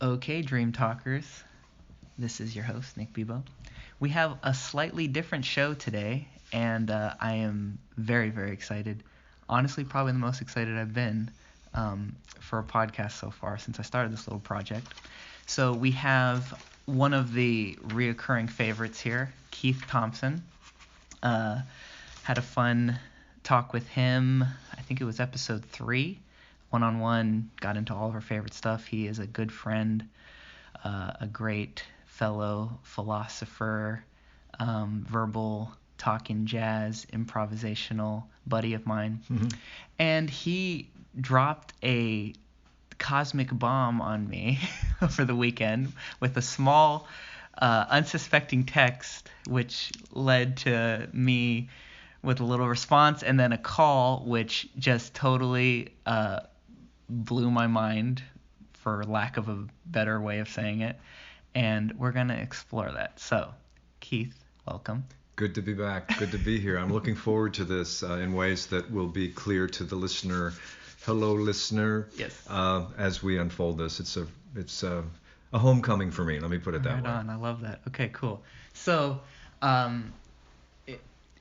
Okay, Dream Talkers. This is your host, Nick Bebo. We have a slightly different show today, and I am very, very excited. Honestly, probably the most excited I've been for a podcast so far since I started this little project. So we have one of the reoccurring favorites here, Keith Thompson. Had a fun talk with him. I think it was episode 3. One-on-one, got into all of our favorite stuff. He is a good friend, a great fellow philosopher, verbal talking jazz, improvisational buddy of mine. Mm-hmm. And he dropped a cosmic bomb on me over the weekend with a small, unsuspecting text, which led to me with a little response and then a call, which just totally blew my mind, for lack of a better way of saying it. And we're going to explore that. So, Keith, welcome. Good to be back. Good to be here. I'm looking forward to this in ways that will be clear to the listener. Hello, listener. Yes. As we unfold this, it's a homecoming for me. Let me put it that way. Right on. I love that. Okay, cool. So,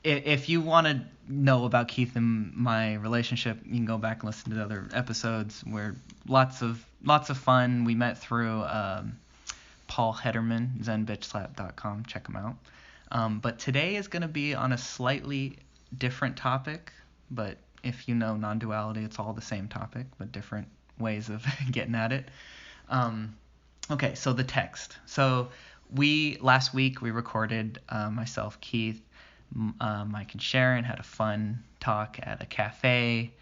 if you want to know about Keith and my relationship, you can go back and listen to the other episodes. Where lots of fun. We met through Paul Hederman, zenbitchslap.com. Check him out. But today is going to be on a slightly different topic. But if you know non-duality, it's all the same topic, but different ways of getting at it. Okay, so the text. So last week we recorded myself, Keith, Mike and Sharon had a fun talk at a cafe,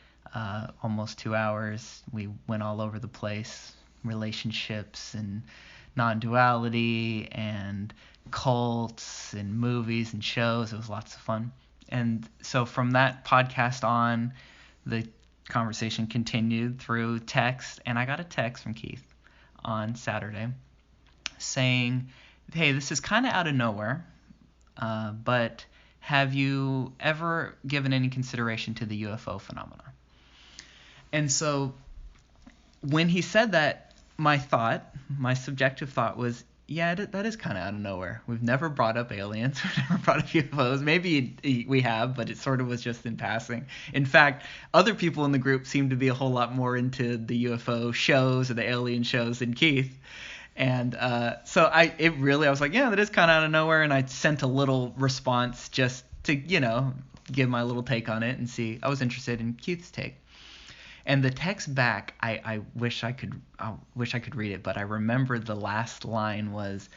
almost 2 hours. We went all over the place, relationships and non-duality and cults and movies and shows. It was lots of fun. And so from that podcast on, the conversation continued through text, and I got a text from Keith on Saturday saying, hey, this is kind of out of nowhere, but have you ever given any consideration to the UFO phenomena? And so when he said that, my subjective thought was, yeah, that is kind of out of nowhere. We've never brought up aliens. We've never brought up UFOs. Maybe we have, but it sort of was just in passing. In fact, other people in the group seem to be a whole lot more into the UFO shows or the alien shows than Keith. And so I was like, yeah, that is kind of out of nowhere. And I sent a little response just to, give my little take on it and see. I was interested in Keith's take. And the text back, I wish I could read it, but I remembered the last line was,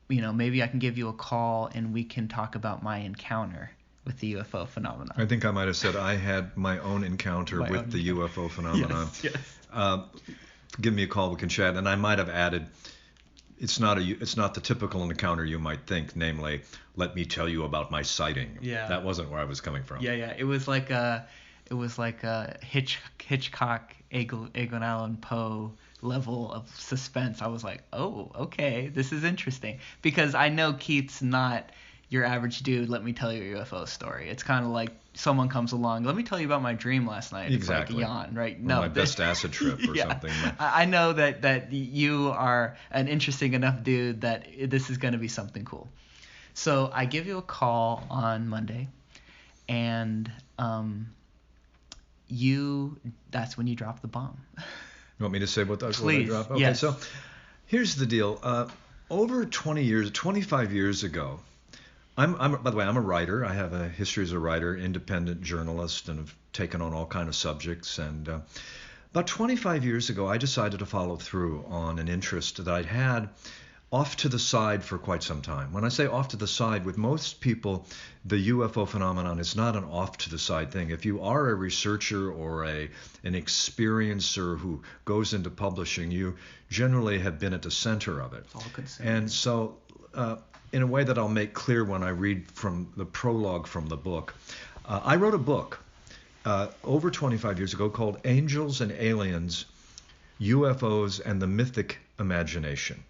maybe I can give you a call and we can talk about my encounter with the UFO phenomenon. I think I might have said I had my own encounter with the UFO phenomenon. Yes. Give me a call, we can chat. And I might have added, it's not the typical encounter you might think, namely, let me tell you about my sighting. Yeah. That wasn't where I was coming from. Yeah. It was like a Hitchcock, Edgar Allan Poe level of suspense. I was like, oh, okay, this is interesting. Because I know Keith's not your average dude, let me tell you a UFO story. It's kind of like someone comes along, let me tell you about my dream last night. Exactly. It's like a yawn, right? No, my best acid trip or something. I know that you are an interesting enough dude that this is going to be something cool. So I give you a call on Monday, and that's when you drop the bomb. You want me to say what I dropped? Okay, yes. So here's the deal. Over 25 years ago, by the way, I'm a writer. I have a history as a writer, independent journalist, and have taken on all kinds of subjects. And about 25 years ago, I decided to follow through on an interest that I'd had off to the side for quite some time. When I say off to the side, with most people, the UFO phenomenon is not an off to the side thing. If you are a researcher or an experiencer who goes into publishing, you generally have been at the center of it. It's all consent. And so in a way that I'll make clear when I read from the prologue from the book, I wrote a book over 25 years ago called Angels and Aliens, UFOs and the Mythic Imagination.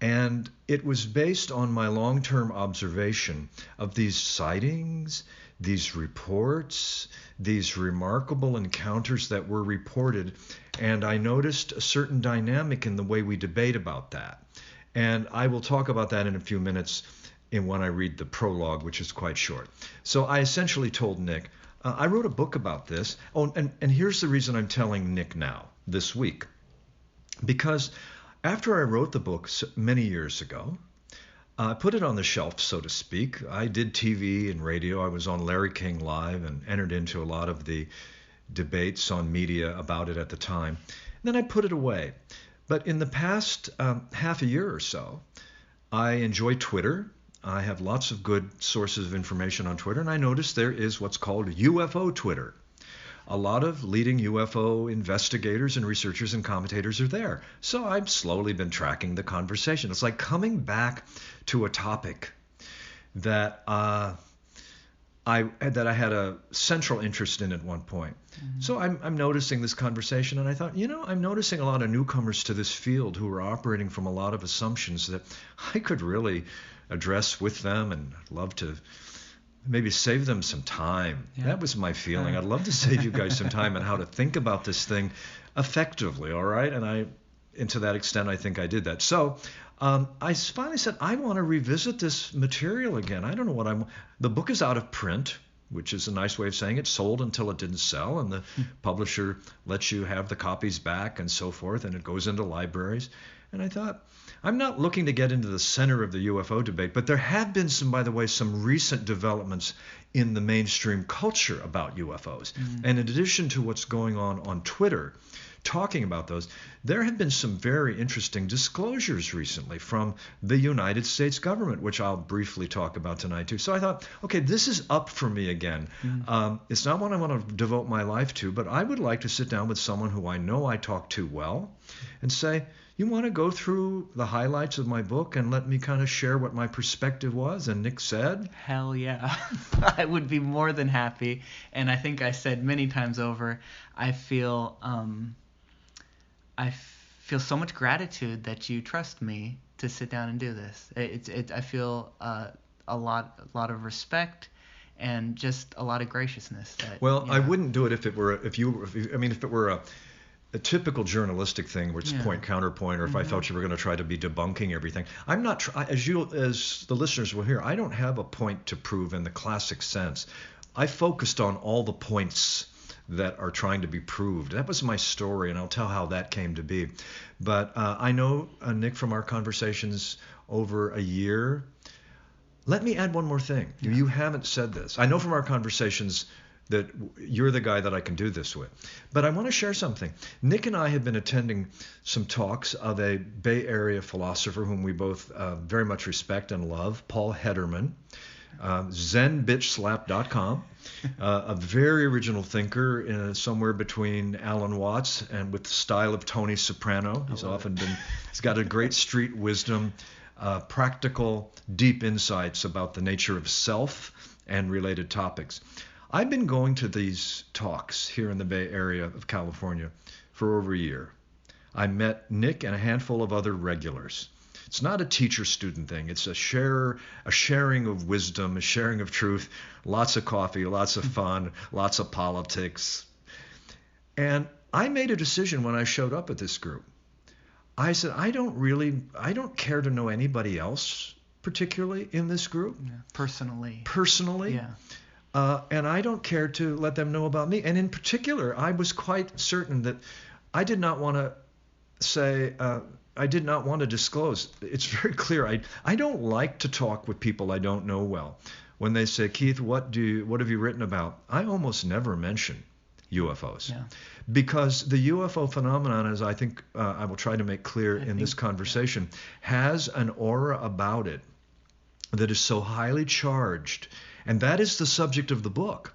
And it was based on my long-term observation of these sightings, these reports, these remarkable encounters that were reported, and I noticed a certain dynamic in the way we debate about that. And I will talk about that in a few minutes when I read the prologue, which is quite short. So I essentially told Nick, I wrote a book about this. Oh, and here's the reason I'm telling Nick now, this week. Because after I wrote the book many years ago, I put it on the shelf, so to speak. I did TV and radio. I was on Larry King Live and entered into a lot of the debates on media about it at the time. And then I put it away. But in the past half a year or so, I enjoy Twitter. I have lots of good sources of information on Twitter, and I noticed there is what's called UFO Twitter. A lot of leading UFO investigators and researchers and commentators are there. So I've slowly been tracking the conversation. It's like coming back to a topic that I had a central interest in at one point. Mm-hmm. So I'm noticing this conversation, and I thought, I'm noticing a lot of newcomers to this field who are operating from a lot of assumptions that I could really address with them, and love to maybe save them some time. Yeah. That was my feeling. I'd love to save you guys some time on how to think about this thing effectively, all right? And to that extent, I think I did that. So I finally said, I want to revisit this material again. I don't know the book is out of print, which is a nice way of saying it, sold until it didn't sell, and the publisher lets you have the copies back and so forth, and it goes into libraries. And I thought, I'm not looking to get into the center of the UFO debate, but there have been some recent developments in the mainstream culture about UFOs. Mm. And in addition to what's going on Twitter, talking about those, there have been some very interesting disclosures recently from the United States government, which I'll briefly talk about tonight too. So I thought, okay, this is up for me again. Mm. It's not what I want to devote my life to, but I would like to sit down with someone who I know I talk to well and say, you want to go through the highlights of my book and let me kind of share what my perspective was? And Nick said, hell yeah. I would be more than happy. And I think I said many times over, I feel so much gratitude that you trust me to sit down and do this. I feel a lot of respect and just a lot of graciousness. I wouldn't do it if it were a typical journalistic thing where it's point counterpoint, or if I felt you were going to try to be debunking everything. I'm not as the listeners will hear, I don't have a point to prove in the classic sense. I focused on all the points that are trying to be proved. That was my story, and I'll tell how that came to be. But I know, Nick, from our conversations over a year. Let me add one more thing. Yeah. You haven't said this. I know from our conversations that you're the guy that I can do this with. But I want to share something. Nick and I have been attending some talks of a Bay Area philosopher whom we both very much respect and love, Paul Hederman, zenbitchslap.com, a very original thinker, somewhere between Alan Watts and with the style of Tony Soprano. He's got a great street wisdom, practical, deep insights about the nature of self and related topics. I've been going to these talks here in the Bay Area of California for over a year. I met Nick and a handful of other regulars. It's not a teacher-student thing. It's a sharing of wisdom, a sharing of truth, lots of coffee, lots of fun, lots of politics. And I made a decision when I showed up at this group. I said, I don't care to know anybody else particularly in this group. Yeah, personally. Yeah. And I don't care to let them know about me. And in particular, I was quite certain that I did not want to say, I did not want to disclose. It's very clear. I don't like to talk with people I don't know well. When they say, Keith, what have you written about? I almost never mention UFOs. Yeah. Because the UFO phenomenon, as I think I will try to make clear in this conversation, has an aura about it that is so highly charged. And that is the subject of the book.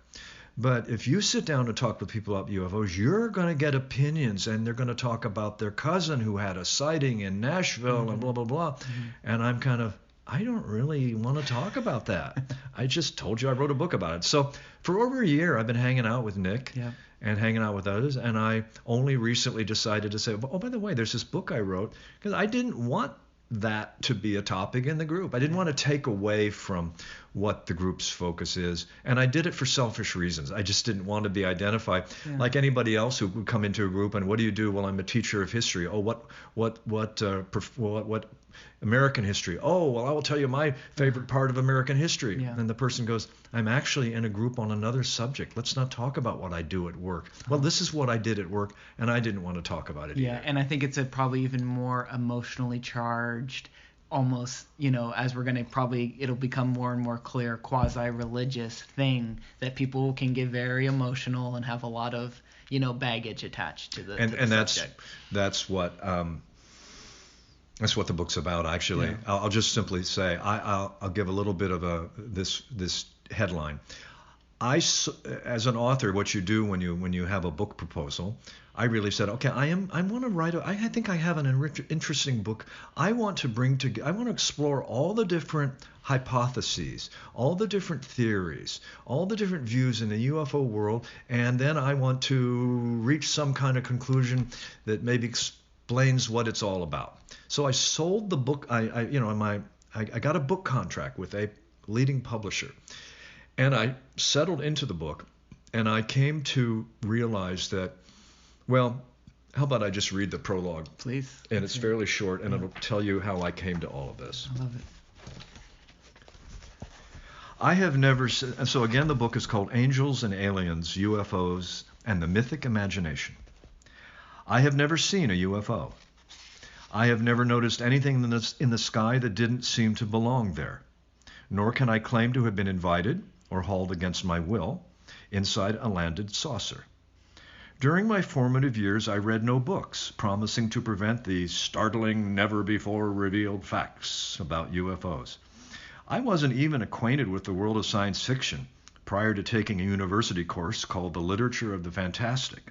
But if you sit down and talk with people about UFOs, you're going to get opinions, and they're going to talk about their cousin who had a sighting in Nashville and blah, blah, blah. Mm-hmm. And I'm kind of, I don't really want to talk about that. I just told you I wrote a book about it. So for over a year, I've been hanging out with Nick and hanging out with others. And I only recently decided to say, oh, by the way, there's this book I wrote, because I didn't want that to be a topic in the group. I didn't want to take away from what the group's focus is. And I did it for selfish reasons. I just didn't want to be identified like anybody else who would come into a group and what do you do? Well, I'm a teacher of history. Oh, what American history? Oh, well, I will tell you my favorite part of American history. Yeah. And the person goes, I'm actually in a group on another subject. Let's not talk about what I do at work. Well, this is what I did at work, and I didn't want to talk about it either. And I think it's a probably even more emotionally charged, almost, you know, as we're going to it'll become more and more clear, quasi-religious thing that people can get very emotional and have a lot of, you know, baggage attached to the subject. That's what the book's about, actually. Yeah. I'll just simply say, I'll give a little bit of this headline. As an author, what you do when you have a book proposal, I really said, okay, I want to write. I think I have an interesting book. I want to explore all the different hypotheses, all the different theories, all the different views in the UFO world, and then I want to reach some kind of conclusion that maybe explains what it's all about. So I sold the book. I got a book contract with a leading publisher, and I settled into the book, and I came to realize that, well, how about I just read the prologue? Please. And it's fairly short, and it'll tell you how I came to all of this. I love it. I have never seen, and so again, the book is called Angels and Aliens, UFOs, and the Mythic Imagination. I have never seen a UFO. I have never noticed anything in the sky that didn't seem to belong there, nor can I claim to have been invited or hauled against my will inside a landed saucer. During my formative years, I read no books promising to prevent the startling, never-before-revealed facts about UFOs. I wasn't even acquainted with the world of science fiction prior to taking a university course called The Literature of the Fantastic.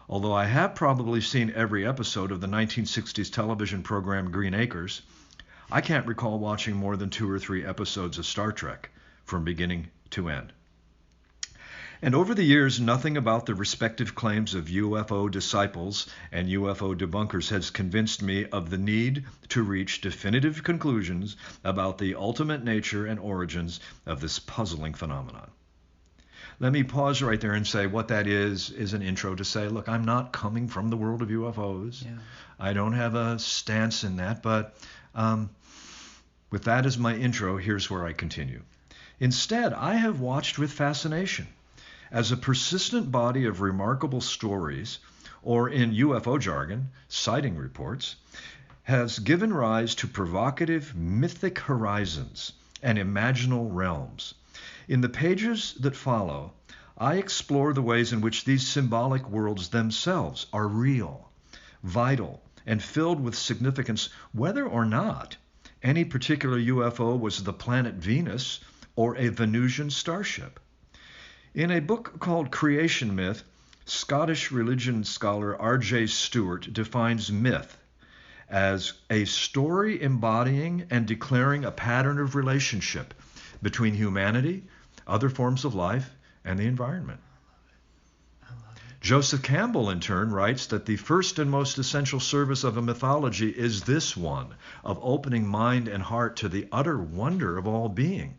Although I have probably seen every episode of the 1960s television program Green Acres, I can't recall watching more than 2 or 3 episodes of Star Trek from beginning to end. And over the years, nothing about the respective claims of UFO disciples and UFO debunkers has convinced me of the need to reach definitive conclusions about the ultimate nature and origins of this puzzling phenomenon. Let me pause right there and say what that is an intro to say, look, I'm not coming from the world of UFOs. Yeah. I don't have a stance in that, but with that as my intro, here's where I continue. Instead, I have watched with fascination as a persistent body of remarkable stories, or in UFO jargon, sighting reports, has given rise to provocative mythic horizons and imaginal realms. In the pages that follow, I explore the ways in which these symbolic worlds themselves are real, vital, and filled with significance, whether or not any particular UFO was the planet Venus or a Venusian starship. In a book called Creation Myth, Scottish religion scholar R.J. Stewart defines myth as a story embodying and declaring a pattern of relationship between humanity, other forms of life, and the environment. I love it. Joseph Campbell, in turn, writes that the first and most essential service of a mythology is this one, of opening mind and heart to the utter wonder of all being.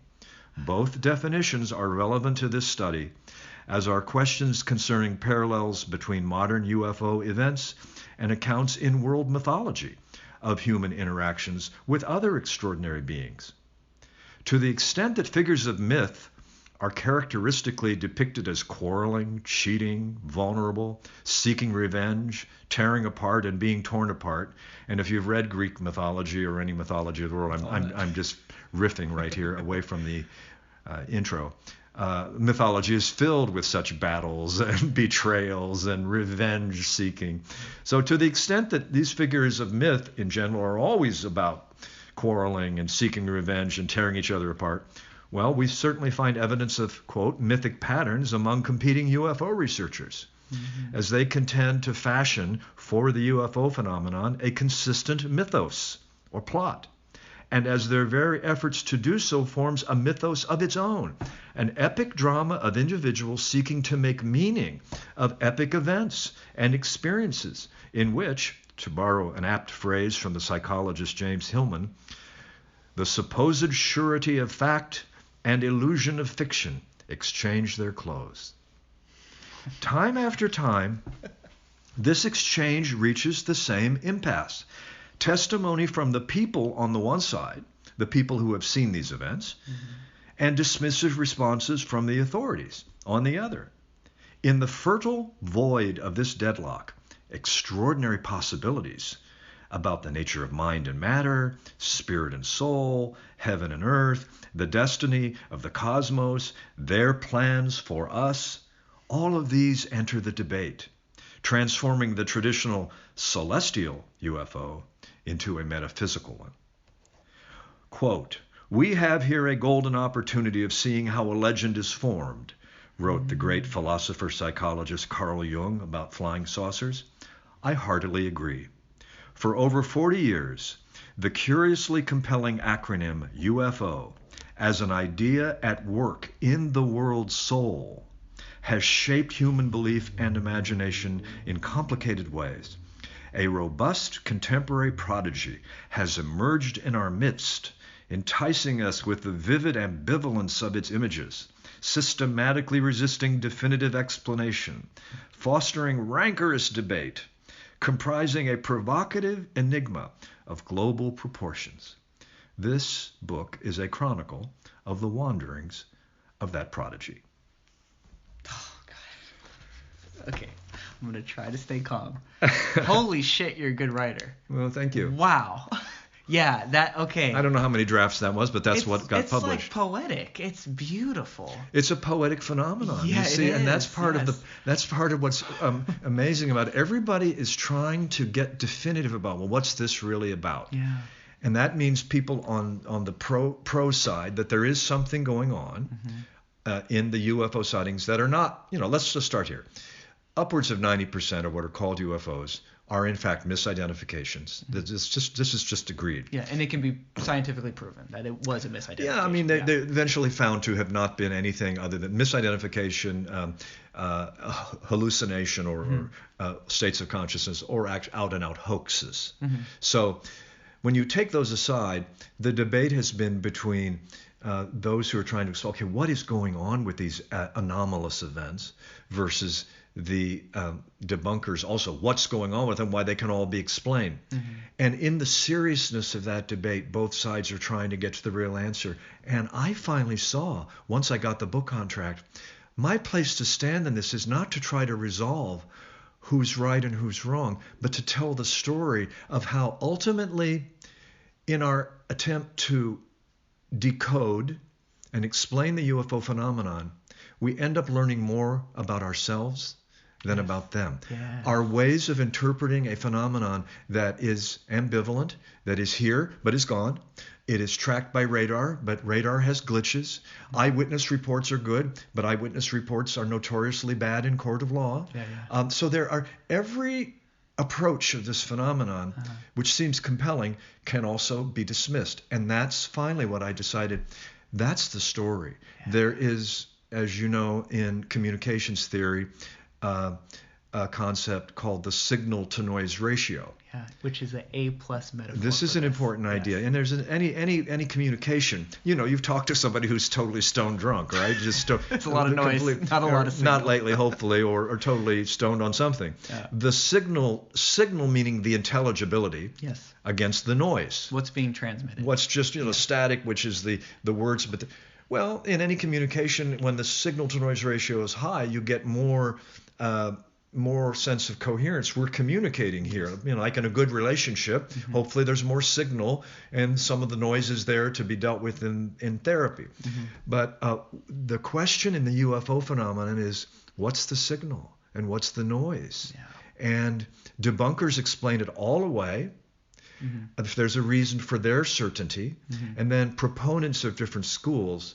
Both definitions are relevant to this study, as are questions concerning parallels between modern UFO events and accounts in world mythology of human interactions with other extraordinary beings. To the extent that figures of myth are characteristically depicted as quarreling, cheating, vulnerable, seeking revenge, tearing apart and being torn apart. And if you've read Greek mythology or any mythology of the world, I'm just riffing right here away from the intro. Mythology is filled with such battles and betrayals and revenge seeking. So to the extent that these figures of myth in general are always about quarreling and seeking revenge and tearing each other apart, well, we certainly find evidence of, quote, mythic patterns among competing UFO researchers, as they contend to fashion for the UFO phenomenon a consistent mythos or plot, and as their very efforts to do so forms a mythos of its own, an epic drama of individuals seeking to make meaning of epic events and experiences in which, to borrow an apt phrase from the psychologist James Hillman, the supposed surety of fact and illusion of fiction exchange their clothes. Time after time, this exchange reaches the same impasse. Testimony from the people on the one side, the people who have seen these events, and dismissive responses from the authorities on the other. In the fertile void of this deadlock, extraordinary possibilities about the nature of mind and matter, spirit and soul, heaven and earth, the destiny of the cosmos, their plans for us, all of these enter the debate, transforming the traditional celestial UFO into a metaphysical one. Quote, "We have here a golden opportunity of seeing how a legend is formed," wrote the great philosopher psychologist Carl Jung about flying saucers. I heartily agree. For over 40 years, the curiously compelling acronym UFO, as an idea at work in the world's soul, has shaped human belief and imagination in complicated ways. A robust contemporary prodigy has emerged in our midst, enticing us with the vivid ambivalence of its images, systematically resisting definitive explanation, fostering rancorous debate, comprising a provocative enigma of global proportions. This book is a chronicle of the wanderings of that prodigy. Oh, God. Okay, I'm going to try to stay calm. Holy shit, you're a good writer. Well, thank you. Wow. Yeah, okay. I don't know how many drafts that was, but that's what got published. It's like poetic. It's beautiful. It's a poetic phenomenon. Yeah, you see, it is. And that's part of what's amazing about it. Everybody is trying to get definitive about, well, what's this really about? Yeah. And that means people on the pro side, that there is something going on in the UFO sightings that are not, let's just start here. Upwards of 90% of what are called UFOs are in fact misidentifications. This is just agreed. Yeah, and it can be scientifically proven that it was a misidentification. Yeah, I mean, they eventually found to have not been anything other than misidentification, hallucination, or states of consciousness, or out-and-out hoaxes. So when you take those aside, the debate has been between those who are trying to explain, okay, what is going on with these anomalous events, versus the debunkers also, what's going on with them, why they can all be explained. And in the seriousness of that debate, both sides are trying to get to the real answer. And I finally saw, once I got the book contract, my place to stand in this is not to try to resolve who's right and who's wrong, but to tell the story of how ultimately, in our attempt to decode and explain the UFO phenomenon, we end up learning more about ourselves than about them. Yeah. Our ways of interpreting a phenomenon that is ambivalent, that is here but is gone. It is tracked by radar, but radar has glitches. Eyewitness reports are good, but eyewitness reports are notoriously bad in court of law. So there are every approach of this phenomenon, which seems compelling, can also be dismissed. And that's finally what I decided. That's the story. There is, as you know, in communications theory, a concept called the signal-to-noise ratio. Yeah, which is an A+ metaphor. This is an important idea. And there's any communication. You've talked to somebody who's totally stone drunk, right? Just it's a lot of noise, not a lot of signal. Not lately, hopefully, or totally stoned on something. Yeah. The signal meaning the intelligibility against the noise. What's being transmitted. What's just static, which is the words, but well, in any communication, when the signal-to-noise ratio is high, you get more sense of coherence. We're communicating here, like in a good relationship. Hopefully there's more signal and some of the noise is there to be dealt with in therapy. But the question in the UFO phenomenon is, what's the signal and what's the noise? And debunkers explain it all away. If there's a reason for their certainty, and then proponents of different schools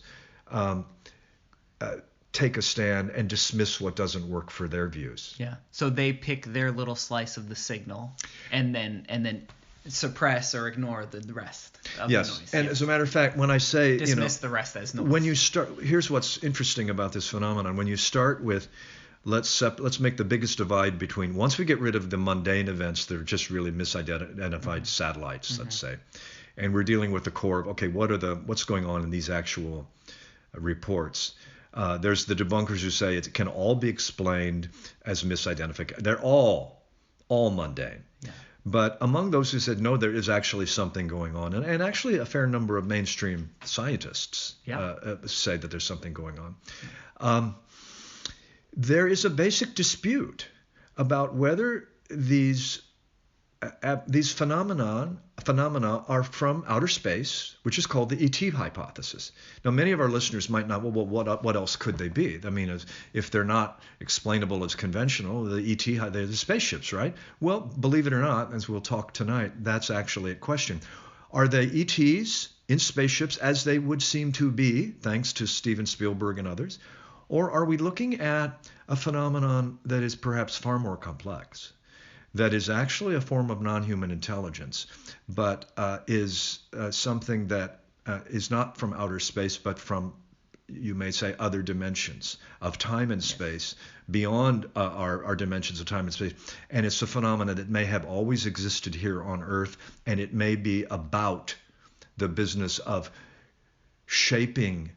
take a stand and dismiss what doesn't work for their views. Yeah. So they pick their little slice of the signal and then suppress or ignore the rest of the noise. And as a matter of fact, when I say dismiss the rest as noise. When you start, here's what's interesting about this phenomenon. When you start with let's make the biggest divide between, once we get rid of the mundane events that are just really misidentified satellites, let's say, and we're dealing with the core of, okay, what's going on in these actual reports. There's the debunkers who say it can all be explained as misidentification. They're all mundane. Yeah. But among those who said, no, there is actually something going on, and actually a fair number of mainstream scientists say that there's something going on, there is a basic dispute about whether these phenomena are from outer space, which is called the ET hypothesis. Now, many of our listeners might not, well, what else could they be? I mean, if they're not explainable as conventional, the ET, they're the spaceships, right? Well, believe it or not, as we'll talk tonight, that's actually a question. Are they ETs in spaceships, as they would seem to be, thanks to Steven Spielberg and others? Or are we looking at a phenomenon that is perhaps far more complex, that is actually a form of non-human intelligence, but is something that is not from outer space, but from, you may say, other dimensions of time and space, beyond our dimensions of time and space. And it's a phenomenon that may have always existed here on Earth, and it may be about the business of shaping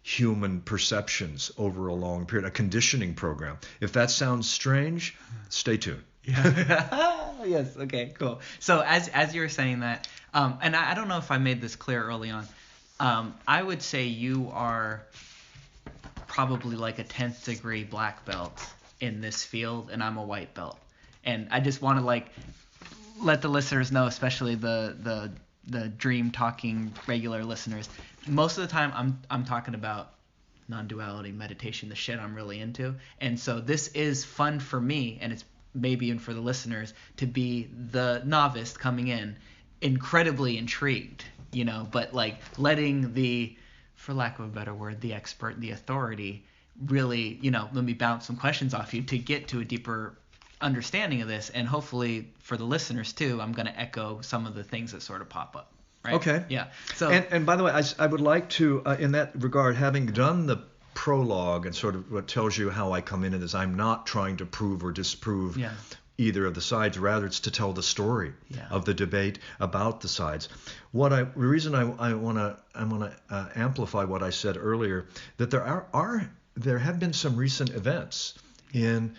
human perceptions over a long period, a conditioning program. If that sounds strange, stay tuned. Yeah. Yes. Okay. Cool. So as you were saying that, and I don't know if I made this clear early on, I would say you are probably like a 10th degree black belt in this field, and I'm a white belt. And I just want to like let the listeners know, especially the dream talking regular listeners. Most of the time, I'm talking about non-duality, meditation, the shit I'm really into. And so this is fun for me, and it's maybe even for the listeners, to be the novice coming in, incredibly intrigued, but like letting the, for lack of a better word, the expert, the authority, really, let me bounce some questions off you to get to a deeper understanding of this. And hopefully for the listeners too, I'm going to echo some of the things that sort of pop up. Right? Okay. Yeah. So. And by the way, I would like to, in that regard, having done the prologue and sort of what tells you how I come into this, I'm not trying to prove or disprove either of the sides. Rather, it's to tell the story of the debate about the sides. The reason I want to amplify what I said earlier, that there have been some recent events in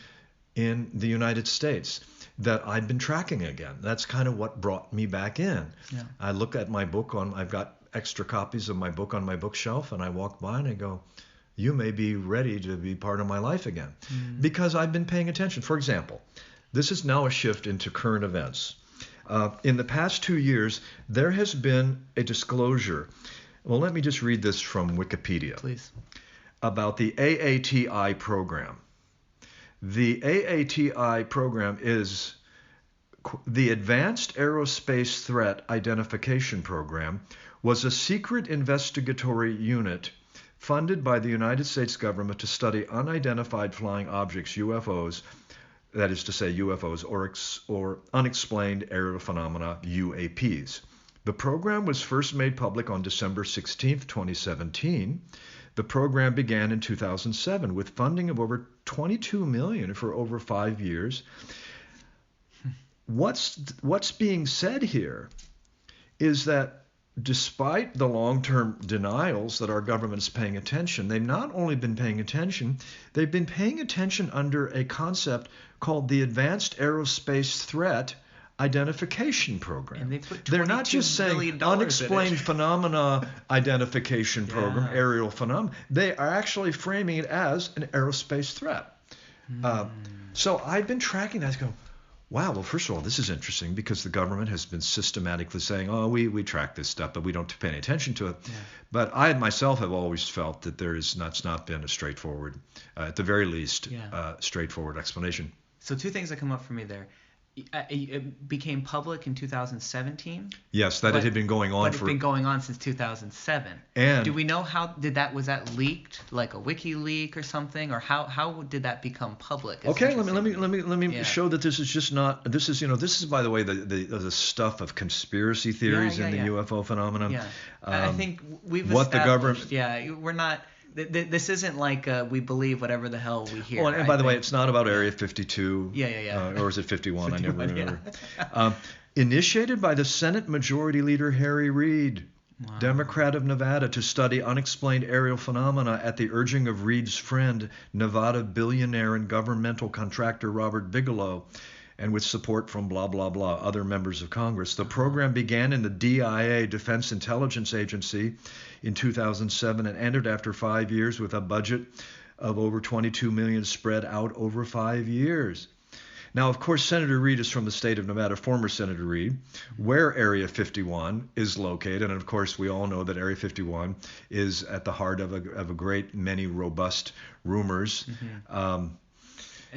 the United States that I've been tracking again. That's kind of what brought me back in. Yeah. I look at my book I've got extra copies of my book on my bookshelf, and I walk by and I go, you may be ready to be part of my life again. Because I've been paying attention. For example, this is now a shift into current events. In the past 2 years, there has been a disclosure. Well, let me just read this from Wikipedia. Please. About the AATI program. The AATI program is the Advanced Aerospace Threat Identification Program, was a secret investigatory unit funded by the United States government to study unidentified flying objects, UFOs, that is to say UFOs, or unexplained aerial phenomena, UAPs. The program was first made public on December 16, 2017. The program began in 2007 with funding of over $22 million for over 5 years. What's being said here is that despite the long-term denials that our government is paying attention, they've not only been paying attention, they've been paying attention under a concept called the Advanced Aerospace Threat Identification Program. And they're not just saying unexplained phenomena identification program, aerial phenomena. They are actually framing it as an aerospace threat. So I've been tracking that. I go, wow, well, first of all, this is interesting because the government has been systematically saying, oh, we track this stuff, but we don't pay any attention to it. Yeah. But I myself have always felt that that's not been a straightforward, at the very least, straightforward explanation. So two things that come up for me there. It became public in 2017. Yes, it had been going on It's been going on since 2007. And do we know how was that leaked, like a wiki leak or something, or how did that become public? Okay, let me show that this is just not. This is by the way the stuff of conspiracy theories in the UFO phenomenon. Yeah, I think we've what the government. Yeah, we're not. This isn't like we believe whatever the hell we hear. Oh, and by the way, it's not about Area 52. Yeah. Or is it 51? I never remember. Initiated by the Senate Majority Leader Harry Reid. Wow. Democrat of Nevada, to study unexplained aerial phenomena at the urging of Reed's friend, Nevada billionaire and governmental contractor Robert Bigelow, and with support from blah, blah, blah, other members of Congress. The program began in the DIA, Defense Intelligence Agency, in 2007 and ended after 5 years with a budget of over $22 million spread out over 5 years. Now, of course, Senator Reed is from the state of Nevada, former Senator Reed, where Area 51 is located. And, of course, we all know that Area 51 is at the heart of a great many robust rumors.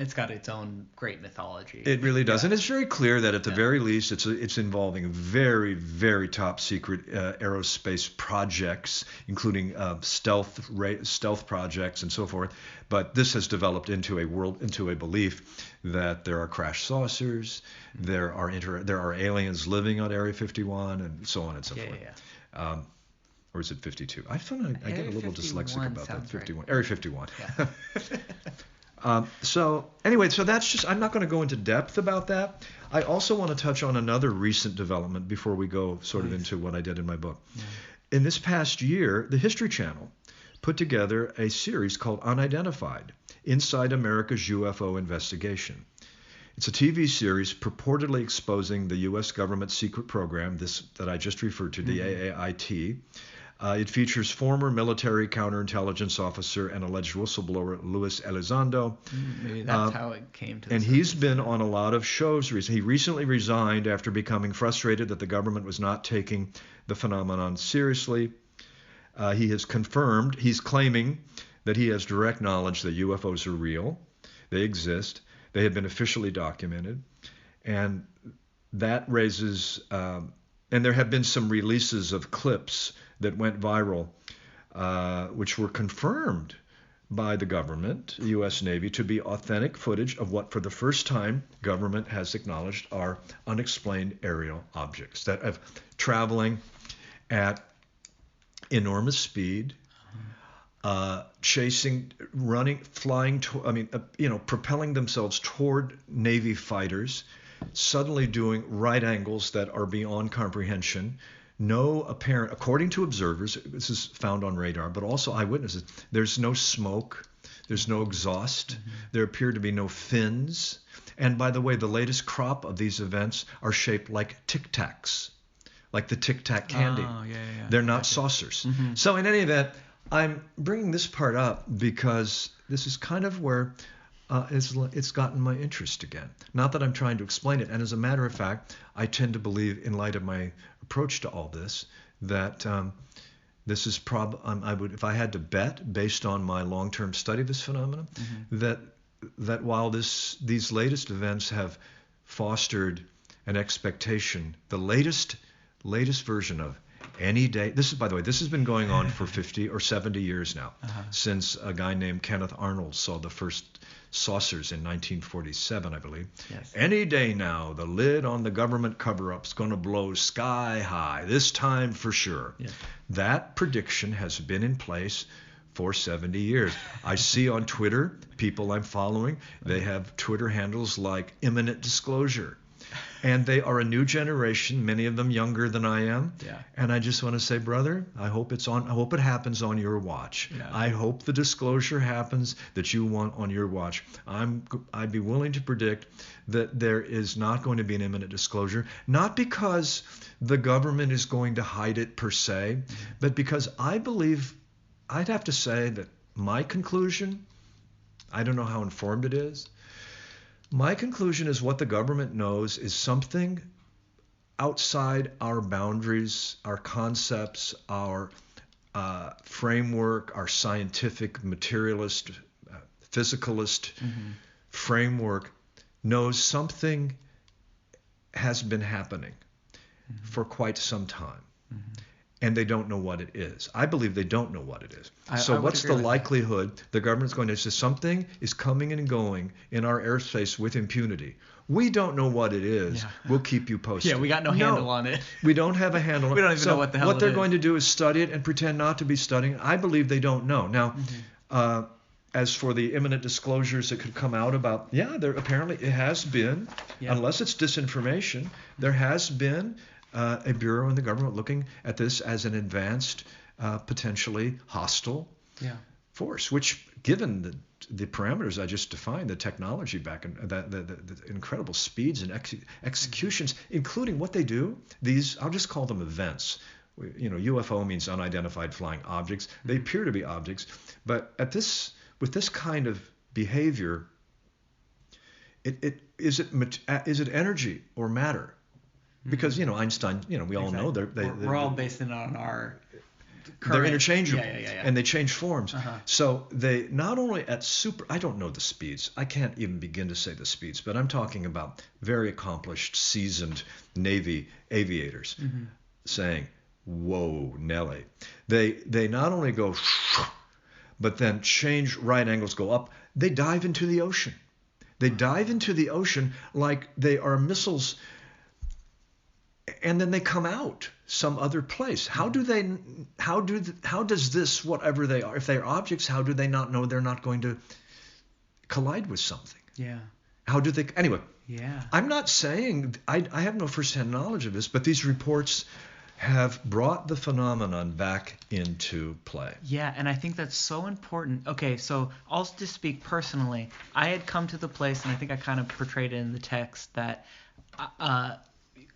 It's got its own great mythology. It really does. And it's very clear that at the very least it's involving very, very top secret aerospace projects, including stealth projects and so forth. But this has developed into a belief that there are crash saucers, there are aliens living on Area 51, and so on and so forth. Or is it 52? I get a little dyslexic about that. 51. Right. Area 51. Yeah. So that's just, I'm not going to go into depth about that. I also want to touch on another recent development before we go sort of into what I did in my book. Yeah. In this past year, the History Channel put together a series called Unidentified, Inside America's UFO Investigation. It's a TV series purportedly exposing the U.S. government secret program, this that I just referred to, the AAIT. It features former military counterintelligence officer and alleged whistleblower Luis Elizondo. Maybe that's how it came to this. And he's been on a lot of shows recently. He recently resigned after becoming frustrated that the government was not taking the phenomenon seriously. He has confirmed, he's claiming that he has direct knowledge that UFOs are real. They exist. They have been officially documented. And that raises, and there have been some releases of clips that went viral, which were confirmed by the government, the U.S. Navy, to be authentic footage of what, for the first time, government has acknowledged are unexplained aerial objects that are traveling at enormous speed, chasing, running, flying, propelling themselves toward Navy fighters, suddenly doing right angles that are beyond comprehension. No apparent, according to observers, this is found on radar, but also eyewitnesses, there's no smoke, there's no exhaust, there appear to be no fins. And by the way, the latest crop of these events are shaped like Tic Tacs, like the Tic Tac candy. Oh, yeah. They're not saucers. So in any event, I'm bringing this part up because this is kind of where it's gotten my interest again. Not that I'm trying to explain it. And as a matter of fact, I tend to believe, in light of my approach to all this, that this is I would, if I had to bet based on my long-term study of this phenomenon, that while these latest events have fostered an expectation, the latest version of any day. This is, by the way, this has been going on for 50 or 70 years now, since a guy named Kenneth Arnold saw the first saucers in 1947, I believe. Yes. Any day now, the lid on the government cover-up's going to blow sky high, this time for sure. Yes. That prediction has been in place for 70 years. I see on Twitter, people I'm following, they have Twitter handles like Imminent Disclosure. And they are a new generation, many of them younger than I am. Yeah. And I just want to say, brother, I hope it happens on your watch. Yeah. I hope the disclosure happens that you want on your watch. I'd be willing to predict that there is not going to be an imminent disclosure, not because the government is going to hide it per se, but because I believe, I'd have to say that my conclusion, I don't know how informed it is, my conclusion is what the government knows is something outside our boundaries, our concepts, our framework, our scientific, materialist, physicalist framework knows something has been happening for quite some time. And they don't know what it is. I believe they don't know what it is. So what's the likelihood the government's going to say something is coming and going in our airspace with impunity? We don't know what it is. Yeah. We'll keep you posted. Yeah, we got no handle on it. We don't have a handle on it. We don't even know what the hell what they're going to do is study it and pretend not to be studying it. I believe they don't know. Now, as for the imminent disclosures that could come out about, there apparently it has been, unless it's disinformation, there has been a bureau in the government looking at this as an advanced, potentially hostile force, which, given the parameters I just defined, the technology back in the incredible speeds and executions, including what they do, I'll just call them events. UFO means unidentified flying objects. They appear to be objects, but with this kind of behavior, is it energy or matter? Because Einstein, we all know we're all basing it on our current. They're interchangeable, yeah. and they change forms. So they not only I don't know the speeds. I can't even begin to say the speeds, but I'm talking about very accomplished, seasoned Navy aviators saying, "Whoa, Nelly!" They not only go, but then change right angles, go up. They dive into the ocean. They dive into the ocean like they are missiles, and then they come out some other place. How does this, whatever they are, if they're objects, how do they not know they're not going to collide with something? Yeah. How do they, anyway. Yeah. I'm not saying, I have no firsthand knowledge of this, but these reports have brought the phenomenon back into play. Yeah, and I think that's so important. Okay, so I'll just speak personally. I had come to the place, and I think I kind of portrayed it in the text, that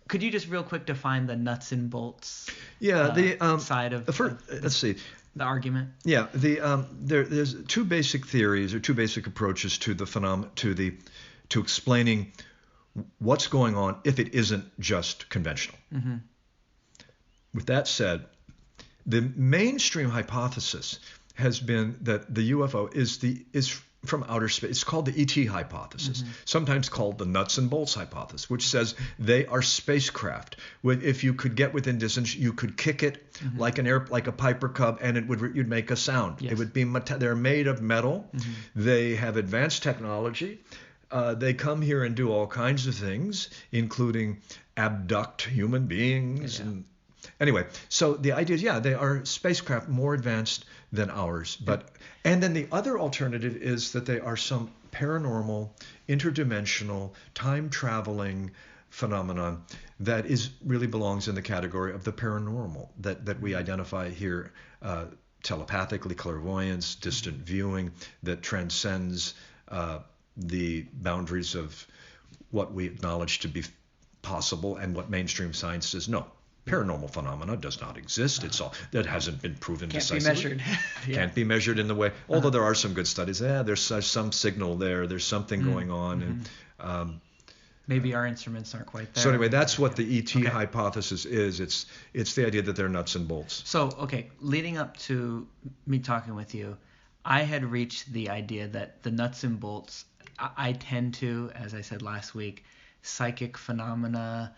could you just real quick define the nuts and bolts side of let's see. The argument? Yeah, there's two basic theories or two basic approaches to the phenomenon, to explaining what's going on if it isn't just conventional. Mm-hmm. With that said, the mainstream hypothesis has been that the UFO is from outer space. It's called the ET hypothesis, sometimes called the nuts and bolts hypothesis, which says they are spacecraft. If you could get within distance, you could kick it like a Piper Cub, and you'd make a sound. Yes. It would be they're made of metal. They have advanced technology. They come here and do all kinds of things, including abduct human beings and. Anyway, so the idea is, they are spacecraft more advanced than ours. And then the other alternative is that they are some paranormal, interdimensional, time-traveling phenomenon that really belongs in the category of the paranormal that we identify here, telepathically, clairvoyance, distant viewing, that transcends the boundaries of what we acknowledge to be possible and what mainstream science says no. Paranormal phenomena does not exist. It's all that hasn't been proven decisively. Can't be measured. Can't be measured in the way. Although there are some good studies. There's some signal there. There's something going on, and maybe our instruments aren't quite there. So anyway, that's what the ET hypothesis is. It's the idea that they're nuts and bolts. So leading up to me talking with you, I had reached the idea that the nuts and bolts. I tend to, as I said last week, psychic phenomena.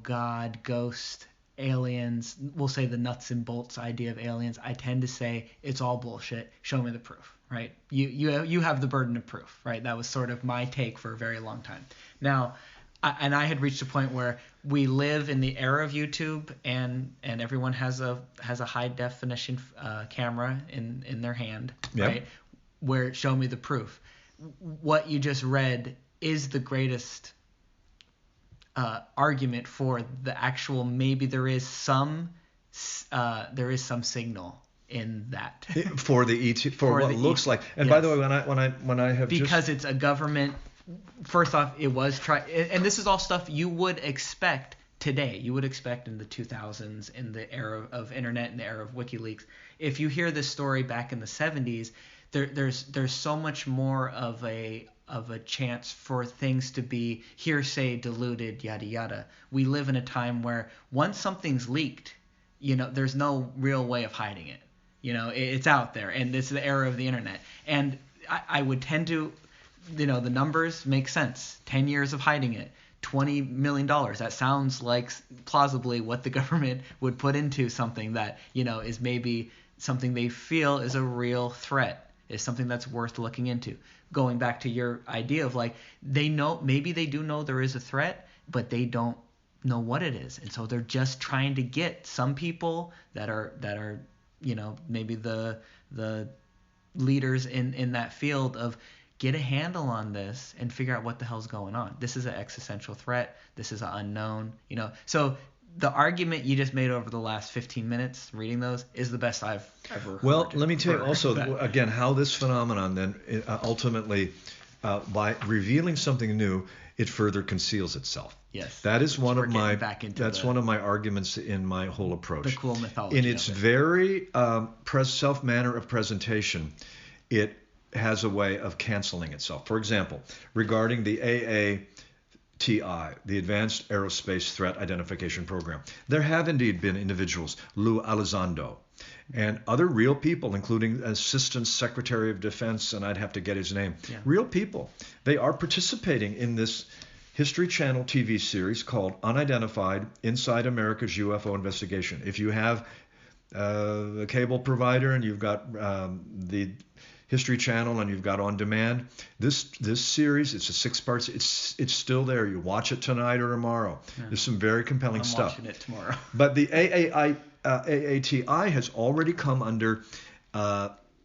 God, ghost, aliens, we'll say the nuts and bolts idea of aliens, I tend to say it's all bullshit. Show me the proof, right? You have the burden of proof, right? That was sort of my take for a very long time. Now, I had reached a point where we live in the era of YouTube, and everyone has a high definition camera in their hand, right? Where show me the proof. What you just read is the greatest argument for the actual. Maybe there is some signal in that for the ET for what it looks like. And by the way, when I have because it's a government. First off, it was and this is all stuff you would expect today. You would expect in the 2000s, in the era of internet, in the era of WikiLeaks. If you hear this story back in the 70s, there's so much more of a chance for things to be hearsay, diluted, yada yada. We live in a time where once something's leaked, there's no real way of hiding it. It's out there, and this is the era of the internet. And I would tend to, the numbers make sense. 10 years of hiding it, $20 million. That sounds like plausibly what the government would put into something that, is maybe something they feel is a real threat, is something that's worth looking into. Going back to your idea of maybe they do know there is a threat, but they don't know what it is. And so they're just trying to get some people that are maybe the leaders in that field of get a handle on this and figure out what the hell's going on. This is an existential threat. This is an unknown, So the argument you just made over the last 15 minutes reading those is the best I've ever heard. Let me tell you also, again, how this phenomenon then ultimately, by revealing something new, it further conceals itself. Yes. That is one of my one of my arguments in my whole approach. The cool mythology. In its very self manner of presentation, it has a way of canceling itself. For example, regarding the AATI, the Advanced Aerospace Threat Identification Program, there have indeed been individuals, Lou Elizondo, and other real people, including Assistant Secretary of Defense, and I'd have to get his name, real people. They are participating in this History Channel TV series called Unidentified Inside America's UFO Investigation. If you have a cable provider and you've got the History Channel and you've got On Demand, this series, it's a 6 parts, it's still there. You watch it tonight or tomorrow. There's some very compelling stuff. I'm watching it tomorrow. But the AATI has already come under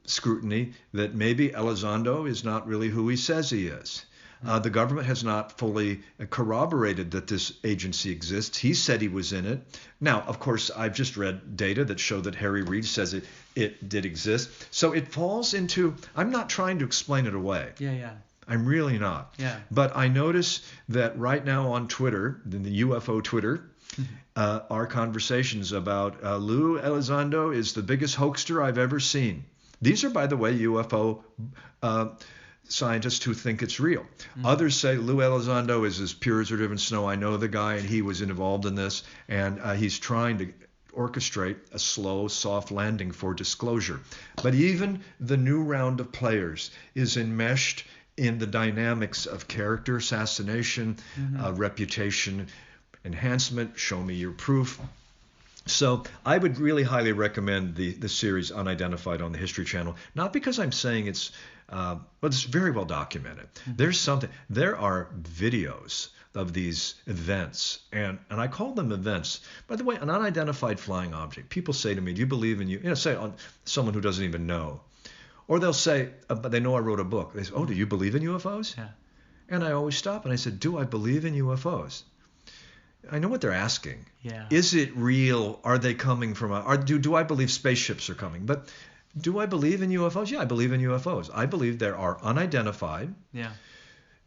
scrutiny that maybe Elizondo is not really who he says he is. The government has not fully corroborated that this agency exists. He said he was in it. Now, of course, I've just read data that show that Harry Reid says it did exist. So it falls into, I'm not trying to explain it away. Yeah. I'm really not. Yeah. But I notice that right now on Twitter, in the UFO Twitter, our conversations about Lou Elizondo is the biggest hoaxer I've ever seen. These are, by the way, UFO scientists who think it's real. Others say Lou Elizondo is as pure as the driven snow. I know the guy, and he was involved in this, and he's trying to orchestrate a slow, soft landing for disclosure. But even the new round of players is enmeshed in the dynamics of character assassination, reputation enhancement, show me your proof. So I would really highly recommend the series Unidentified on the History Channel, not because I'm saying it's but it's very well documented. There are videos of these events, and I call them events. By the way, an unidentified flying object. People say to me, do you believe in say on someone who doesn't even know. Or they'll say, but they know I wrote a book. They say, oh, do you believe in UFOs? Yeah. And I always stop and I said, do I believe in UFOs? I know what they're asking. Yeah. Is it real? Are they coming from do I believe spaceships are coming? But do I believe in UFOs? Yeah, I believe in UFOs. I believe there are unidentified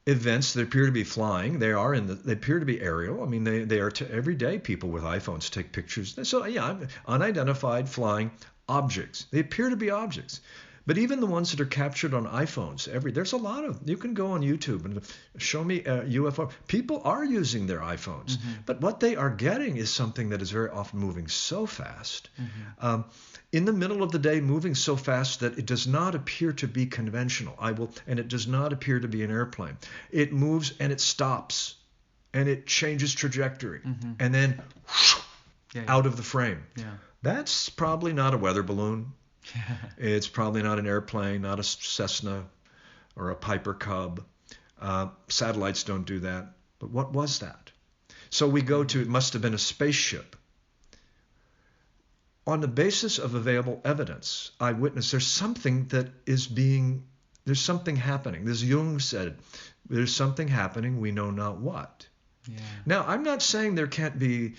events that appear to be flying. They appear to be aerial. I mean, they are every day people with iPhones take pictures. So unidentified flying objects. They appear to be objects. But even the ones that are captured on iPhones, there's a lot of, you can go on YouTube and show me a UFO. People are using their iPhones, but what they are getting is something that is very often moving so fast, in the middle of the day, moving so fast that it does not appear to be conventional. And it does not appear to be an airplane. It moves and it stops, and it changes trajectory, and then out of the frame. Yeah. That's probably not a weather balloon. It's probably not an airplane, not a Cessna or a Piper Cub. Satellites don't do that. But what was that? So we go to, it must have been a spaceship. On the basis of available evidence, eyewitness, there's something happening. As Jung said, there's something happening, we know not what. Yeah. Now, I'm not saying there can't be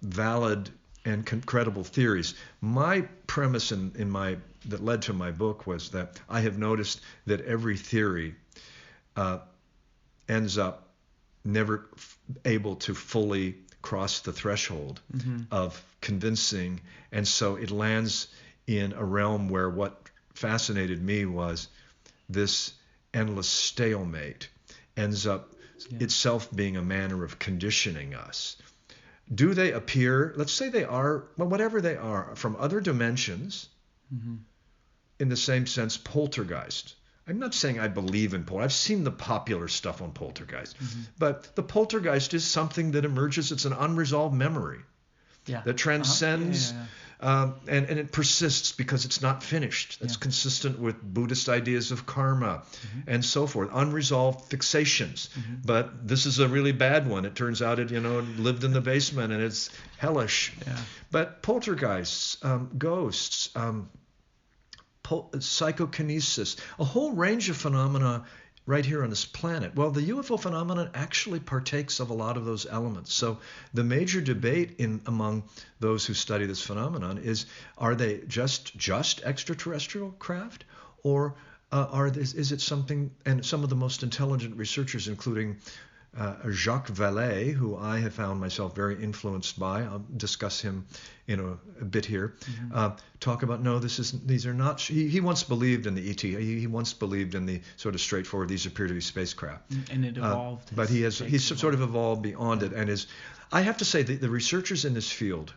valid and credible theories. My premise that led to my book was that I have noticed that every theory ends up never able to fully cross the threshold of convincing, and so it lands in a realm where what fascinated me was this endless stalemate ends up itself being a manner of conditioning us. Do they appear, let's say they are, well, whatever they are, from other dimensions, in the same sense, poltergeist. I'm not saying I believe in poltergeist. I've seen the popular stuff on poltergeist. But the poltergeist is something that emerges. It's an unresolved memory that transcends, and it persists because it's not finished. That's consistent with Buddhist ideas of karma and so forth. Unresolved fixations. But this is a really bad one. It turns out it lived in the basement and it's hellish. Yeah. But poltergeists, ghosts, psychokinesis, a whole range of phenomena right here on this planet. Well, the UFO phenomenon actually partakes of a lot of those elements. So the major debate among those who study this phenomenon is, are they just extraterrestrial craft, or is it something? And some of the most intelligent researchers, including Jacques Vallée, who I have found myself very influenced by, I'll discuss him in a bit here, talk about, no, these are not, he once believed in the ET, he once believed in the sort of straightforward, these appear to be spacecraft. And it evolved. But he's sort of evolved beyond it, and I have to say, the researchers in this field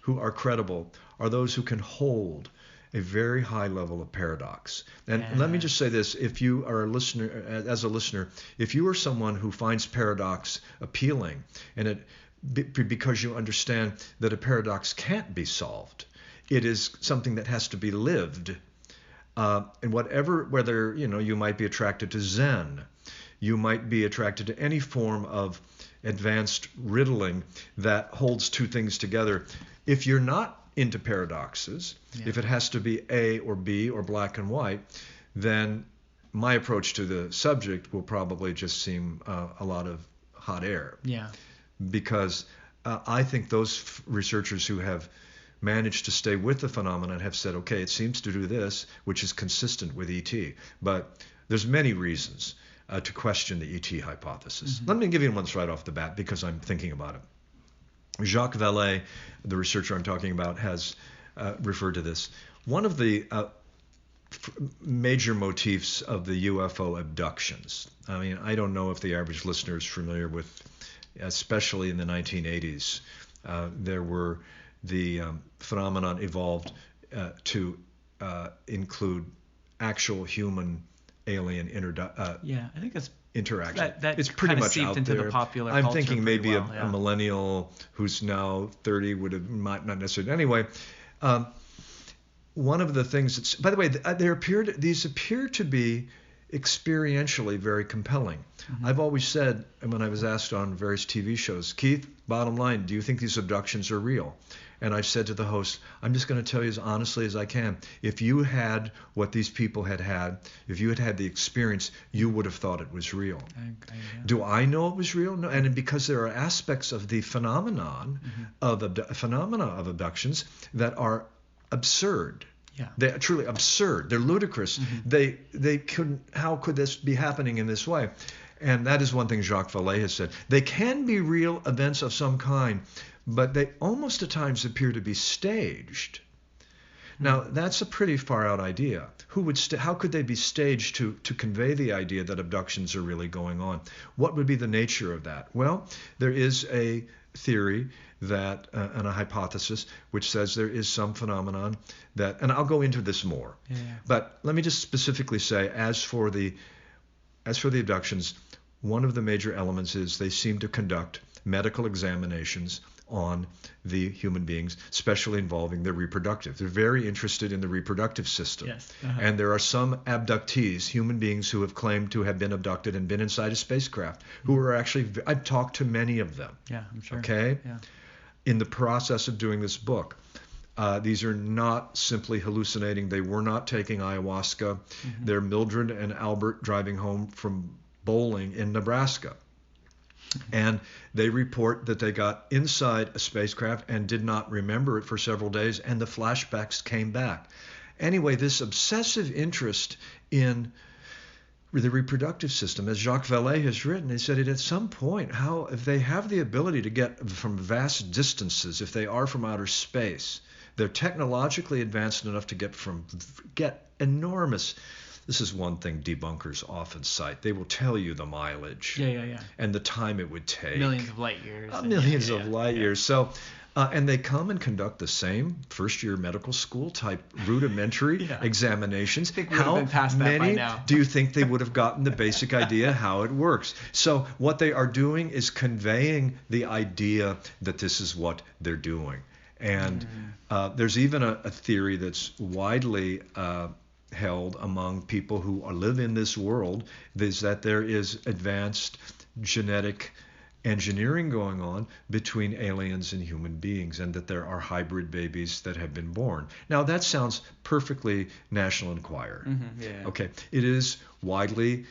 who are credible are those who can hold a very high level of paradox. And let me just say this, if you are a listener, if you are someone who finds paradox appealing, and because you understand that a paradox can't be solved, it is something that has to be lived, and whether you might be attracted to Zen, you might be attracted to any form of advanced riddling that holds two things together. If you're not into paradoxes, if it has to be A or B or black and white, then my approach to the subject will probably just seem a lot of hot air. Yeah. Because I think those researchers who have managed to stay with the phenomenon have said, okay, it seems to do this, which is consistent with ET. But there's many reasons to question the ET hypothesis. Mm-hmm. Let me give you one right off the bat because I'm thinking about it. Jacques Vallée, the researcher I'm talking about, has referred to this. One of the major motifs of the UFO abductions, I mean, I don't know if the average listener is familiar with, especially in the 1980s, there were the phenomenon evolved to include actual human alien I think that's interaction. That it's pretty much seeped out into there. the popular I'm culture thinking maybe well, a millennial who's now 30 might not necessarily. Anyway, one of the things that's, by the way, these appear to be experientially very compelling. Mm-hmm. I've always said, and when I was asked on various TV shows, Keith, bottom line, do you think these abductions are real? And I've said to the host, I'm just going to tell you as honestly as I can. If you had what these people had, if you had the experience, you would have thought it was real. Do I know it was real? No. And because there are aspects of the phenomenon of abductions that are absurd. Yeah. They're truly absurd. They're ludicrous. Mm-hmm. They couldn't. How could this be happening in this way? And that is one thing Jacques Vallée has said. They can be real events of some kind, but they almost at times appear to be staged. Now, that's a pretty far out idea. How could they be staged to convey the idea that abductions are really going on? What would be the nature of that? Well, there is a theory that and a hypothesis which says there is some phenomenon that, and I'll go into this more. Yeah. But let me just specifically say, as for the abductions, one of the major elements is they seem to conduct medical examinations on the human beings, especially involving their reproductive. They're very interested in the reproductive system. Yes. And there are some abductees, human beings who have claimed to have been abducted and been inside a spacecraft, who are actually, I've talked to many of them. Yeah, I'm sure. Okay? Yeah. In the process of doing this book. These are not simply hallucinating. They were not taking ayahuasca. Mm-hmm. They're Mildred and Albert driving home from bowling in Nebraska. And they report that they got inside a spacecraft and did not remember it for several days, and the flashbacks came back. Anyway, this obsessive interest in the reproductive system, as Jacques Vallée has written, he said at some point, if they have the ability to get from vast distances, if they are from outer space, they're technologically advanced enough to get enormous. This is one thing debunkers often cite. They will tell you the mileage and the time it would take. Millions of light years. Millions of light years. So, and they come and conduct the same first-year medical school type rudimentary examinations. I think we've been past that by now. Do you think they would have gotten the basic idea how it works? So what they are doing is conveying the idea that this is what they're doing. And there's even a theory that's widely held among people who live in this world, is that there is advanced genetic engineering going on between aliens and human beings, and that there are hybrid babies that have been born. Now that sounds perfectly National Enquirer. Yeah. Okay, it is widely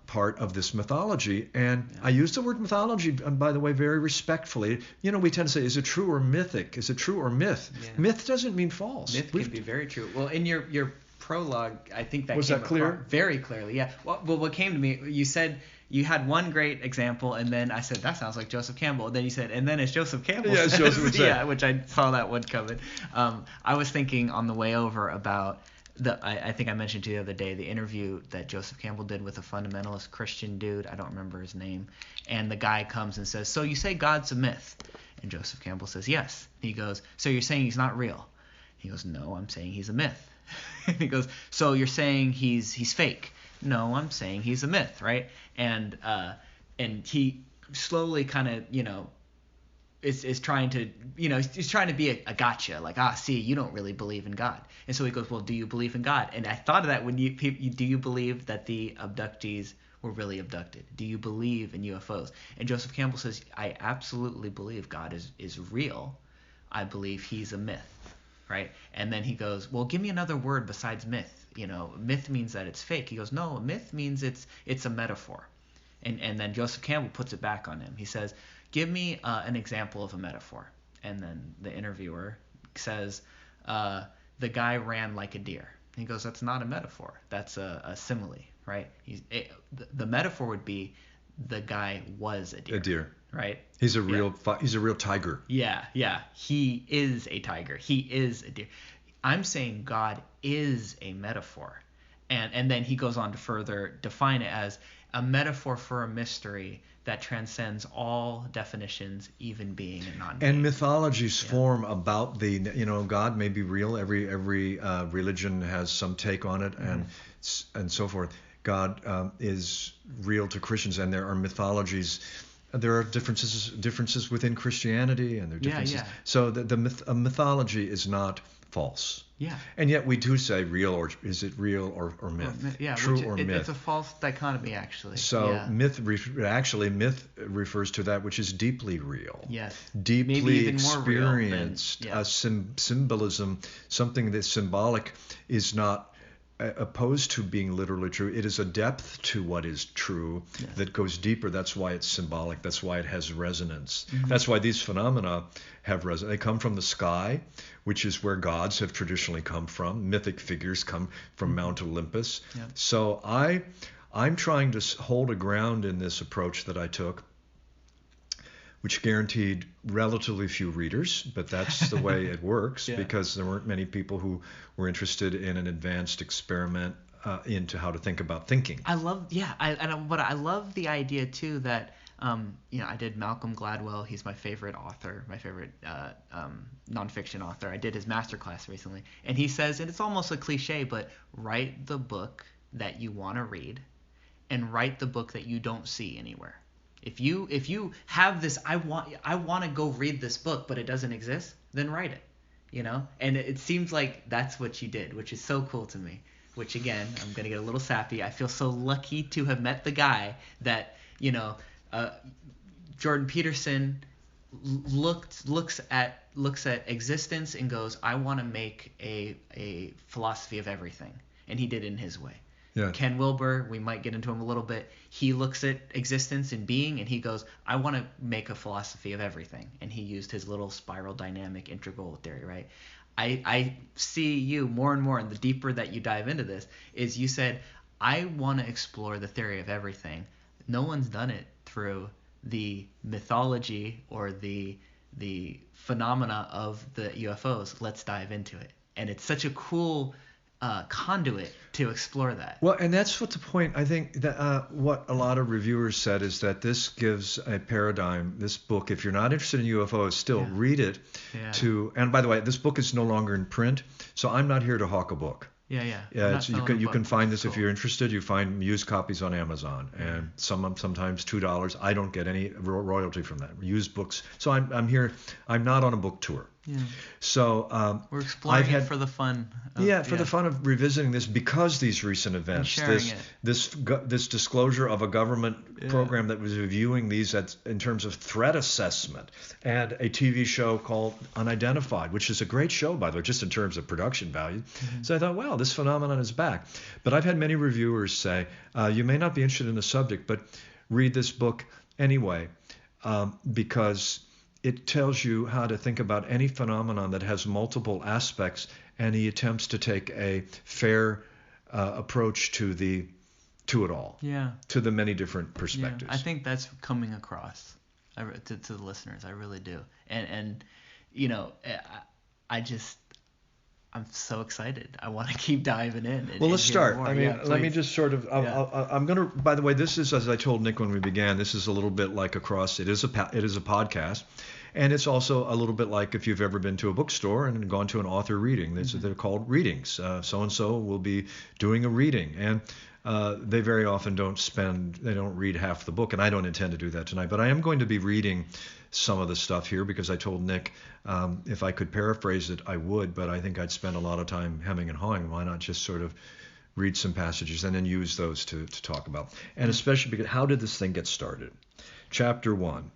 part of this mythology, and I use the word mythology, by the way, very respectfully. We tend to say, is it true or mythic? Is it true or myth? Yeah. Myth doesn't mean false. Myth can be very true. Well, in your prologue, I think that was came that clear? across very clearly. Yeah. Well, what came to me, you said you had one great example, and then I said that sounds like Joseph Campbell. And then you said, and then it's Joseph Campbell. Yeah, it's Joseph would say. Yeah, which I saw that one coming. I was thinking on the way over about I think I mentioned to you the other day the interview that Joseph Campbell did with a fundamentalist Christian dude. I don't remember his name. And the guy comes and says, so you say God's a myth? And Joseph Campbell says, yes. And he goes, so you're saying he's not real? He goes, no, I'm saying he's a myth. And he goes, so you're saying he's fake? No, I'm saying he's a myth, right? And he slowly kind of, is trying to, he's trying to be a gotcha, like, see, you don't really believe in God. And so he goes, well, do you believe in God? And I thought of that when do you believe that the abductees were really abducted? Do you believe in UFOs? And Joseph Campbell says, I absolutely believe God is real. I believe he's a myth, right? And then he goes, well, give me another word besides myth. Myth means that it's fake. He goes, no, myth means it's a metaphor. And then Joseph Campbell puts it back on him. He says, give me an example of a metaphor. And then the interviewer says, the guy ran like a deer. And he goes, that's not a metaphor. That's a simile, right? The metaphor would be the guy was a deer. A deer. Right? He's a real tiger. Yeah. He is a tiger. He is a deer. I'm saying God is a metaphor. And then he goes on to further define it as a metaphor for a mystery that transcends all definitions, even being and non-being. And mythologies form about God may be real. Every religion has some take on it, and so forth. God is real to Christians, and there are mythologies. There are differences within Christianity, and there are differences. Yeah. So a mythology is not false. Yeah. And yet we do say real, or is it real or myth? Yeah, True or myth. It's a false dichotomy, actually. So myth refers to that which is deeply real. Yes. Deeply maybe even experienced. More real than, symbolism, something that's symbolic, is not opposed to being literally true. It is a depth to what is true that goes deeper. That's why it's symbolic. That's why it has resonance. Mm-hmm. That's why these phenomena have resonance. They come from the sky, which is where gods have traditionally come from. Mythic figures come from Mount Olympus. Yeah. So I'm trying to hold a ground in this approach that I took, which guaranteed relatively few readers, but that's the way it works because there weren't many people who were interested in an advanced experiment into how to think about thinking. I love the idea too that I did Malcolm Gladwell. He's my favorite author, my favorite nonfiction author. I did his masterclass recently, and he says, and it's almost a cliche, but write the book that you want to read, and write the book that you don't see anywhere. If you have this, I want to go read this book, but it doesn't exist, then write it, And it seems like that's what you did, which is so cool to me. Which again, I'm gonna get a little sappy. I feel so lucky to have met the guy that Jordan Peterson looks at existence and goes, I want to make a philosophy of everything, and he did it in his way. Yeah. Ken Wilber, we might get into him a little bit. He looks at existence and being, and he goes, I want to make a philosophy of everything. And he used his little spiral dynamic integral theory, right? I see you more and more, and the deeper that you dive into this, is you said, I want to explore the theory of everything. No one's done it through the mythology or the phenomena of the UFOs. Let's dive into it. And it's such a cool conduit to explore that. Well, and that's what the point, I think, that what a lot of reviewers said is that this gives a paradigm, this book, if you're not interested in UFOs, still read it. Yeah. And by the way, this book is no longer in print, so I'm not here to hawk a book. Yeah. You can find this if you're interested. You find used copies on Amazon, and sometimes $2. I don't get any royalty from that. Used books. So I'm here. I'm not on a book tour. Yeah. So we're exploring it for the fun. The fun of revisiting this because these recent events, this disclosure of a government program that was reviewing these in terms of threat assessment, and a TV show called Unidentified, which is a great show, by the way, just in terms of production value. Mm-hmm. So I thought, wow, this phenomenon is back. But I've had many reviewers say, you may not be interested in the subject, but read this book anyway, because it tells you how to think about any phenomenon that has multiple aspects, and he attempts to take a fair approach to it all. Yeah. To the many different perspectives. Yeah, I think that's coming across to the listeners. I really do. And you know, I'm so excited. I want to keep diving in. Well, let's start. More. I mean, let me just sort of. I'm going to. By the way, this is, as I told Nick when we began, this is a little bit like across. It is a podcast, and it's also a little bit like if you've ever been to a bookstore and gone to an author reading. They're called readings. So and so will be doing a reading, and they very often they don't read half the book, and I don't intend to do that tonight. But I am going to be reading some of the stuff here because I told Nick if I could paraphrase it, I would, but I think I'd spend a lot of time hemming and hawing. Why not just sort of read some passages and then use those to talk about? And especially because how did this thing get started? Chapter 1.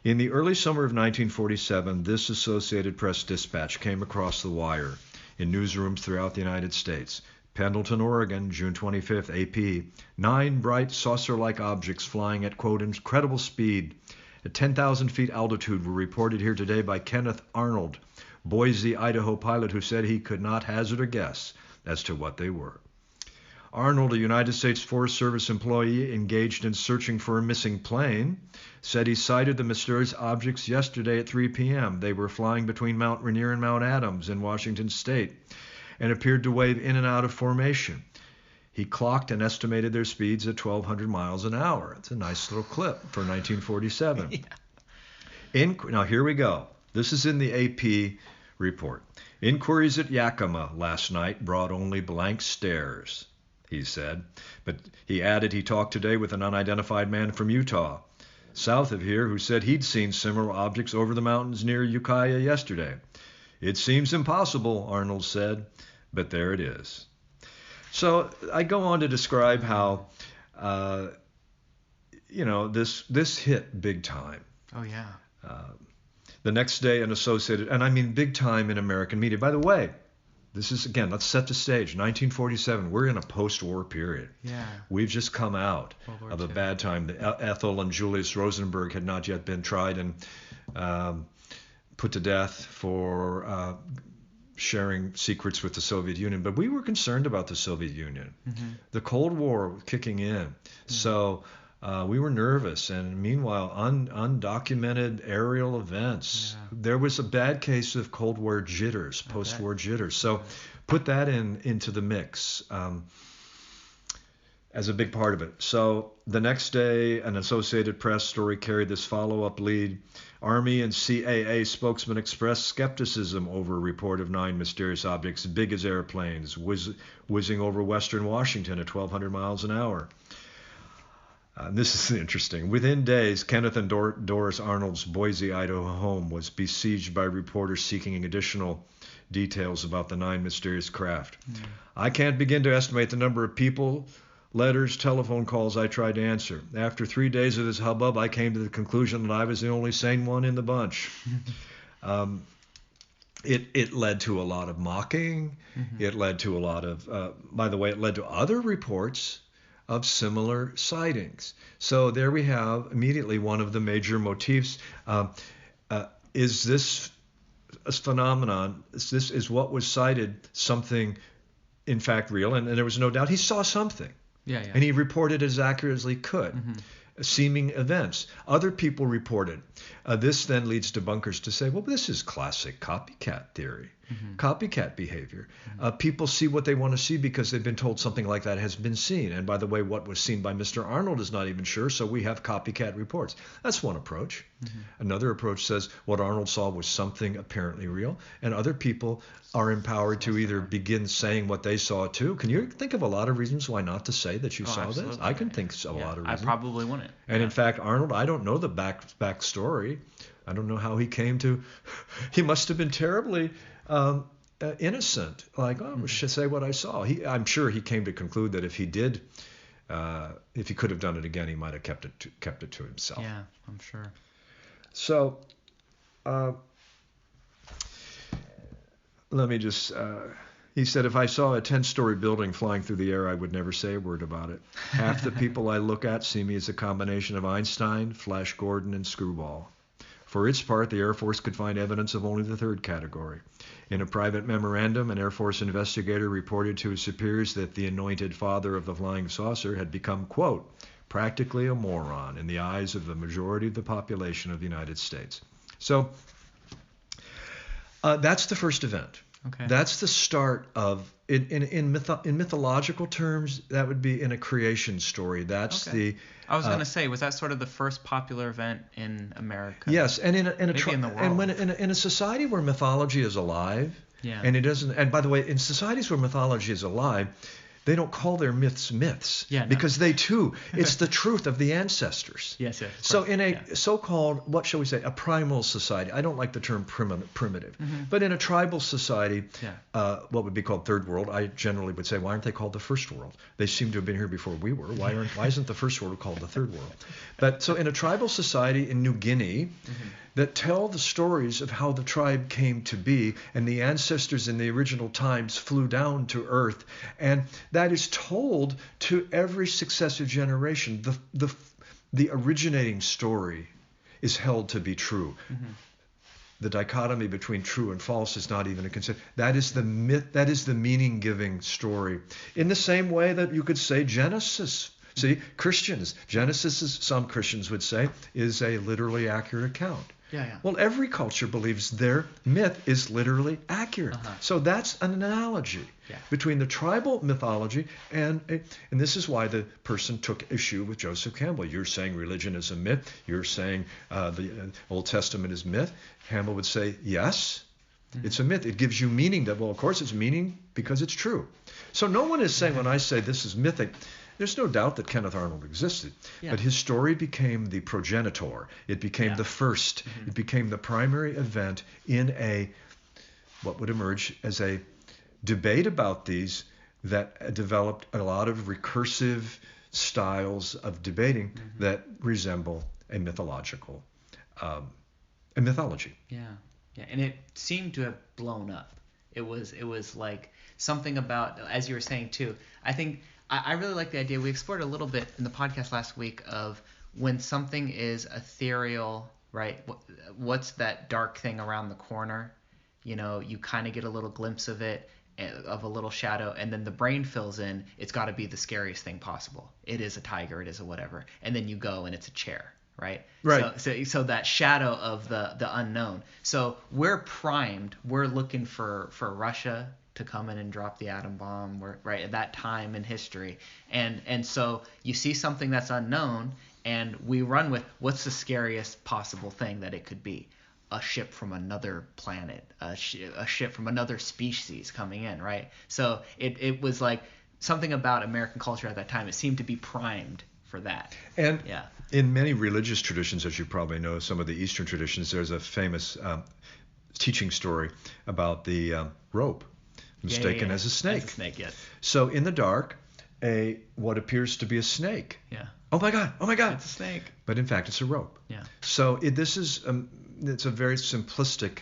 In the early summer of 1947, this Associated Press dispatch came across the wire in newsrooms throughout the United States. Pendleton, Oregon, June 25th, AP. 9 bright saucer-like objects flying at, quote, incredible speed at 10,000 feet altitude were reported here today by Kenneth Arnold, Boise, Idaho pilot who said he could not hazard a guess as to what they were. Arnold, a United States Forest Service employee engaged in searching for a missing plane, said he sighted the mysterious objects yesterday at 3 p.m. They were flying between Mount Rainier and Mount Adams in Washington state and appeared to wave in and out of formation. He clocked and estimated their speeds at 1,200 miles an hour. It's a nice little clip for 1947. Yeah. Now, here we go. This is in the AP report. Inquiries at Yakima last night brought only blank stares, he said. But he added he talked today with an unidentified man from Utah, south of here, who said he'd seen similar objects over the mountains near Ukiah yesterday. It seems impossible, Arnold said, but there it is. So I go on to describe how, this hit big time. Oh, yeah. The next day, an Associated, and I mean big time in American media. By the way, this is, again, let's set the stage. 1947, we're in a post-war period. Yeah. We've just come out of a bad time. Ethel and Julius Rosenberg had not yet been tried and put to death for sharing secrets with the Soviet Union, but we were concerned about the Soviet Union. Mm-hmm. The Cold War was kicking in, mm-hmm. So we were nervous, and meanwhile, undocumented aerial events. Yeah. There was a bad case of Cold War jitters, post-war jitters. So put that into the mix as a big part of it. So the next day, an Associated Press story carried this follow-up lead. Army and CAA spokesman expressed skepticism over a report of 9 mysterious objects big as airplanes whizzing over western Washington at 1,200 miles an hour. This is interesting. Within days, Kenneth and Doris Arnold's Boise, Idaho home was besieged by reporters seeking additional details about the 9 mysterious craft. Mm. I can't begin to estimate the number of people, letters, telephone calls I tried to answer. After 3 days of this hubbub, I came to the conclusion that I was the only sane one in the bunch. It led to a lot of mocking. Mm-hmm. It led to a lot of, by the way, it led to other reports of similar sightings. So there we have immediately one of the major motifs. Is this a phenomenon? Is what was cited something in fact real? And there was no doubt he saw something. Yeah. And he reported as accurately as he could. Mm-hmm. Seeming events. Other people reported. This then leads debunkers to say, well, this is classic copycat theory, mm-hmm. copycat behavior. Mm-hmm. People see what they want to see because they've been told something like that has been seen. And by the way, what was seen by Mr. Arnold is not even sure, so we have copycat reports. That's one approach. Mm-hmm. Another approach says what Arnold saw was something apparently real, and other people are empowered to either begin saying what they saw too. Can you think of a lot of reasons why not to say that you saw absolutely. this? I can think of a lot of reasons. I probably wouldn't. And in fact, Arnold, I don't know the back story, I don't know how he came to. He must have been terribly innocent. Like, oh, should say what I saw. I'm sure he came to conclude that if he did, if he could have done it again, he might have kept it to himself. Yeah, I'm sure. So, let me just. He said, if I saw a 10-story building flying through the air, I would never say a word about it. Half the people I look at see me as a combination of Einstein, Flash Gordon, and Screwball. For its part, the Air Force could find evidence of only the third category. In a private memorandum, an Air Force investigator reported to his superiors that the anointed father of the flying saucer had become, quote, practically a moron in the eyes of the majority of the population of the United States. So that's the first event. Okay. That's the start of, in mythological terms, that would be in a creation story. That's okay. I was going to say, was that sort of the first popular event in America? Yes, and in the world. And when in a society where mythology is alive, and it doesn't. And by the way, in societies where mythology is alive, they don't call their myths myths, because they too, it's the truth of the ancestors. Yes. So in a so-called, what shall we say, a primal society, I don't like the term primitive, but in a tribal society, what would be called third world, I generally would say, why aren't they called the first world? They seem to have been here before we were. Why isn't the first world called the third world? But so in a tribal society in New Guinea, that tell the stories of how the tribe came to be, and the ancestors in the original times flew down to Earth, and that is told to every successive generation. The originating story is held to be true. The dichotomy between true and false is not even a concept. That is the myth. That is the meaning-giving story. In the same way that you could say Genesis. See, Christians, Genesis, some Christians would say, is a literally accurate account. Well, every culture believes their myth is literally accurate. So that's an analogy between the tribal mythology and this is why the person took issue with Joseph Campbell. You're saying religion is a myth. You're saying the Old Testament is myth. Campbell would say, yes, it's a myth. It gives you meaning. Well, of course it's meaning because it's true. So no one is saying when I say this is mythic, there's no doubt that Kenneth Arnold existed, but his story became the progenitor. It became the first. It became the primary event in what would emerge as a debate about these that developed a lot of recursive styles of debating that resemble a mythology. Yeah, and it seemed to have blown up. It was like something about, as you were saying too, I really like the idea. We explored a little bit in the podcast last week of when something is ethereal, right? What's that dark thing around the corner? You kind of get a little glimpse of it, of a little shadow, and then the brain fills in. It's got to be the scariest thing possible. It is a tiger. It is a whatever. And then you go and it's a chair, right? Right. So that shadow of the unknown. So we're primed. We're looking for Russia to come in and drop the atom bomb. We're right at that time in history. And so you see something that's unknown, and we run with what's the scariest possible thing that it could be? A ship from another planet, a ship from another species coming in, right? So it was like something about American culture at that time. It seemed to be primed for that. And in many religious traditions, as you probably know, some of the Eastern traditions, there's a famous teaching story about the rope mistaken as a snake. As a snake, yes. So in the dark, what appears to be a snake. Yeah. Oh my God! It's a snake. But in fact, it's a rope. Yeah. So it's a very simplistic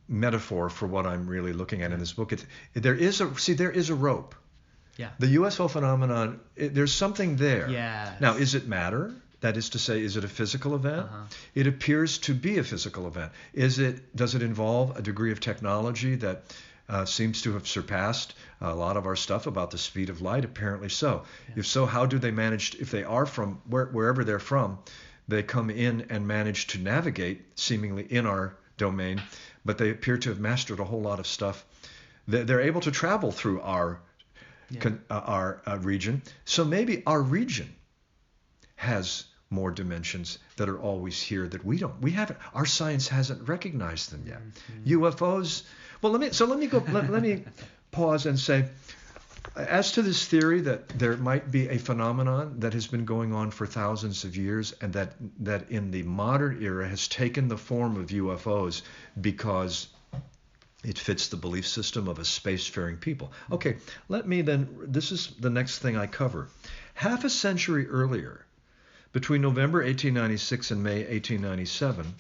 metaphor for what I'm really looking at in this book. There is a rope. Yeah. The UFO phenomenon, there's something there. Yeah. Now, is it matter? That is to say, is it a physical event? It appears to be a physical event. Does it involve a degree of technology that seems to have surpassed a lot of our stuff about the speed of light? Apparently so. Yeah. If so, how do they manage, if they are from wherever they're from, they come in and manage to navigate seemingly in our domain, but they appear to have mastered a whole lot of stuff. They're able to travel through our region. So maybe our region has more dimensions that are always here that we don't. Our science hasn't recognized them yet. UFOs. Well, let me pause and say, As to this theory that there might be a phenomenon that has been going on for thousands of years and that in the modern era has taken the form of UFOs because it fits the belief system of a spacefaring people. Okay, let me then, this is the next thing I cover. Half a century earlier, between November 1896 and May 1897,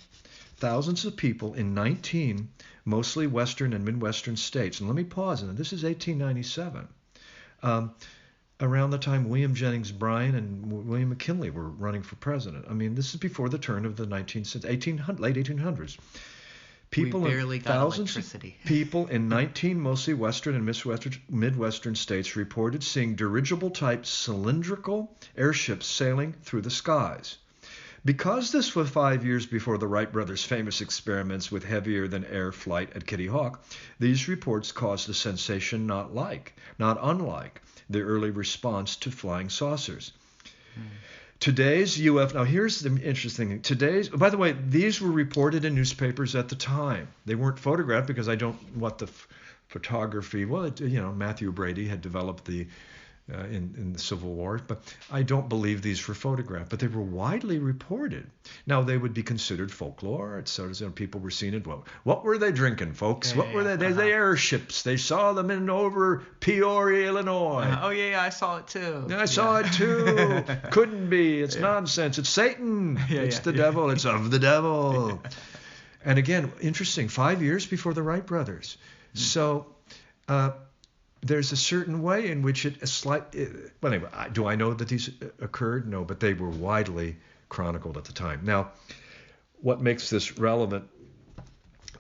thousands of people in 19 mostly Western and Midwestern states, and let me pause, and this is 1897, around the time William Jennings Bryan and William McKinley were running for president. I mean, this is before the turn of the late 1800s. People, we barely got thousands electricity. of people in 19 mostly Western and Midwestern states reported seeing dirigible-type cylindrical airships sailing through the skies. Because this was 5 years before the Wright brothers' famous experiments with heavier-than-air flight at Kitty Hawk, these reports caused a sensation not unlike the early response to flying saucers. Today's UFO, now here's the interesting thing. By the way, these were reported in newspapers at the time. They weren't photographed because I don't want the photography. Well, Matthew Brady had developed the in the Civil War, but I don't believe these were photographed. But they were widely reported. Now they would be considered folklore. It's sort of, people were seeing it. Well, what were they drinking, folks? What were they? They're the airships. They saw them over Peoria, Illinois. Oh yeah, I saw it too. I saw it too. Couldn't be. It's nonsense. It's Satan. It's the devil. It's of the devil. And again, interesting. 5 years before the Wright brothers. So. There's a certain way in which well, anyway, do I know that these occurred? No, but they were widely chronicled at the time. Now, what makes this relevant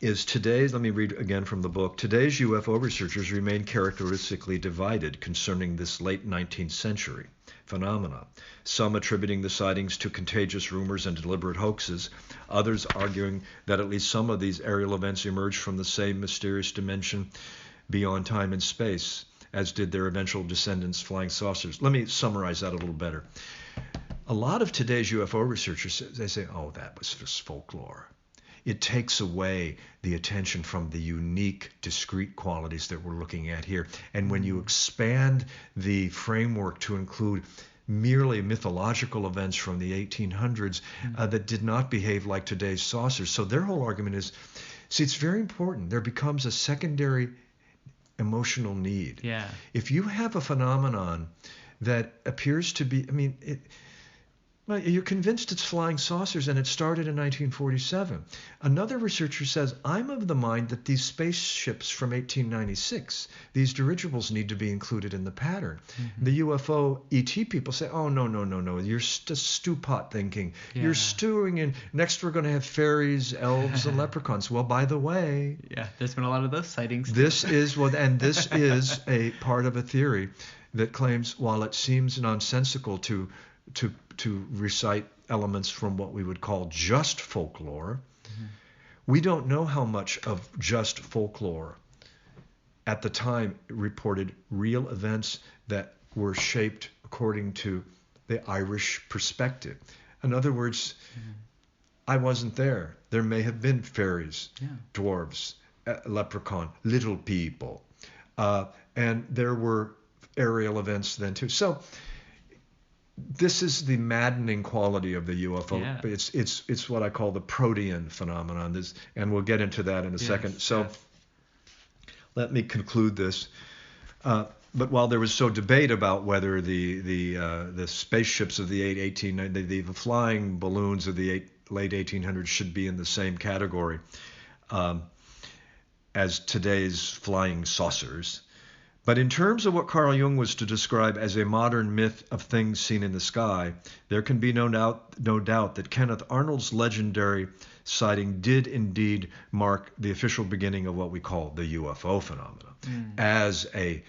is let me read again from the book, today's UFO researchers remain characteristically divided concerning this late 19th century phenomena, some attributing the sightings to contagious rumors and deliberate hoaxes, others arguing that at least some of these aerial events emerged from the same mysterious dimension beyond time and space, as did their eventual descendants, flying saucers. Let me summarize that a little better. A lot of today's UFO researchers, they say, oh, that was just folklore. It takes away the attention from the unique, discrete qualities that we're looking at here. And when you expand the framework to include merely mythological events from the 1800s that did not behave like today's saucers. So their whole argument is, see, it's very important. There becomes a secondary emotional need. Yeah. If you have a phenomenon that appears to be, you're convinced it's flying saucers and it started in 1947. Another researcher says, I'm of the mind that these spaceships from 1896, these dirigibles need to be included in the pattern. Mm-hmm. The UFO ET people say, oh, no. You're stew-pot thinking. Yeah. You're stewing in, next we're going to have fairies, elves, and leprechauns. Well, by the way. Yeah, there's been a lot of those sightings. This is a part of a theory that claims, while it seems nonsensical to recite elements from what we would call just folklore, we don't know how much of just folklore at the time reported real events that were shaped according to the Irish perspective. In other words, I wasn't there. There may have been fairies, dwarves, leprechaun, little people, and there were aerial events then too. So this is the maddening quality of the UFO. Yeah. It's what I call the protean phenomenon. And we'll get into that in a second. So let me conclude this. But while there was so debate about whether the spaceships of the flying balloons of the late 1800s should be in the same category as today's flying saucers, but in terms of what Carl Jung was to describe as a modern myth of things seen in the sky, there can be no doubt that Kenneth Arnold's legendary sighting did indeed mark the official beginning of what we call the UFO phenomenon as a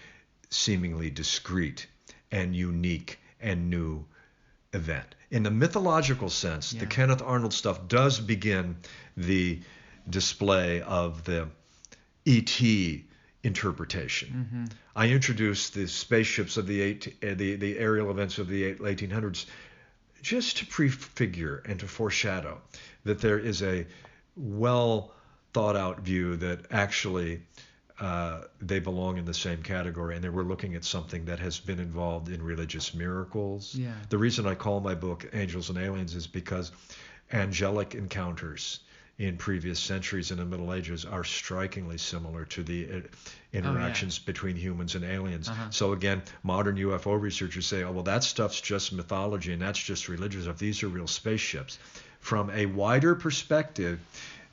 seemingly discrete and unique and new event. In the mythological sense, the Kenneth Arnold stuff does begin the display of the ET interpretation. Mm-hmm. I introduced the spaceships of the aerial events of the 1800s just to prefigure and to foreshadow that there is a well thought out view that actually they belong in the same category, and they were looking at something that has been involved in religious miracles. Yeah. The reason I call my book Angels and Aliens is because angelic encounters in previous centuries in the Middle Ages are strikingly similar to the interactions between humans and aliens. So again, modern UFO researchers say, oh, well, that stuff's just mythology and that's just religious stuff. These are real spaceships. From a wider perspective,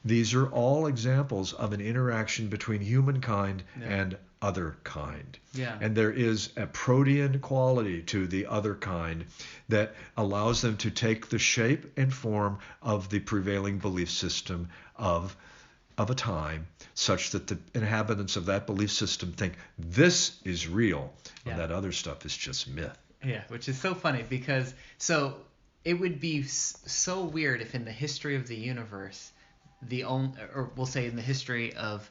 these are all examples of an interaction between humankind and other kind. Yeah. And there is a protean quality to the other kind that allows them to take the shape and form of the prevailing belief system of a time, such that the inhabitants of that belief system think this is real, and that other stuff is just myth. Yeah, which is so funny because it would be so weird if in the history of the universe, or we'll say in the history of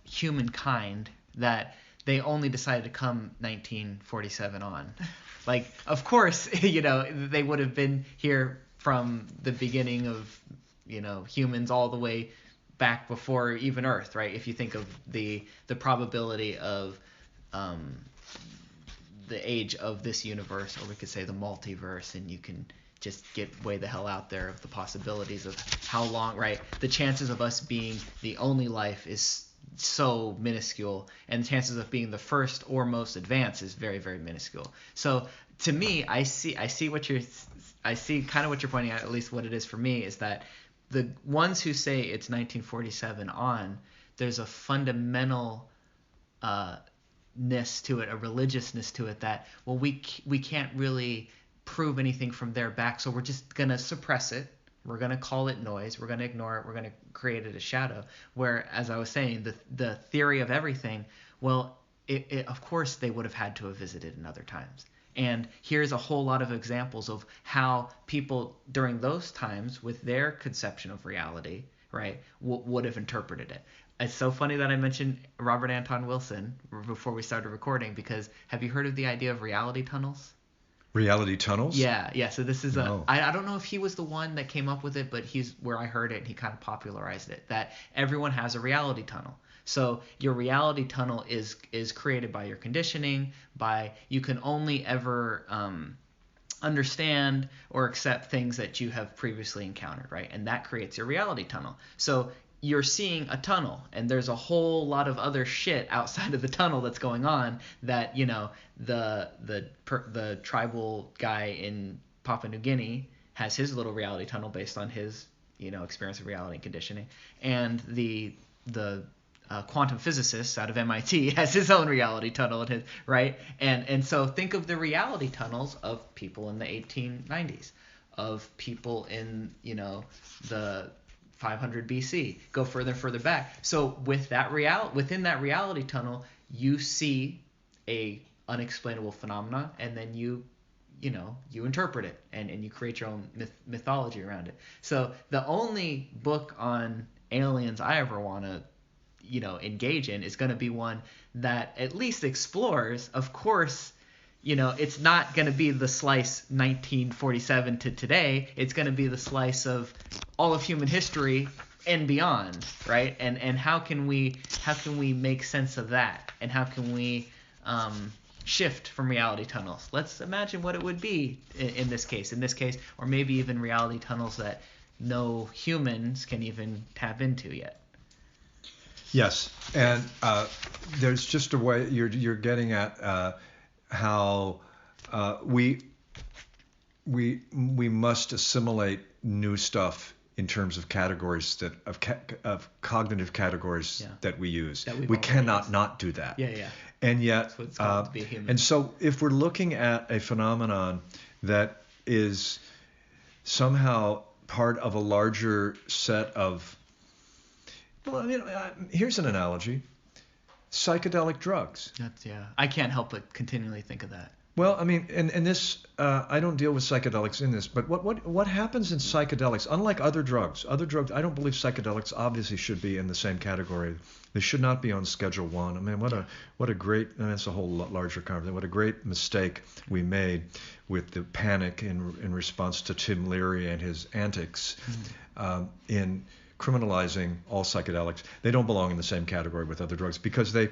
humankind, that they only decided to come 1947 on. Like, of course, they would have been here from the beginning of, humans all the way back before even Earth, right? If you think of the probability of the age of this universe, or we could say the multiverse, and you can just get way the hell out there of the possibilities of how long, right? The chances of us being the only life is so minuscule, and the chances of being the first or most advanced is very, very minuscule. So to me, I see kind of what you're pointing out, at least what it is for me, is that the ones who say it's 1947 on, there's a fundamental ness to it, a religiousness to it, that, well, we can't really prove anything from there back, so we're just going to suppress it. We're going to call it noise. We're going to ignore it. We're going to create it a shadow. Where, as I was saying, the theory of everything, well, of course they would have had to have visited in other times. And here's a whole lot of examples of how people during those times, with their conception of reality, right, would have interpreted it. It's so funny that I mentioned Robert Anton Wilson before we started recording, because have you heard of the idea of reality tunnels? Reality tunnels? Yeah. So this is No. I don't know if he was the one that came up with it, but he's where I heard it, and he kind of popularized it, that everyone has a reality tunnel. So your reality tunnel is created by your conditioning, by you can only ever understand or accept things that you have previously encountered, right? And that creates your reality tunnel. So you're seeing a tunnel, and there's a whole lot of other shit outside of the tunnel that's going on that, the tribal guy in Papua New Guinea has his little reality tunnel based on his, experience of reality and conditioning, and the quantum physicist out of MIT has his own reality tunnel, right? And so think of the reality tunnels of people in the 1890s, of people in, the 500 BC, go further and further back. So within that reality tunnel, you see a unexplainable phenomena, and then you interpret it, and you create your own mythology around it. So the only book on aliens I ever want to engage in is going to be one that at least explores. Of course, it's not going to be the slice 1947 to today. It's going to be the slice of all of human history and beyond, right? And how can we make sense of that? And how can we shift from reality tunnels? Let's imagine what it would be in this case, or maybe even reality tunnels that no humans can even tap into yet. Yes, and there's just a way you're getting at how we must assimilate new stuff in terms of categories of cognitive categories that we use. We cannot not do that. Yeah. And yet, that's what it's called to be a human. And so if we're looking at a phenomenon that is somehow part of a larger set of, here's an analogy: psychedelic drugs. I can't help but continually think of that. Well, and this, I don't deal with psychedelics in this, but what happens in psychedelics, unlike other drugs, I don't believe psychedelics obviously should be in the same category. They should not be on Schedule 1. What a great, and that's a whole larger conversation, what a great mistake we made with the panic in response to Tim Leary and his antics in criminalizing all psychedelics. They don't belong in the same category with other drugs because they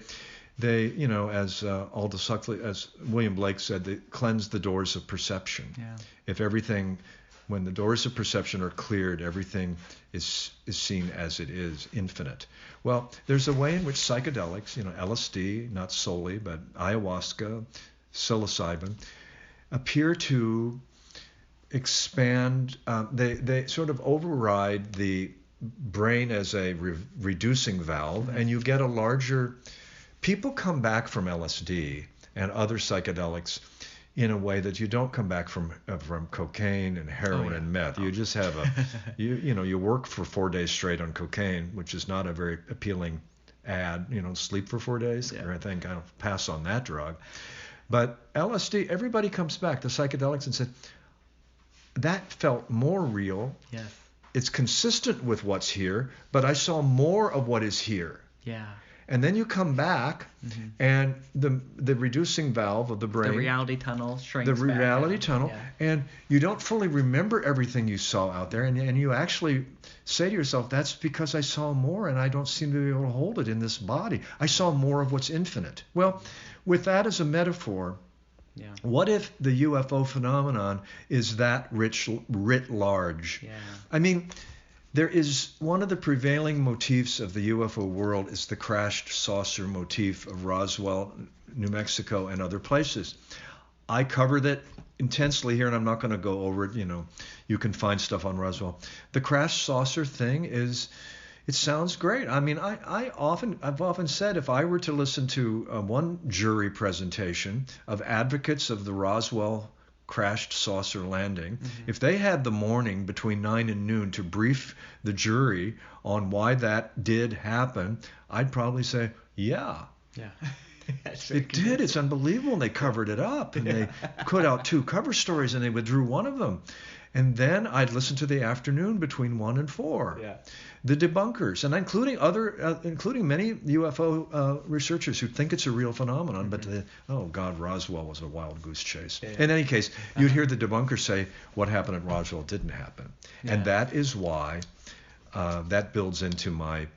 as Aldous Huxley, as William Blake said, they cleanse the doors of perception. Yeah. If everything, when the doors of perception are cleared, everything is seen as it is, infinite. Well, there's a way in which psychedelics, LSD, not solely, but ayahuasca, psilocybin, appear to expand. They sort of override the brain as a reducing valve, and you get a larger. People come back from LSD and other psychedelics in a way that you don't come back from cocaine and heroin and meth. You just have you work for 4 days straight on cocaine, which is not a very appealing ad. Sleep for 4 days, or I think I'll pass on that drug. But LSD, everybody comes back, the psychedelics, and said, that felt more real. Yes. It's consistent with what's here, but I saw more of what is here. Yeah. And then you come back, and the reducing valve of the brain, the reality tunnel shrinks. The reality back tunnel, and you don't fully remember everything you saw out there, and you actually say to yourself, that's because I saw more, and I don't seem to be able to hold it in this body. I saw more of what's infinite. Well, with that as a metaphor, what if the UFO phenomenon is that writ large? Yeah. I mean, there is one of the prevailing motifs of the UFO world is the crashed saucer motif of Roswell, New Mexico, and other places. I covered it intensely here, and I'm not going to go over it. You can find stuff on Roswell. The crashed saucer thing it sounds great. I mean, I've often said if I were to listen to one jury presentation of advocates of the Roswell crashed saucer landing, if they had the morning between 9 and noon to brief the jury on why that did happen, I'd probably say, yeah. It did. It's unbelievable. And they covered it up, and they put out 2 cover stories, and they withdrew one of them. And then I'd listen to the afternoon between 1 and 4. Yeah. The debunkers, and including many UFO researchers who think it's a real phenomenon, but Roswell was a wild goose chase. Yeah. In any case, you'd hear the debunkers say what happened at Roswell didn't happen, and that is why that builds into my.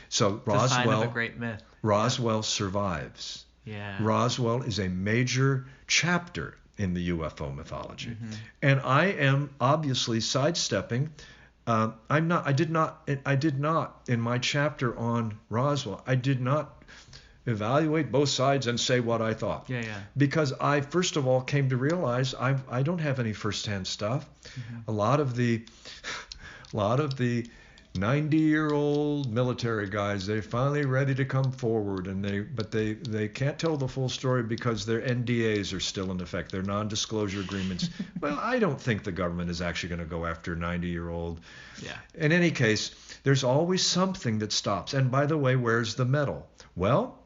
So it's Roswell, a sign of a great myth. Roswell survives. Yeah. Roswell is a major chapter in the UFO mythology, and I am obviously sidestepping. I did not in my chapter on Roswell, I did not evaluate both sides and say what I thought. Because I first of all came to realize I don't have any firsthand stuff. A lot of the 90-year-old military guys, they're finally ready to come forward, but they can't tell the full story because their NDAs are still in effect, their non-disclosure agreements. Well, I don't think the government is actually going to go after 90-year-old. Yeah. In any case, there's always something that stops. And by the way, where's the metal? Well,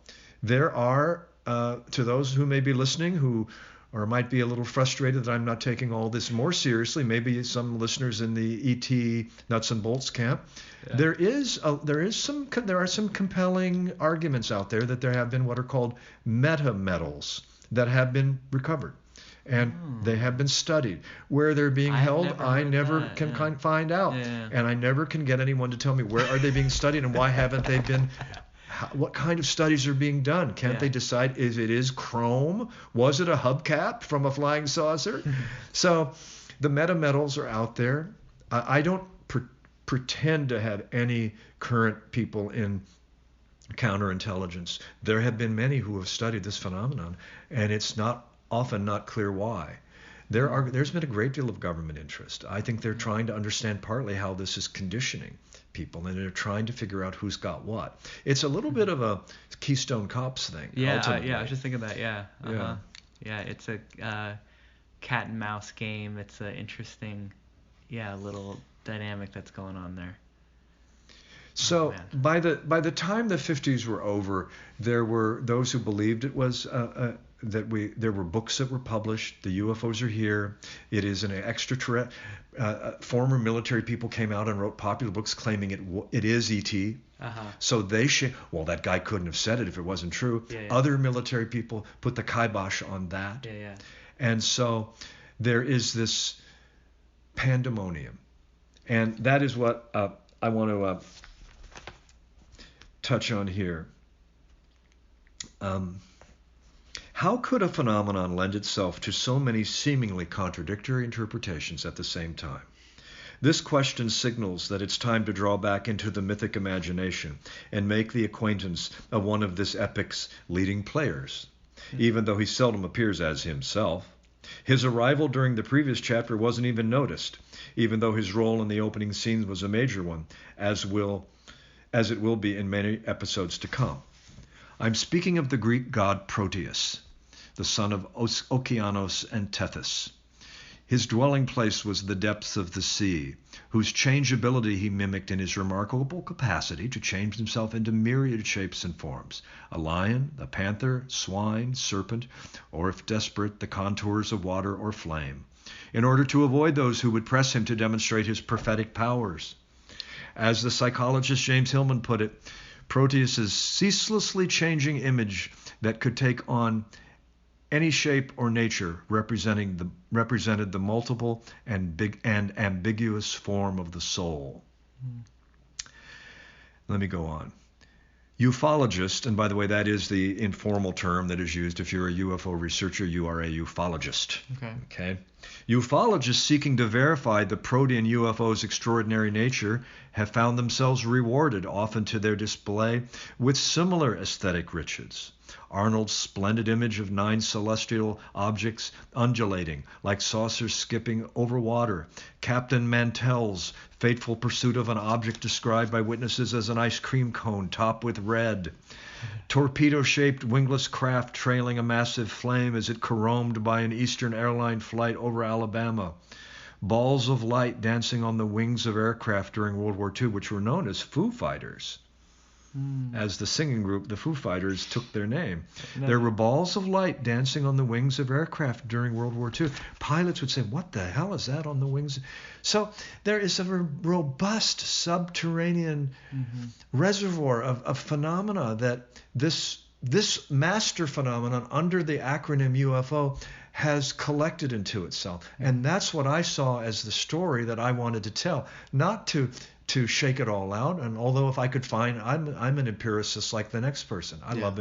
there are, to those who may be listening or might be a little frustrated that I'm not taking all this more seriously, maybe some listeners in the ET nuts and bolts camp. There are some compelling arguments out there that there have been what are called meta-metals that have been recovered, and they have been studied. Where they're being held, I never can find out, and I never can get anyone to tell me where are they being studied and why haven't they been. What kind of studies are being done? Can't they decide if it is chrome? Was it a hubcap from a flying saucer? So the metametals are out there. I don't pretend to have any current people in counterintelligence. There have been many who have studied this phenomenon, and it's often not clear why. There's been a great deal of government interest. I think they're trying to understand partly how this is conditioning people, and they're trying to figure out who's got what. It's a little bit of a Keystone Cops thing. Ultimately. I was just thinking that. Yeah, it's a cat and mouse game. It's an interesting, little dynamic that's going on there. So by the time the 50s were over, there were those who believed it was there were books that were published. The UFOs are here. It is an extraterrestrial. Former military people came out and wrote popular books claiming it is ET. So they that guy couldn't have said it if it wasn't true. Other military people put the kibosh on that. And so there is this pandemonium, and that is what I want to touch on here. How could a phenomenon lend itself to so many seemingly contradictory interpretations at the same time? This question signals that it's time to draw back into the mythic imagination and make the acquaintance of one of this epic's leading players, even though he seldom appears as himself. His arrival during the previous chapter wasn't even noticed, even though his role in the opening scenes was a major one, as it will be in many episodes to come. I'm speaking of the Greek god Proteus, the son of Okeanos and Tethys. His dwelling place was the depths of the sea, whose changeability he mimicked in his remarkable capacity to change himself into myriad shapes and forms: a lion, a panther, swine, serpent, or if desperate, the contours of water or flame, in order to avoid those who would press him to demonstrate his prophetic powers. As the psychologist James Hillman put it, Proteus's ceaselessly changing image that could take on any shape or nature represented the multiple and ambiguous form of the soul. Let me go on. Ufologist, and by the way, that is the informal term that is used. If you're a UFO researcher, you are a ufologist. Okay. Ufologists seeking to verify the protean UFO's extraordinary nature have found themselves rewarded, often to their display, with similar aesthetic riches. Arnold's splendid image of 9 celestial objects undulating like saucers skipping over water. Captain Mantell's fateful pursuit of an object described by witnesses as an ice cream cone topped with red. Torpedo-shaped wingless craft trailing a massive flame as it caromed by an Eastern airline flight over Alabama. Balls of light dancing on the wings of aircraft during World War II, which were known as Foo Fighters. As the singing group, the Foo Fighters, took their name. There were balls of light dancing on the wings of aircraft during World War II. Pilots would say, what the hell is that on the wings? So there is a robust subterranean reservoir of phenomena that this master phenomenon under the acronym UFO has collected into itself. And that's what I saw as the story that I wanted to tell, not to shake it all out. And although if I could find, I'm an empiricist like the next person. I love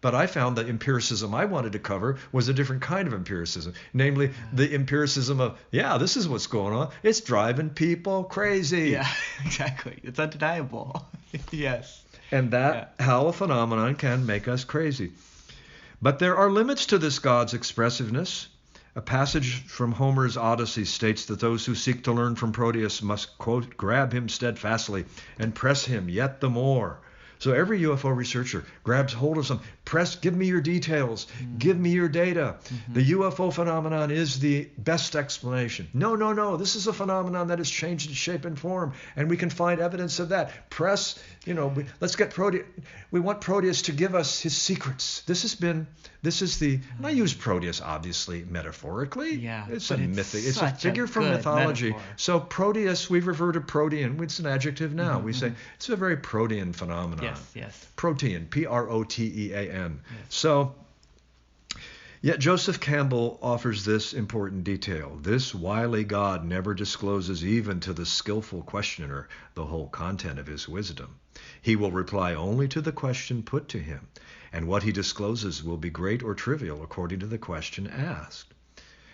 but I found that empiricism I wanted to cover was a different kind of empiricism, namely the empiricism of, this is what's going on. It's driving people crazy. Yeah, exactly. It's undeniable. Yes. And how a phenomenon can make us crazy. But there are limits to this God's expressiveness. A passage from Homer's Odyssey states that those who seek to learn from Proteus must, quote, grab him steadfastly and press him yet the more. So every UFO researcher grabs hold of some, give me your details, give me your data. The UFO phenomenon is the best explanation. No, this is a phenomenon that has changed its shape and form, and we can find evidence of that. Let's get Proteus. We want Proteus to give us his secrets. And I use Proteus obviously metaphorically. Yeah, it's a mythic. It's a figure from mythology. Metaphor. So Proteus, we refer to protean. It's an adjective now. We say it's a very protean phenomenon. Yes. Protean, Protean. Yes. So, yet Joseph Campbell offers this important detail. This wily God never discloses even to the skillful questioner the whole content of his wisdom. He will reply only to the question put to him, and what he discloses will be great or trivial according to the question asked.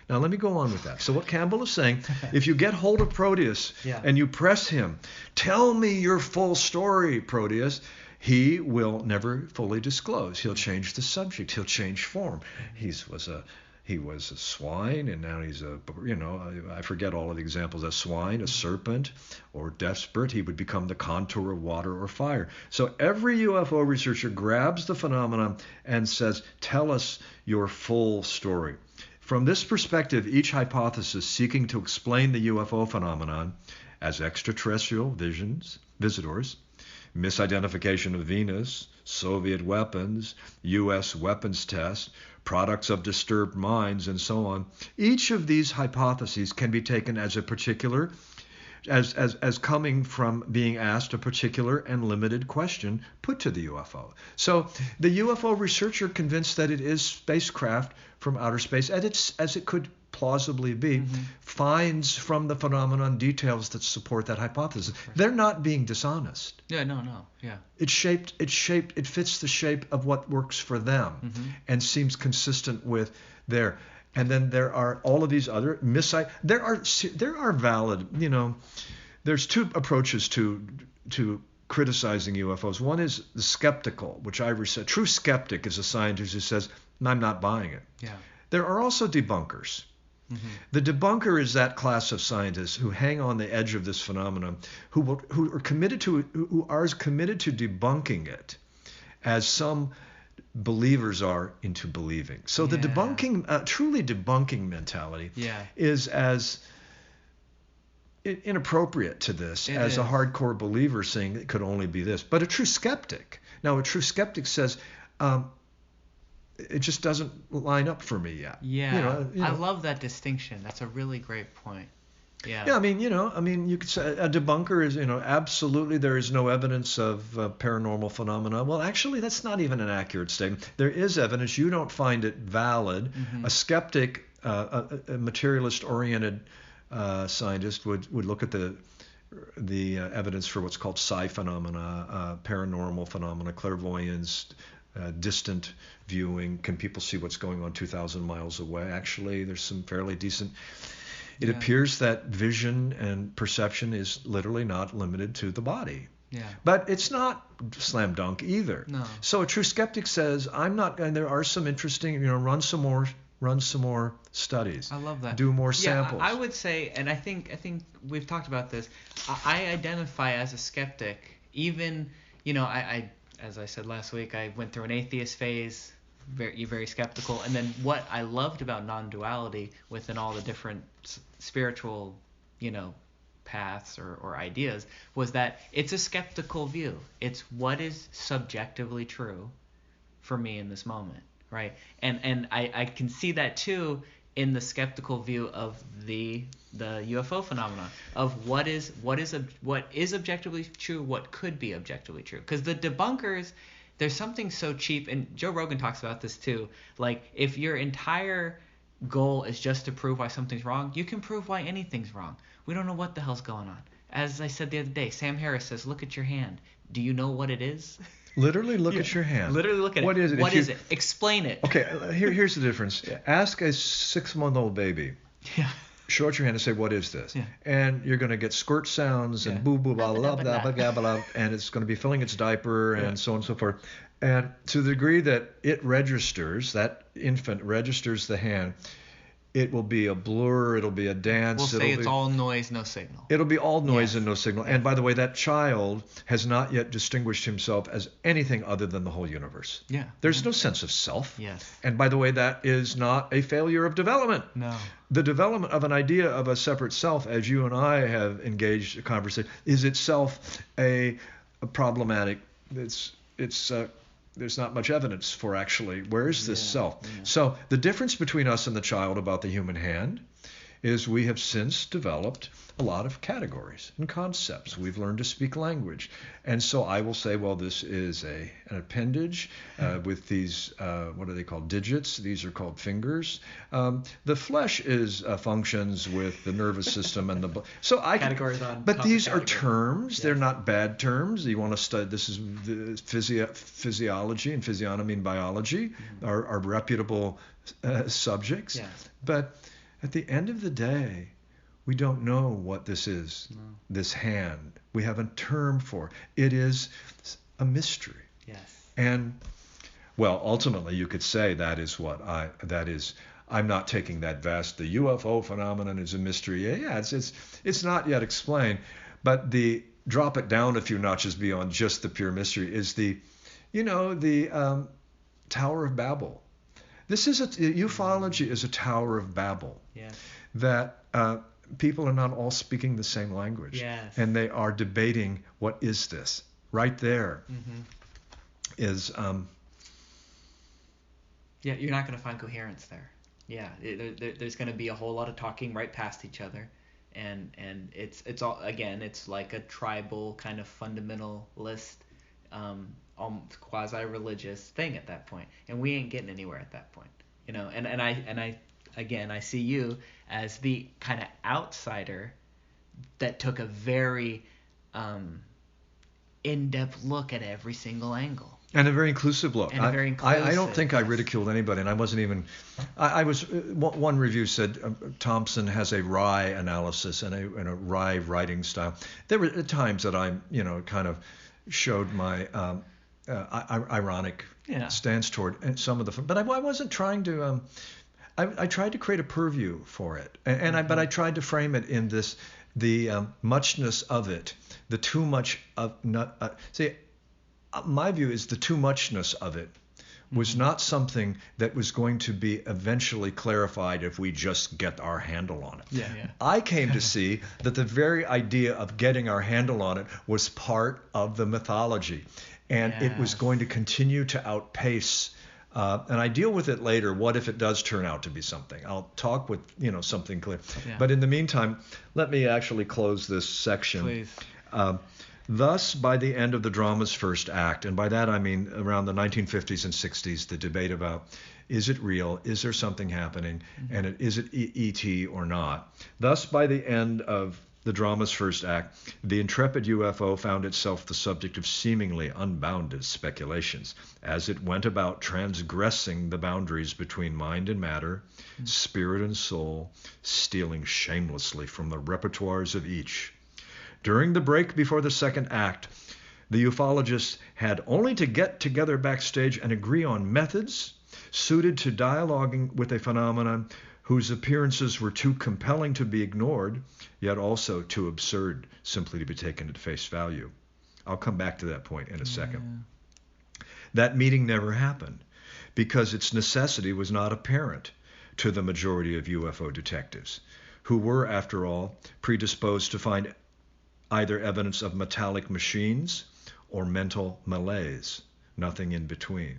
Now let me go on with that. So what Campbell is saying, if you get hold of Proteus and you press him, tell me your full story, Proteus, he will never fully disclose. He'll change the subject. He'll change form. He was a swine, and now he's I forget all of the examples. A swine, a serpent, or desperate. He would become the contour of water or fire. So every UFO researcher grabs the phenomenon and says, tell us your full story. From this perspective, each hypothesis seeking to explain the UFO phenomenon as extraterrestrial visitors, misidentification of Venus, Soviet weapons, U.S. weapons tests, products of disturbed minds, and so on, each of these hypotheses can be taken as a particular, as coming from being asked a particular and limited question put to the UFO. So the UFO researcher convinced that it is spacecraft from outer space, as it could plausibly be, finds from the phenomenon details that support that hypothesis. They're not being dishonest. Yeah, no, yeah. It fits the shape of what works for them and seems consistent with their. And then there are all of these other there are valid, there's two approaches to criticizing UFOs. One is the skeptical, which I said. True skeptic is a scientist who says, I'm not buying it. Yeah. There are also debunkers. The debunker is that class of scientists who hang on the edge of this phenomenon, who are committed to debunking it, as some believers are into believing. So the debunking, truly debunking mentality, is as inappropriate to this as a hardcore believer saying it could only be this. But a true skeptic says, it just doesn't line up for me yet. Yeah, I love that distinction. That's a really great point. Yeah. Yeah, I mean, you could say a debunker is, absolutely there is no evidence of paranormal phenomena. Well, actually, that's not even an accurate statement. There is evidence. You don't find it valid. A skeptic, a materialist-oriented scientist would look at the evidence for what's called psi phenomena, paranormal phenomena, clairvoyance, distant viewing. Can people see what's going on 2,000 miles away? Actually, there's some fairly decent. It appears that vision and perception is literally not limited to the body. Yeah. But it's not slam dunk either. No. So a true skeptic says, I'm not going. There are some interesting. Run some more studies. I love that. Do more samples. I would say, and I think we've talked about this. I identify as a skeptic. Even I as I said last week, I went through an atheist phase, very skeptical, and then what I loved about non-duality within all the different spiritual, paths or ideas was that it's a skeptical view. It's what is subjectively true for me in this moment, right? And I can see that too in the skeptical view of the UFO phenomenon, of what is objectively true, what could be objectively true. Because the debunkers, there's something so cheap, and Joe Rogan talks about this too. Like, if your entire goal is just to prove why something's wrong, you can prove why anything's wrong. We don't know what the hell's going on. As I said the other day, Sam Harris says, look at your hand. Do you know what it is? Literally look at your hand. Literally look at it. What is it? What is it? Explain it. Okay, here's the difference. Ask a 6-month-old baby. Yeah. Show it your hand and say, what is this? Yeah. And you're going to get squirt sounds and boo boo blah blah blah blah blah, and it's going to be filling its diaper and so on and so forth. And to the degree that it registers, that infant registers the hand, it will be a blur, it'll be a dance. We'll say it's all noise, no signal. It'll be all noise and no signal. And by the way, that child has not yet distinguished himself as anything other than the whole universe. Yeah. There's no sense of self. Yes. And by the way, that is not a failure of development. No. The development of an idea of a separate self, as you and I have engaged a conversation, is itself a problematic. There's not much evidence for actually where is this self. Yeah. So the difference between us and the child about the human hand is we have since developed a lot of categories and concepts. We've learned to speak language. And so I will say, well, this is an appendage with these, what are they called, digits? These are called fingers. The flesh functions with the nervous system and the so I categories on. But these are terms. They're not bad terms. You want to study. This is the physiology and physiognomy and biology are reputable subjects. Yes. But at the end of the day, we don't know what this is, this hand. We have a term for it. It is a mystery. Yes. And, well, ultimately you could say I'm not taking that vast. The UFO phenomenon is a mystery. Yeah, it's not yet explained. But the drop it down a few notches beyond just the pure mystery is the Tower of Babel. Ufology is a Tower of Babel. Yes. That people are not all speaking the same language. Yes. And they are debating, what is this? Right there is. Yeah, you're not going to find coherence there. Yeah, there's going to be a whole lot of talking right past each other, and it's all, again, it's like a tribal kind of fundamentalist, quasi-religious thing at that point, and we ain't getting anywhere at that point, And again, I see you as the kind of outsider that took a very in-depth look at every single angle. And a very inclusive look. And a very inclusive, I don't think I yes. ridiculed anybody, and I wasn't even. I was. One review said Thompson has a wry analysis and a wry writing style. There were times that I, kind of showed my ironic stance toward some of the. But I wasn't trying to. I tried to create a purview for it, but I tried to frame it in this the muchness of it, the too much of my view is the too muchness of it was not something that was going to be eventually clarified if we just get our handle on it. Yeah. I came to see that the very idea of getting our handle on it was part of the mythology, and it was going to continue to outpace. And I deal with it later. What if it does turn out to be something? I'll talk with something clear. Yeah. But in the meantime, let me actually close this section. Please. Thus, by the end of the drama's first act, and by that I mean around the 1950s and 60s, the debate about is it real, is there something happening, and is it E.T. or not? Thus, by the end of the drama's first act, the intrepid UFO found itself the subject of seemingly unbounded speculations as it went about transgressing the boundaries between mind and matter, spirit and soul, stealing shamelessly from the repertoires of each. During the break before the second act, the ufologists had only to get together backstage and agree on methods suited to dialoguing with a phenomenon whose appearances were too compelling to be ignored, yet also too absurd simply to be taken at face value. I'll come back to that point in a second. That meeting never happened because its necessity was not apparent to the majority of UFO detectives, who were, after all, predisposed to find either evidence of metallic machines or mental malaise, nothing in between.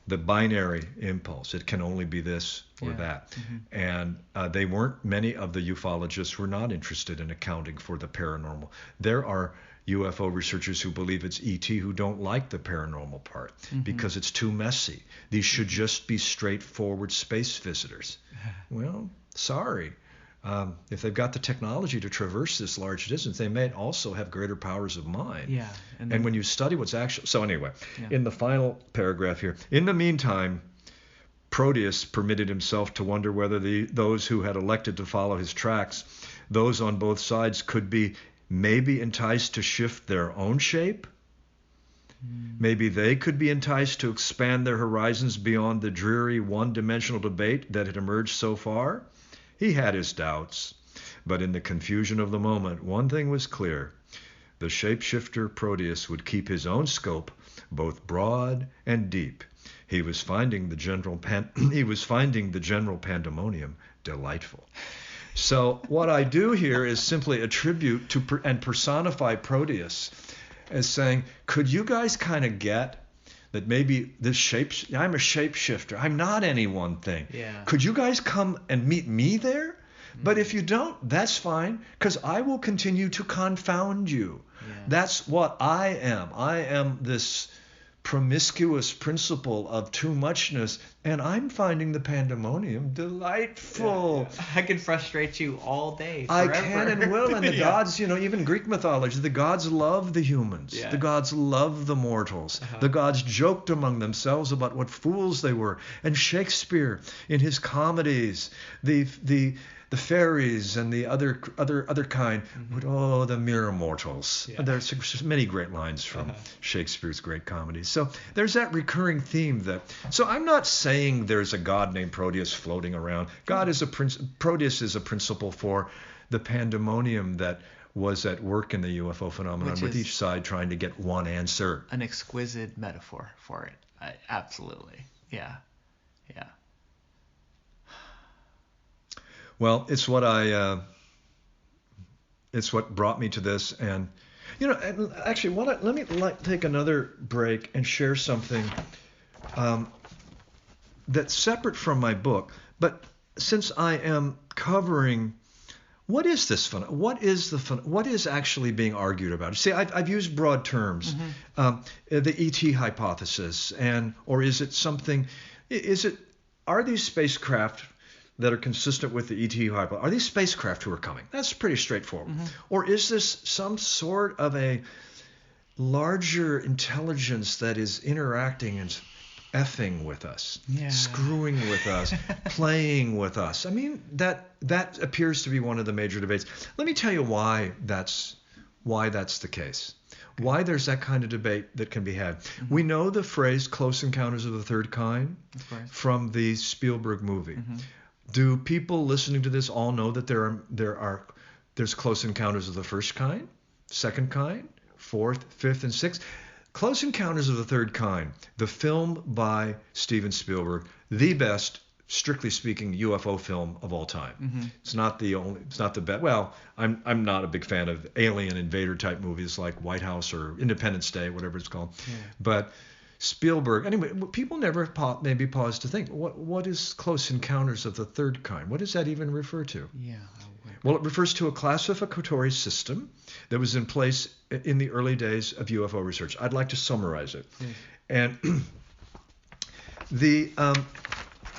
The binary impulse, it can only be this or that. And many of the ufologists were not interested in accounting for the paranormal. There are UFO researchers who believe it's ET who don't like the paranormal part because it's too messy. These should just be straightforward space visitors. Well, sorry. If they've got the technology to traverse this large distance, they may also have greater powers of mind. Yeah. And when you study what's actually... So anyway, in the final paragraph here, in the meantime, Proteus permitted himself to wonder whether those who had elected to follow his tracks, those on both sides, could be maybe enticed to shift their own shape. Maybe they could be enticed to expand their horizons beyond the dreary one-dimensional debate that had emerged so far. He had his doubts, but in the confusion of the moment, one thing was clear. The shapeshifter Proteus would keep his own scope both broad and deep. He was finding the general pandemonium delightful. So what I do here is simply attribute to and personify Proteus as saying, could you guys kind of get that maybe I'm a shapeshifter. I'm not any one thing. Yeah. Could you guys come and meet me there? But if you don't, that's fine, because I will continue to confound you. Yeah. That's what I am. I am this promiscuous principle of too muchness, and I'm finding the pandemonium delightful. Yeah. I can frustrate you all day, I forever. can and will, and the gods, even Greek mythology, the gods love the humans. Yeah. The gods love the mortals. The gods joked among themselves about what fools they were. And Shakespeare, in his comedies, the fairies and the other kind, the mere mortals. Yeah. There's many great lines from Shakespeare's great comedies. So there's that recurring theme so I'm not saying there's a god named Proteus floating around. Proteus is a principle for the pandemonium that was at work in the UFO phenomenon, with each side trying to get one answer. An exquisite metaphor for it. Absolutely. Yeah. Well, it's what brought me to this, and actually, let me take another break and share something that's separate from my book. But since I am covering, what is this fun? What is actually being argued about? See, I've used broad terms, the ET hypothesis, or is it something? Is it are these spacecraft that are consistent with the ET hypothesis, are these spacecraft who are coming? That's pretty straightforward. Or is this some sort of a larger intelligence that is interacting and effing with us, screwing with us, playing with us? I mean, that appears to be one of the major debates. Let me tell you why that's the case. Why there's that kind of debate that can be had. We know the phrase "close encounters of the third kind" from the Spielberg movie. Do people listening to this all know that there's close encounters of the first kind, second kind, fourth, fifth, and sixth? Close Encounters of the Third Kind, the film by Steven Spielberg, the best, strictly speaking, UFO film of all time. It's not the best. Well, I'm not a big fan of alien invader type movies like White House or Independence Day, whatever it's called. But Spielberg, anyway, people never maybe pause to think, what is Close Encounters of the Third Kind? What does that even refer to? Well, it refers to a classificatory system that was in place in the early days of UFO research. I'd like to summarize it. And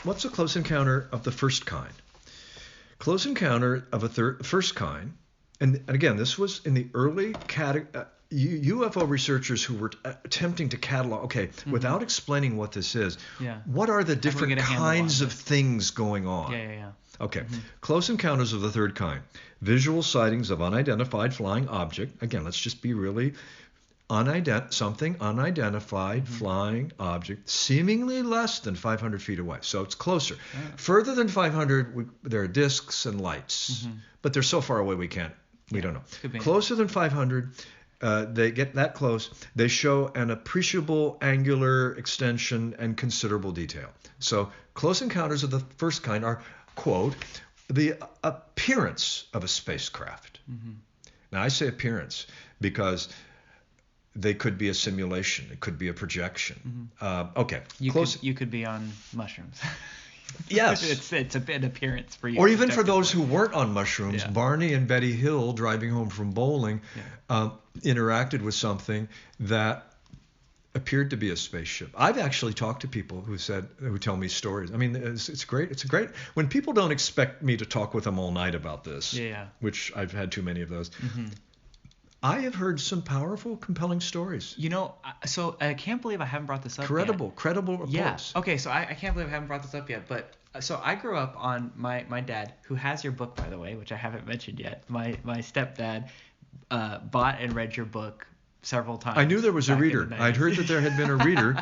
what's a close encounter of the first kind? Close encounter of a first kind, and again, this was in the early UFO researchers who were attempting to catalog, without explaining what this is, what are the different kinds of things going on? Okay, Close Encounters of the Third Kind. Visual sightings of unidentified flying object. Again, let's just be really something unidentified flying object seemingly less than 500 feet away. So it's closer. Further than 500, there are disks and lights, but they're so far away we don't know. Closer than 500, they get that close. They show an appreciable angular extension and considerable detail. So Close Encounters of the First Kind are, quote, the appearance of a spacecraft. Now, I say appearance because they could be a simulation. It could be a projection. You could be on mushrooms. Yes. It's a bit appearance for you. Or even for those who weren't on mushrooms, Barney and Betty Hill, driving home from bowling, interacted with something that appeared to be a spaceship. I've actually talked to people who tell me stories. I mean, it's great. It's great when people don't expect me to talk with them all night about this, which I've had too many of those. I have heard some powerful, compelling stories. So I can't believe I haven't brought this up credible reports. Yeah. Okay, so I can't believe I haven't brought this up yet. But so I grew up on my dad, who has your book, by the way, which I haven't mentioned yet. My stepdad bought and read your book several times. I knew there was a reader. I'd heard that there had been a reader,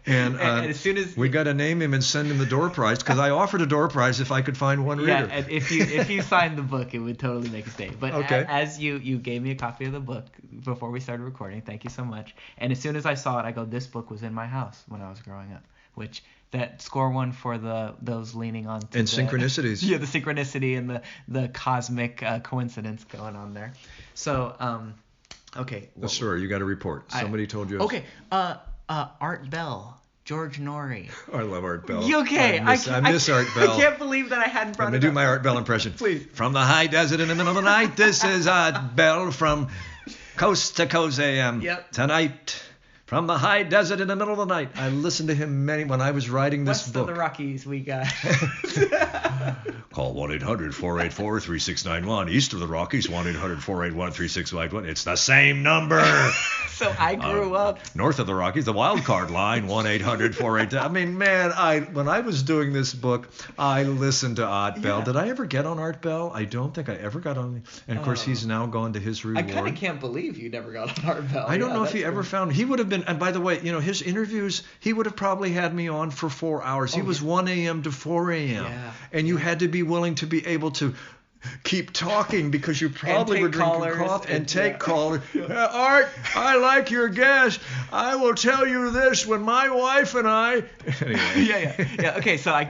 and as soon as we got to name him and send him the door prize, because I offered a door prize if I could find one reader. Yeah, and if you signed the book, it would totally make a stay. But as you gave me a copy of the book before we started recording, thank you so much. And as soon as I saw it, I go, this book was in my house when I was growing up, which that score one for those leaning on to synchronicities. Yeah, the synchronicity and the cosmic coincidence going on there. So. Okay. The story, you got a report. Somebody told you. Okay. Art Bell, George Norrie. I love Art Bell. Okay. I miss Art Bell. I can't believe that I hadn't brought it up. Let me do my Art Bell impression. Please. From the high desert in the middle of the night, this is Art Bell from Coast to Coast AM. Yep. Tonight, from the high desert in the middle of the night. I listened to him when I was writing this book. West of the Rockies, we got. Call 1-800-484-3691. East of the Rockies, 1-800-481-3651. It's the same number. So I grew up. North of the Rockies, the wild card line, 1-800-482. I mean, man, when I was doing this book, I listened to Art Bell. Did I ever get on Art Bell? I don't think I ever got on. And of course, he's now gone to his reward. I kind of can't believe you never got on Art Bell. I don't know if he ever found. He would have been. And by the way, his interviews, he would have probably had me on for 4 hours. He was 1 a.m. to 4 a.m. Yeah. And you had to be willing to be able to keep talking because you probably were drinking coffee and take callers. Art, I like your guest. I will tell you this, when my wife and I. Anyway. Yeah. Okay, so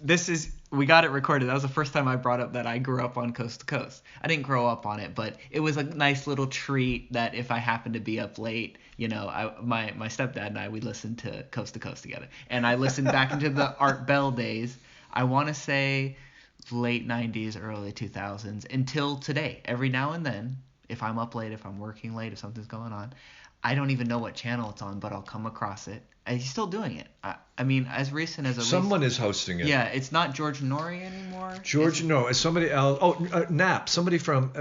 this is. We got it recorded. That was the first time I brought up that I grew up on Coast to Coast. I didn't grow up on it, but it was a nice little treat that if I happened to be up late, my stepdad and I, we listened to Coast together. And I listened back into the Art Bell days. I want to say late 90s, early 2000s, until today. Every now and then, if I'm up late, if I'm working late, if something's going on, I don't even know what channel it's on, but I'll come across it. And he's still doing it. I mean, as recent as Someone is hosting it. Yeah, it's not George Norrie anymore. No, it's somebody else. Oh, Knapp, somebody from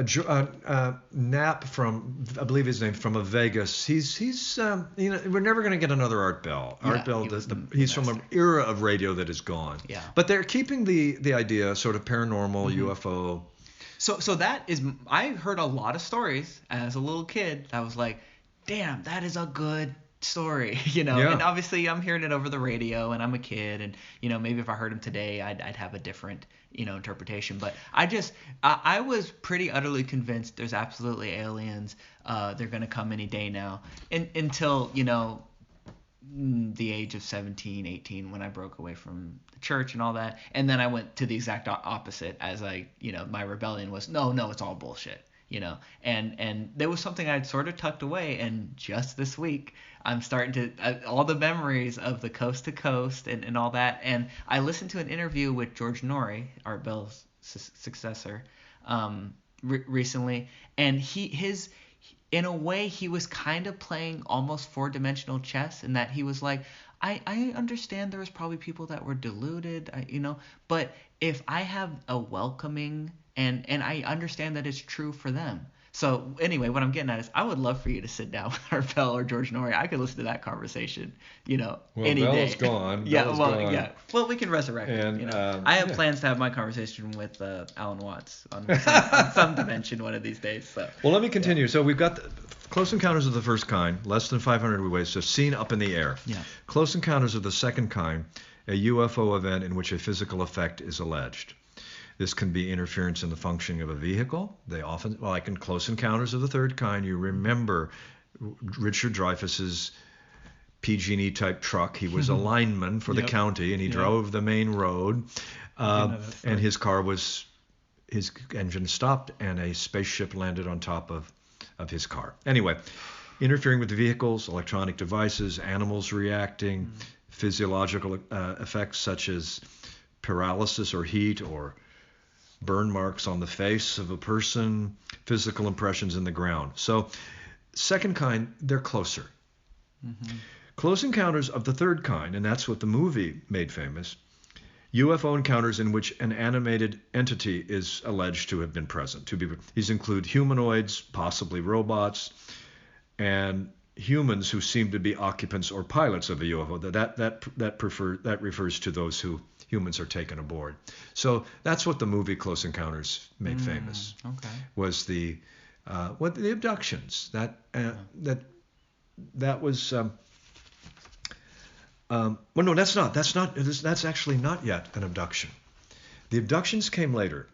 Knapp from, I believe his name, from Vegas. He's we're never going to get another Art Bell. Art Bell, he's from an era of radio that is gone. Yeah. But they're keeping the idea sort of paranormal, UFO. So that is, I heard a lot of stories as a little kid that was like, damn, that is a good story, Yeah. And obviously I'm hearing it over the radio and I'm a kid, and maybe if I heard him today I'd have a different interpretation, but I was pretty utterly convinced there's absolutely aliens. They're gonna come any day now, until the age of 17, 18, when I broke away from the church and all that, and then I went to the exact opposite, as my rebellion was no, it's all bullshit. And there was something I'd sort of tucked away, and just this week I'm starting to all the memories of the Coast to Coast and all that. And I listened to an interview with George Norrie, Art Bell's successor, recently, and in a way he was kind of playing almost four-dimensional chess, in that he was like, I understand there was probably people that were deluded, but if I have a welcoming, and I understand that it's true for them. So anyway, what I'm getting at is, I would love for you to sit down with Art Bell or George Norrie. I could listen to that conversation, any day. Bell's gone. Yeah, Bell's well, gone. yeah. Well, we can resurrect it. I have plans to have my conversation with Alan Watts on some dimension one of these days. So. Well, let me continue. Yeah. So we've got Close Encounters of the First Kind, less than 500 waves, so seen up in the air. Yeah. Close Encounters of the Second Kind, a UFO event in which a physical effect is alleged. This can be interference in the functioning of a vehicle. They often, like in Close Encounters of the Third Kind, you remember Richard Dreyfuss's PG&E type truck. He was a lineman for the county, and he drove the main road, and his engine stopped, and a spaceship landed on top of his car. Anyway, interfering with the vehicles, electronic devices, animals reacting, physiological effects such as paralysis or heat or burn marks on the face of a person, physical impressions in the ground. So, second kind, they're closer. Mm-hmm. Close Encounters of the Third Kind, and that's what the movie made famous, UFO encounters in which an animated entity is alleged to have been present. These include humanoids, possibly robots, and humans who seem to be occupants or pilots of a UFO. That refers to those who humans are taken aboard. So that's what the movie Close Encounters made famous. Okay. Was the abductions. That was. Well, no, that's not. That's actually not yet an abduction. The abductions came later.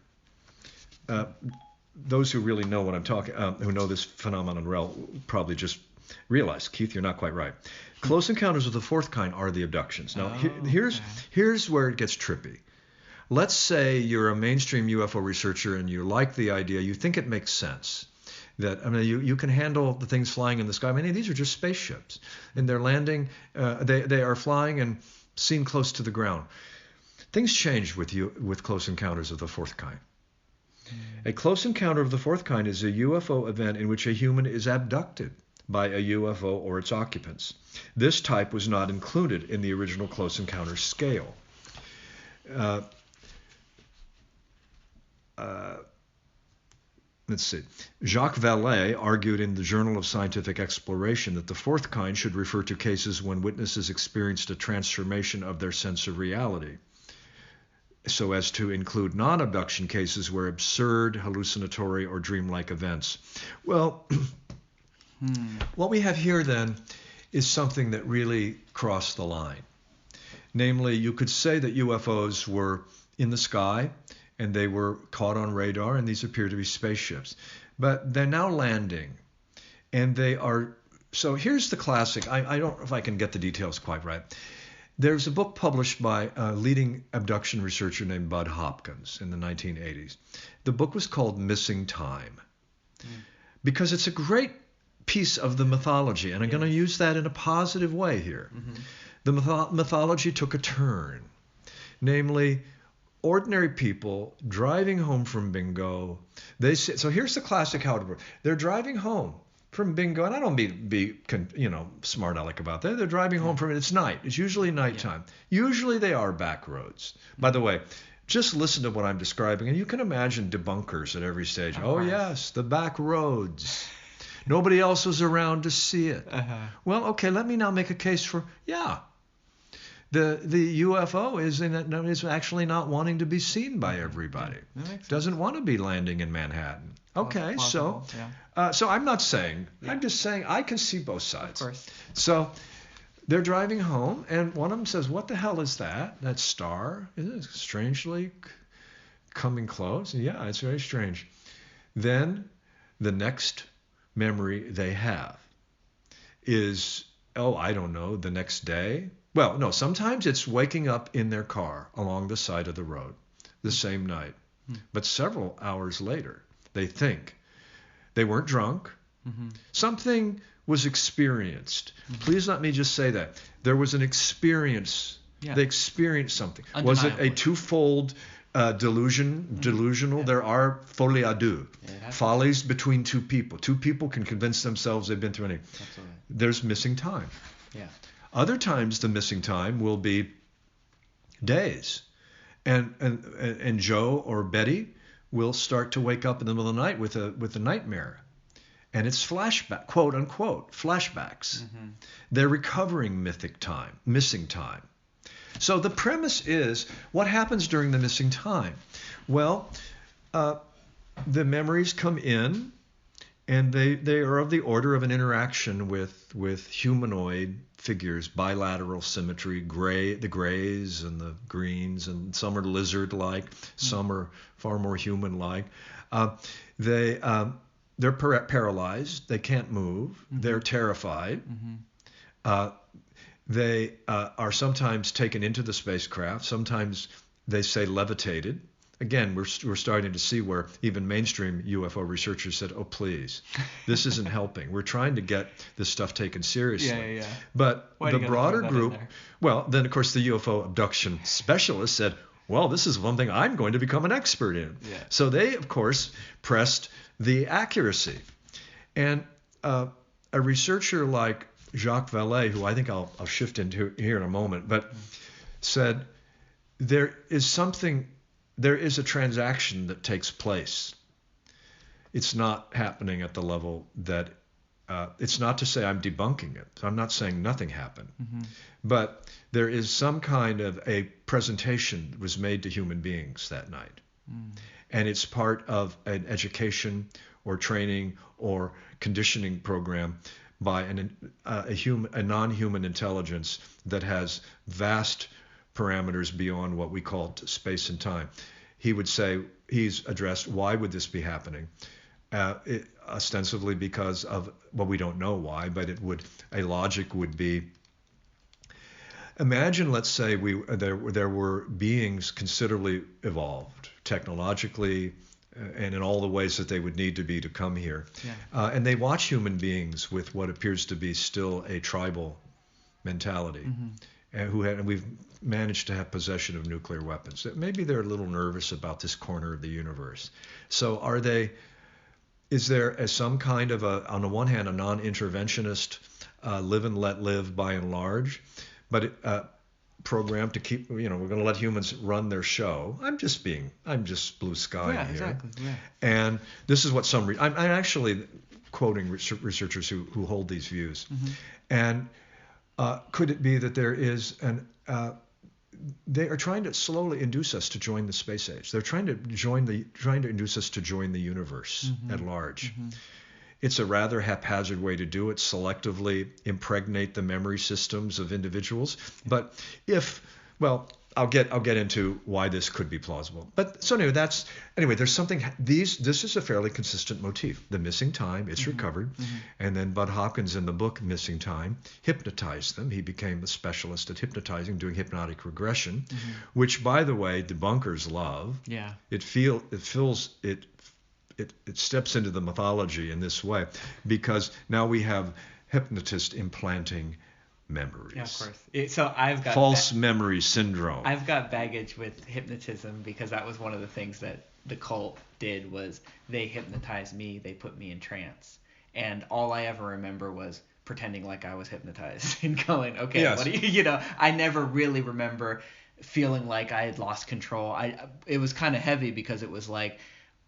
Those who really know what I'm talking, who know this phenomenon well, probably just realize, Keith, you're not quite right. Close Encounters of the Fourth Kind are the abductions. Now, here's where it gets trippy. Let's say you're a mainstream UFO researcher and you like the idea, you think it makes sense. That, you can handle the things flying in the sky. These are just spaceships, and they're landing. They are flying and seen close to the ground. Things change with Close Encounters of the Fourth Kind. A Close Encounter of the Fourth Kind is a UFO event in which a human is abducted by a UFO or its occupants. This type was not included in the original Close Encounter scale. Let's see. Jacques Vallée argued in the Journal of Scientific Exploration that the fourth kind should refer to cases when witnesses experienced a transformation of their sense of reality, so as to include non-abduction cases where absurd, hallucinatory, or dreamlike events. Well, what we have here then is something that really crossed the line. Namely, you could say that UFOs were in the sky and they were caught on radar, and these appear to be spaceships. But they're now landing, and they are... So here's the classic. I don't know if I can get the details quite right. There's a book published by a leading abduction researcher named Bud Hopkins in the 1980s. The book was called Missing Time, because it's a great piece of the mythology, and I'm going to use that in a positive way here. The mythology took a turn. Namely, ordinary people driving home from bingo. They say, so here's the classic how it works. They're driving home from bingo, and I don't be smart aleck about that. They're driving home from it. It's night. It's usually nighttime. Usually they are back roads. By the way, just listen to what I'm describing, and you can imagine debunkers at every stage. Oh yes, the back roads. Nobody else was around to see it. Well, okay, let me now make a case for the UFO is actually not wanting to be seen by everybody. Doesn't want to be landing in Manhattan. Okay, so I'm not saying. I'm just saying I can see both sides. Of course. So they're driving home, and one of them says, "What the hell is that? That star? Isn't it strangely coming close?" Yeah, it's very strange. Then the next memory they have is, I don't know, the next day. Well, no, sometimes it's waking up in their car along the side of the road the same night. But several hours later, they think they weren't drunk. Something was experienced. Please let me just say that. There was an experience. Yeah. They experienced something. Was it a twofold delusional? There are folie à deux. Follies between two people. Two people can convince themselves they've been through anything. Absolutely. There's missing time. Yeah. Other times the missing time will be days. And Joe or Betty will start to wake up in the middle of the night with a nightmare. And it's flashback, quote unquote, flashbacks. They're recovering missing time. So the premise is, what happens during the missing time? Well, the memories come in, and they are of the order of an interaction with humanoid figures, bilateral symmetry, the grays and the greens, and some are lizard-like, some are far more human-like. They're paralyzed. They can't move. They're terrified. They are sometimes taken into the spacecraft. Sometimes they say levitated. Again, we're starting to see where even mainstream UFO researchers said, "Oh, please, this isn't helping. We're trying to get this stuff taken seriously." Yeah. But the broader group, well, then of course the UFO abduction specialist said, "Well, this is one thing I'm going to become an expert in." Yeah. So they, of course, pressed the accuracy. And a researcher like Jacques Vallée, who I think I'll shift into here in a moment, but said there is a transaction that takes place. It's not happening at the level that, it's not to say I'm debunking it. I'm not saying nothing happened. But there is some kind of a presentation that was made to human beings that night. And it's part of an education or training or conditioning program by a non-human intelligence that has vast parameters beyond what we call space and time. He would say, he's addressed, why would this be happening? Ostensibly because of, well, we don't know why, but a logic would be, imagine, let's say there were beings considerably evolved technologically and in all the ways that they would need to be to come here. Yeah. And they watch human beings with what appears to be still a tribal mentality. And we've managed to have possession of nuclear weapons. Maybe they're a little nervous about this corner of the universe. So is there some kind of on the one hand, a non-interventionist live and let live by and large, but program to keep, we're going to let humans run their show. I'm just blue sky here. Exactly. Yeah. And this is what I'm actually quoting researchers who hold these views. And could it be that there is they are trying to slowly induce us to join the space age. They're trying to induce us to join the universe at large. It's a rather haphazard way to do it, selectively impregnate the memory systems of individuals. But I'll get into why this could be plausible. But so anyway, there's something. This is a fairly consistent motif. The missing time, it's recovered, and then Bud Hopkins in the book Missing Time hypnotized them. He became a specialist at hypnotizing, doing hypnotic regression, which, by the way, debunkers love. Yeah. It steps into the mythology in this way, because now we have hypnotists implanting memories. Yeah, of course. So I've got false memory syndrome. I've got baggage with hypnotism because that was one of the things that the cult did was they hypnotized me, they put me in trance. And all I ever remember was pretending like I was hypnotized and going, okay, Yes. what do you know, I never really remember feeling like I had lost control. It was kind of heavy because it was like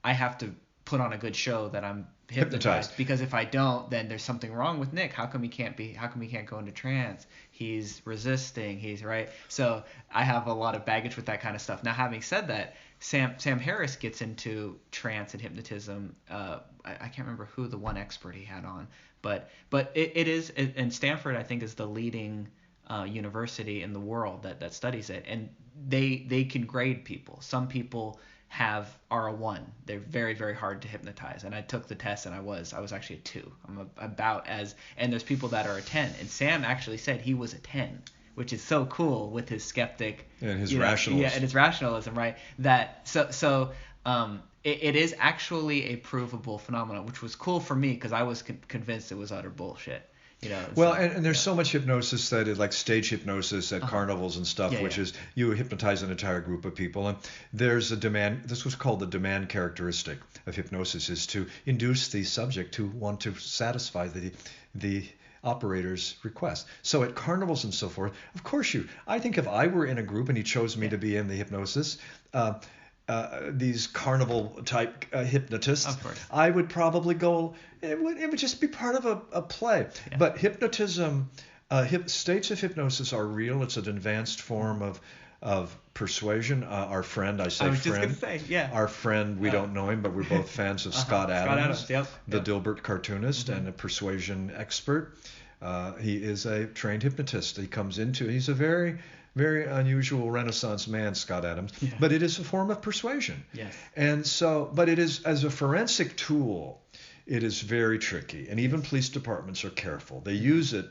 I have to put on a good show that I'm hypnotized because if I don't, then there's something wrong with Nick. How come he can't go into trance? He's resisting. He's right. So I have a lot of baggage with that kind of stuff. Now, having said that, Sam Harris gets into trance and hypnotism. I can't remember who the one expert he had on, but it is, and Stanford I think is the leading university in the world that studies it, and they can grade people. Some people are a 1. They're very, very hard to hypnotize. And I took the test and I was actually a 2. I'm about as, and there's people that are a 10. And Sam actually said he was a 10, which is so cool with his skeptic and his rationalism. Yeah, and his rationalism, right? That it is actually a provable phenomenon, which was cool for me because I was convinced it was utter bullshit. Well, and there's so much hypnosis that is like stage hypnosis at carnivals and stuff, which is you hypnotize an entire group of people. And there's a demand. This was called the demand characteristic of hypnosis, is to induce the subject to want to satisfy the operator's request. So at carnivals and so forth, of course I think if I were in a group and he chose me to be in the hypnosis, these carnival type hypnotists, of course, I would probably go. It would just be part of a play. Yeah. But hypnotism, states of hypnosis are real. It's an advanced form of persuasion. Our friend, I was just gonna say, our friend, we don't know him, but we're both fans of Scott Adams, the Dilbert cartoonist and a persuasion expert. He is a trained hypnotist. He's a very, very unusual Renaissance man, Scott Adams. Yeah. But it is a form of persuasion. Yes. And so, but it is, as a forensic tool, it is very tricky. And even police departments are careful. They use it,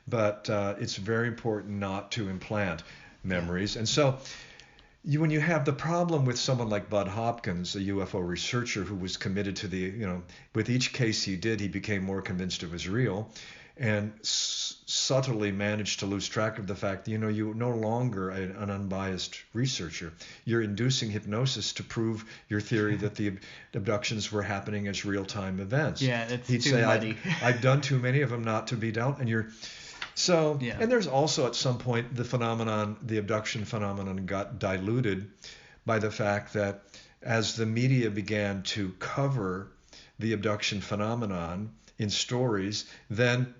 but it's very important not to implant memories. And so when you have the problem with someone like Bud Hopkins, a UFO researcher who was committed to with each case he did, he became more convinced it was real. And subtly managed to lose track of the fact that, you're no longer an unbiased researcher. You're inducing hypnosis to prove your theory that the abductions were happening as real-time events. Yeah, it's He'd too say, muddy. I've done too many of them not to be dealt. And and there's also at some point the abduction phenomenon got diluted by the fact that as the media began to cover the abduction phenomenon in stories, then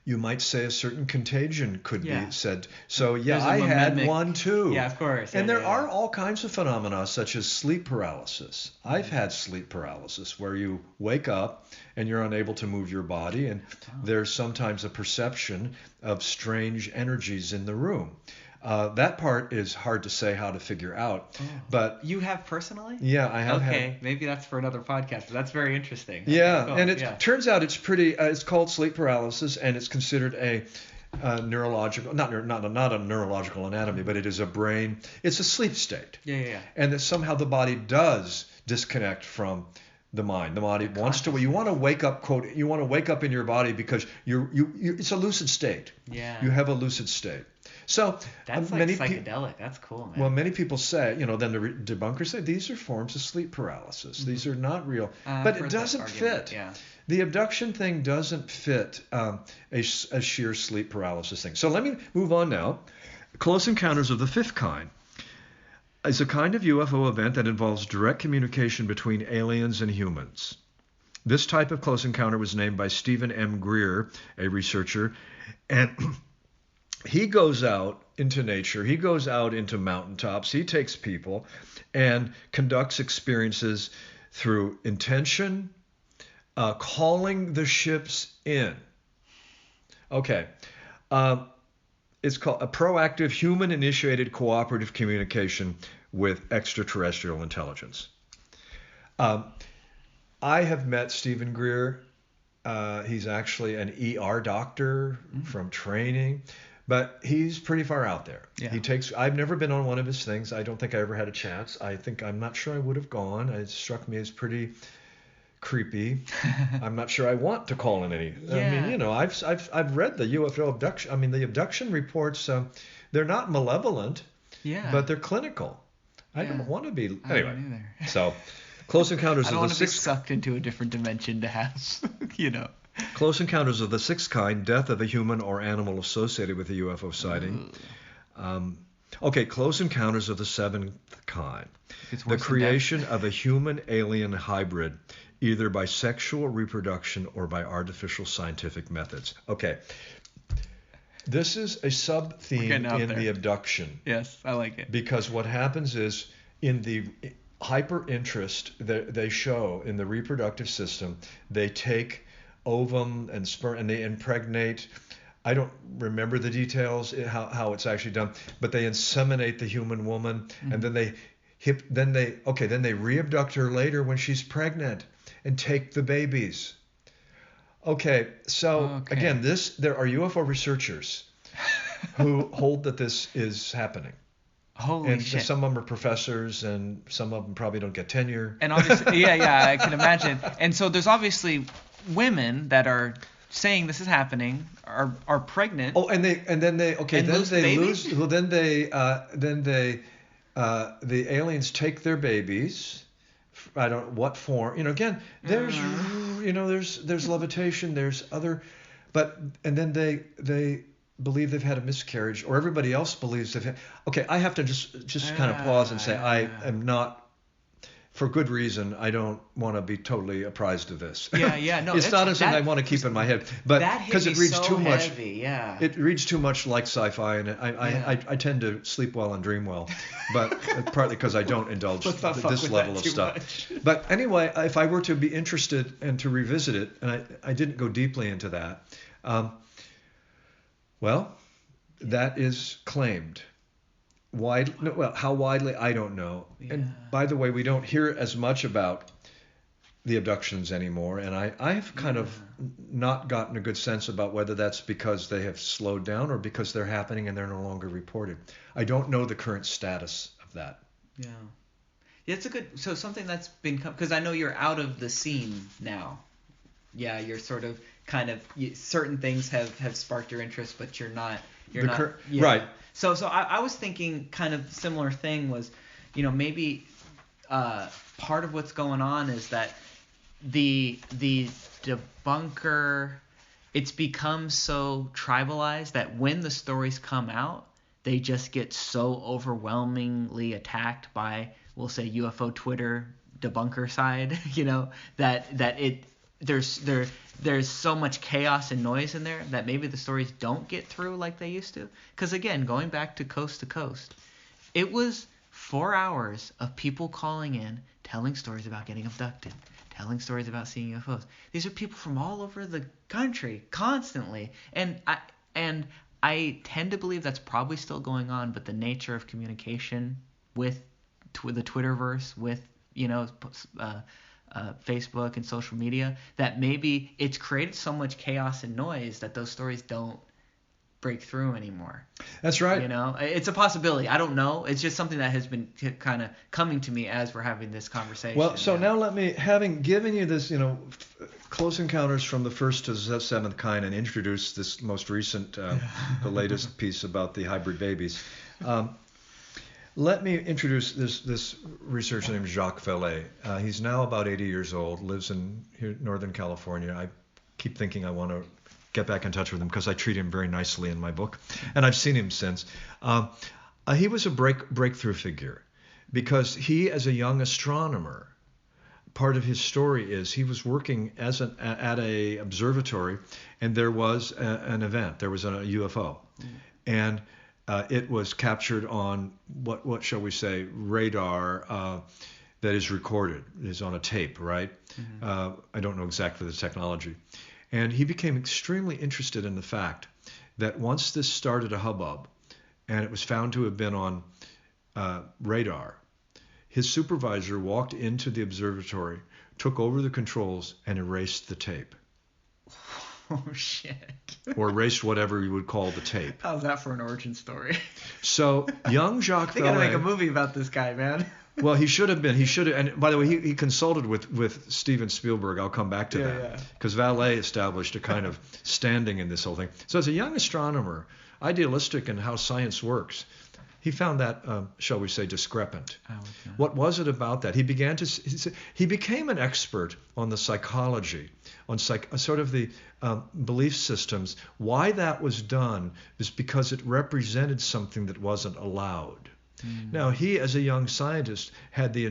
you might say a certain contagion could be said. So I had one too. Yeah, of course. And there are all kinds of phenomena such as sleep paralysis. I've had sleep paralysis where you wake up and you're unable to move your body, and there's sometimes a perception of strange energies in the room. That part is hard to say how to figure out. But you have personally? Yeah, I have. Okay, maybe that's for another podcast. But that's very interesting. Yeah, okay, cool. And it turns out it's pretty. It's called sleep paralysis, and it's considered a neurological, not a neurological anatomy, but it is a brain. It's a sleep state. Yeah. And that somehow the body does disconnect from the mind. The body wants to. You want to wake up. Quote. You want to wake up in your body because you. It's a lucid state. Yeah. You have a lucid state. So that's like psychedelic. That's cool, man. Well, many people say, then the debunkers say these are forms of sleep paralysis. Mm-hmm. These are not real, but it doesn't fit. Yeah. The abduction thing doesn't fit a sheer sleep paralysis thing. So let me move on now. Close Encounters of the Fifth Kind is a kind of UFO event that involves direct communication between aliens and humans. This type of close encounter was named by Stephen M. Greer, a researcher, and he goes out into nature. He goes out into mountaintops. He takes people and conducts experiences through intention, calling the ships in. Okay. It's called a proactive human-initiated cooperative communication with extraterrestrial intelligence. I have met Stephen Greer. He's actually an ER doctor from training. But he's pretty far out there. Yeah. I've never been on one of his things. I don't think I ever had a chance. I'm not sure I would have gone. It struck me as pretty creepy. I'm not sure I want to call in any. Yeah. I mean, I've read the UFO abduction. I mean, the abduction reports. They're not malevolent, Yeah. but they're clinical. I Yeah. don't want to be. I Anyway, don't either. so Close Encounters I of don't the want to be Sixth. sucked into a different dimension to have, Close Encounters of the Sixth Kind: Death of a Human or Animal Associated with a UFO Sighting. Okay, Close Encounters of the Seventh Kind: The Creation of a Human-Alien Hybrid, either by sexual reproduction or by artificial scientific methods. Okay, this is a sub-theme in the abduction. Yes, I like it. Because what happens is, in the hyper interest they show in the reproductive system, they take ovum and sperm and they impregnate. I don't remember the details how it's actually done, but they inseminate the human woman, and then they re-abduct her later when she's pregnant and take the babies. Okay, so again, there are UFO researchers who hold that this is happening. Holy shit. Some of them are professors, and some of them probably don't get tenure. And obviously, yeah, I can imagine. And so there's obviously women that are saying this is happening, are pregnant. Oh, and then they lose. Well, then the aliens take their babies. I don't what form. Again, there's there's levitation. There's other, and then they believe they've had a miscarriage, or everybody else believes they've had. Okay, I have to just kind of pause and say I am not. For good reason, I don't want to be totally apprised of this. Yeah, no. It's not something I want to keep in my head, but because it reads too much. Yeah. It reads too much like sci-fi, and I tend to sleep well and dream well, but partly because I don't indulge this level of stuff. Much. But anyway, if I were to be interested and to revisit it, and I didn't go deeply into that, that is claimed. How widely, I don't know. Yeah. And by the way, we don't hear as much about the abductions anymore, and I've kind of not gotten a good sense about whether that's because they have slowed down or because they're happening and they're no longer reported. I don't know the current status of that. Yeah, it's something that's been, because I know you're out of the scene now. Yeah, you're sort of certain things have sparked your interest, but you're not. Right. So I was thinking kind of similar thing was, maybe part of what's going on is that the debunker, it's become so tribalized that when the stories come out, they just get so overwhelmingly attacked by, we'll say, UFO Twitter debunker side, that there's so much chaos and noise in there that maybe the stories don't get through like they used to. Because again, going back to Coast, it was 4 hours of people calling in, telling stories about getting abducted, telling stories about seeing UFOs. These are people from all over the country constantly, and I tend to believe that's probably still going on. But the nature of communication with the Twitterverse, with Facebook and social media, that maybe it's created so much chaos and noise that those stories don't break through anymore. That's right. It's a possibility. I don't know. It's just something that has been kind of coming to me as we're having this conversation. Well, so now let me, having given you this, Close Encounters from the First to the Seventh Kind, and introduce this most recent, the latest piece about the hybrid babies. Let me introduce this researcher named Jacques Vallée. He's now about 80 years old, lives in Northern California. I keep thinking I want to get back in touch with him because I treat him very nicely in my book, and I've seen him since. He was a breakthrough figure because he, as a young astronomer, part of his story is he was working at a observatory, and there was an event. There was a UFO, and it was captured on what shall we say, radar that is recorded, is on a tape, right? Mm-hmm. I don't know exactly the technology. And he became extremely interested in the fact that once this started a hubbub, and it was found to have been on radar, his supervisor walked into the observatory, took over the controls, and erased the tape. Oh, shit. Or erased whatever you would call the tape. How's that for an origin story? So young Jacques Vallée... They gotta make a movie about this guy, man. Well, he should have been. He should have. And by the way, he consulted with Steven Spielberg. I'll come back to that because Vallée established a kind of standing in this whole thing. So as a young astronomer, idealistic in how science works, he found that, shall we say, discrepant. What was it about that? He became an expert on the psychology, on sort of the belief systems. Why that was done is because it represented something that wasn't allowed. Now, he, as a young scientist, had the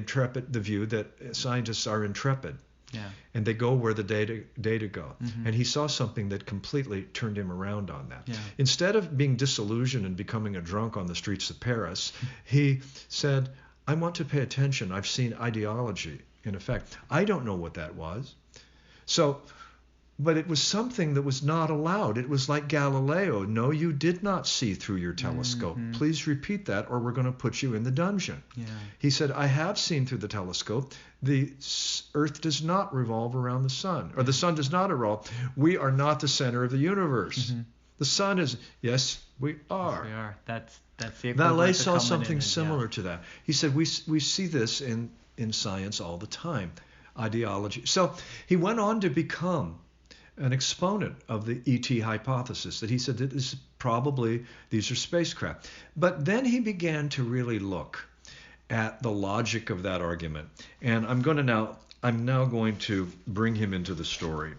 view that scientists are intrepid. And they go where the data go. And he saw something that completely turned him around on that. Instead of being disillusioned and becoming a drunk on the streets of Paris, he said, I want to pay attention. I've seen ideology in effect. I don't know what that was. But it was something that was not allowed. It was like Galileo. No, you did not see through your telescope. Please repeat that or we're going to put you in the dungeon. He said, I have seen through the telescope. The Earth does not revolve around the sun, or the sun does not revolve. We are not the center of the universe. The sun is, yes, we are. Yes, we are. That's the equivalent. Vallée saw something similar to that. He said, we see this in science all the time, ideology. So he went on to become an exponent of the ET hypothesis, that he said that these are spacecraft. But then he began to really look at the logic of that argument. And I'm now going to bring him into the story.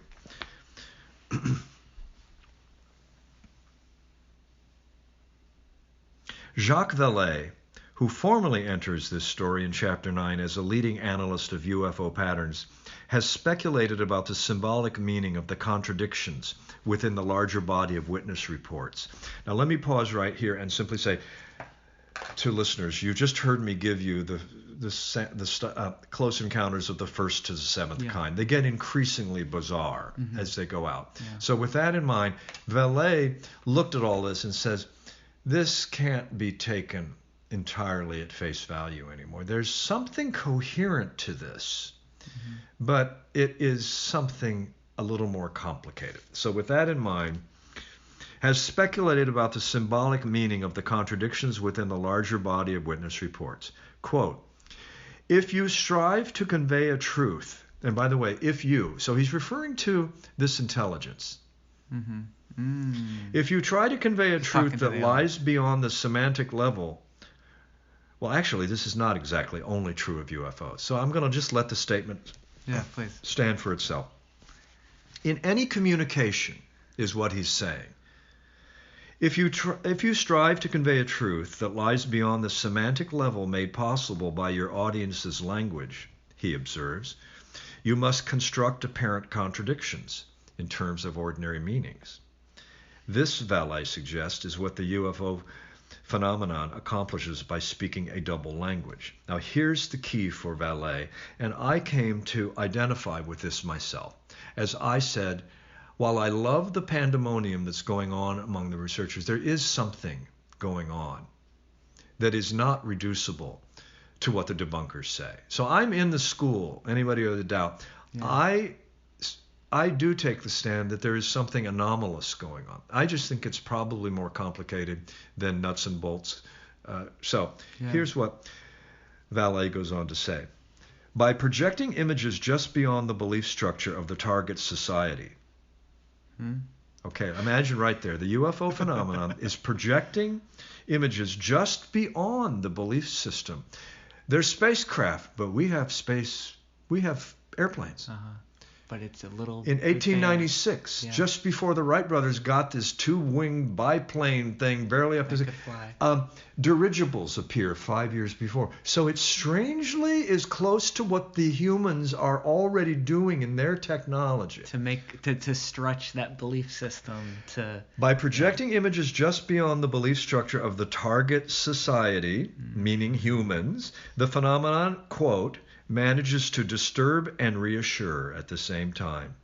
Jacques Vallée, who formally enters this story in Chapter 9 as a leading analyst of UFO patterns, has speculated about the symbolic meaning of the contradictions within the larger body of witness reports. Now, let me pause right here and simply say to listeners, you just heard me give you the close encounters of the first to the seventh kind. They get increasingly bizarre as they go out. So with that in mind, Vallée looked at all this and says, this can't be taken entirely at face value anymore. There's something coherent to this, but it is something a little more complicated. So with that in mind, has speculated about the symbolic meaning of the contradictions within the larger body of witness reports. Quote, if you strive to convey a truth, and by the way, so he's referring to this intelligence. If you try to convey a truth that lies beyond the semantic level, well, actually, this is not exactly only true of UFOs. So I'm going to just let the statement stand for itself. In any communication, is what he's saying, if you strive to convey a truth that lies beyond the semantic level made possible by your audience's language, he observes, you must construct apparent contradictions in terms of ordinary meanings. This, Vallée suggests, is what the UFO phenomenon accomplishes by speaking a double language. Now, here's the key for Vallée, and I came to identify with this myself. As I said, while I love the pandemonium that's going on among the researchers, there is something going on that is not reducible to what the debunkers say. So I'm in the school, anybody with a doubt. I do take the stand that there is something anomalous going on. I just think it's probably more complicated than nuts and bolts. Here's what Vallée goes on to say. By projecting images just beyond the belief structure of the target society. Okay, imagine right there. The UFO phenomenon is projecting images just beyond the belief system. There's spacecraft, but we have airplanes. But it's a little... In 1896, just before the Wright brothers got this two-winged biplane thing barely up to... dirigibles appear 5 years before. So it strangely is close to what the humans are already doing in their technology. To stretch that belief system to... By projecting images just beyond the belief structure of the target society, meaning humans, the phenomenon, quote, manages to disturb and reassure at the same time,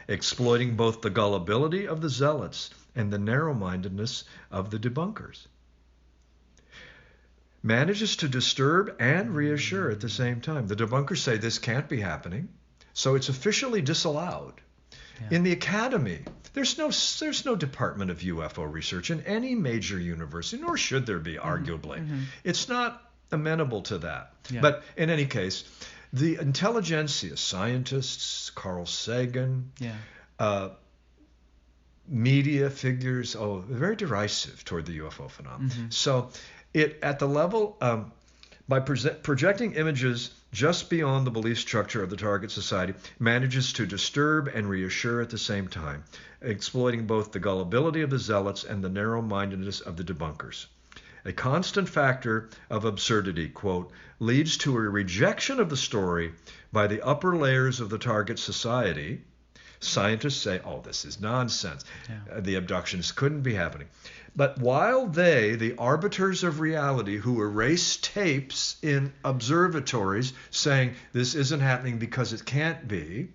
exploiting both the gullibility of the zealots and the narrow-mindedness of the debunkers. Manages to disturb and reassure at the same time. The debunkers say this can't be happening, so it's officially disallowed. In the academy, there's no department of UFO research in any major university, nor should there be, arguably. It's not amenable to that. Yeah. But in any case, the intelligentsia, scientists, Carl Sagan, media figures, very derisive toward the UFO phenomenon. Mm-hmm. So it at the level by projecting images just beyond the belief structure of the target society, manages to disturb and reassure at the same time, exploiting both the gullibility of the zealots and the narrow-mindedness of the debunkers. A constant factor of absurdity, quote, leads to a rejection of the story by the upper layers of the target society. Scientists say, this is nonsense. Yeah. The abductions couldn't be happening. But while they, the arbiters of reality who erase tapes in observatories saying this isn't happening because it can't be,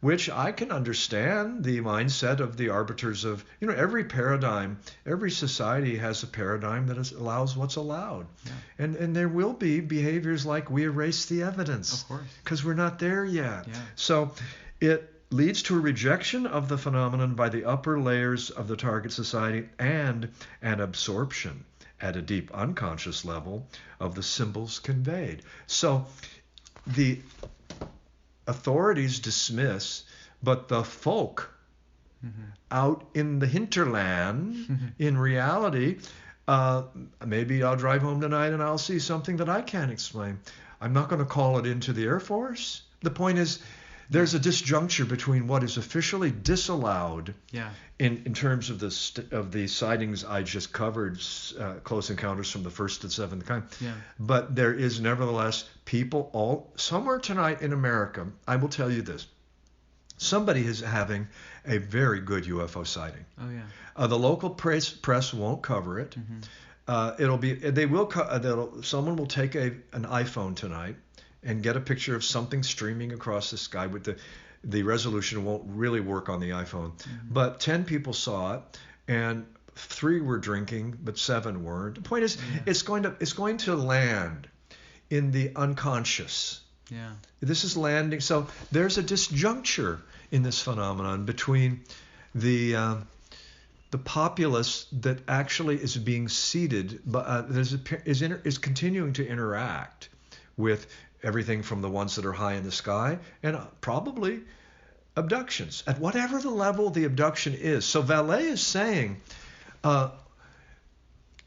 which I can understand the mindset of the arbiters of, every paradigm, every society has a paradigm that allows what's allowed. Yeah. And there will be behaviors like we erase the evidence. Of course. Because we're not there yet. Yeah. So it leads to a rejection of the phenomenon by the upper layers of the target society and an absorption at a deep unconscious level of the symbols conveyed. So the authorities dismiss, but the folk out in the hinterland, in reality, maybe I'll drive home tonight and I'll see something that I can't explain. I'm not going to call it into the Air Force. The point is, there's a disjuncture between what is officially disallowed in terms of the sightings I just covered, close encounters from the first to the seventh kind. Yeah. But there is nevertheless people somewhere tonight in America, I will tell you this. Somebody is having a very good UFO sighting. Oh yeah. The local press won't cover it. Someone will take an iPhone tonight and get a picture of something streaming across the sky with the resolution won't really work on the iPhone. But 10 people saw it, and 3 were drinking, but 7 weren't. The point is, it's going to land in the unconscious. Yeah. This is landing. So there's a disjuncture in this phenomenon between the populace that actually is being seeded, but is continuing to interact with everything from the ones that are high in the sky and probably abductions at whatever the level the abduction is. So Vallée is saying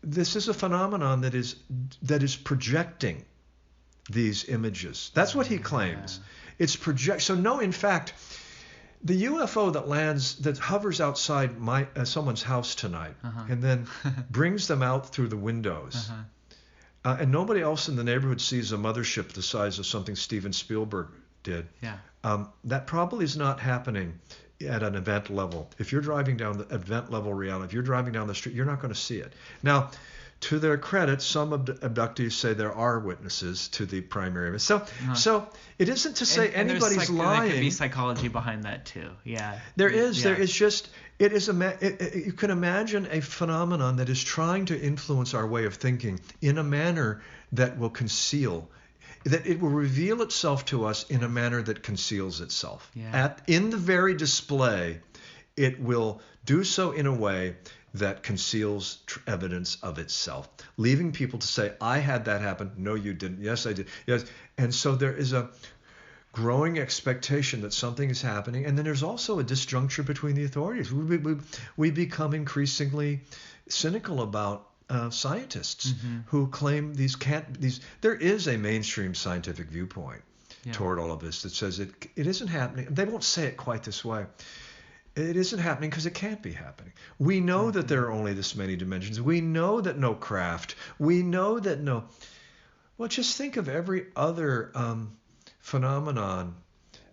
this is a phenomenon that is projecting these images. That's what he claims. It's So no, in fact, the UFO that hovers outside someone's house tonight and then brings them out through the windows. And nobody else in the neighborhood sees a mothership the size of something Steven Spielberg did. Yeah. That probably is not happening at an event level. If you're driving down the event level reality, if you're driving down the street, you're not going to see it. Now, to their credit, some abductees say there are witnesses to the primary image. So it isn't to say anybody's lying. There could be psychology behind that too. Yeah. There is just you can imagine a phenomenon that is trying to influence our way of thinking in a manner that will conceal, that it will reveal itself to us in a manner that conceals itself. Yeah. In the very display, it will do so in a way that conceals evidence of itself, leaving people to say, I had that happen. No, you didn't. Yes, I did. Yes. And so there is a growing expectation that something is happening. And then there's also a disjuncture between the authorities. We become increasingly cynical about scientists who claim there is a mainstream scientific viewpoint toward all of this that says it isn't happening. They won't say it quite this way. It isn't happening because it can't be happening. We know that there are only this many dimensions. We know that no craft. We know that no. Well, just think of every other phenomenon.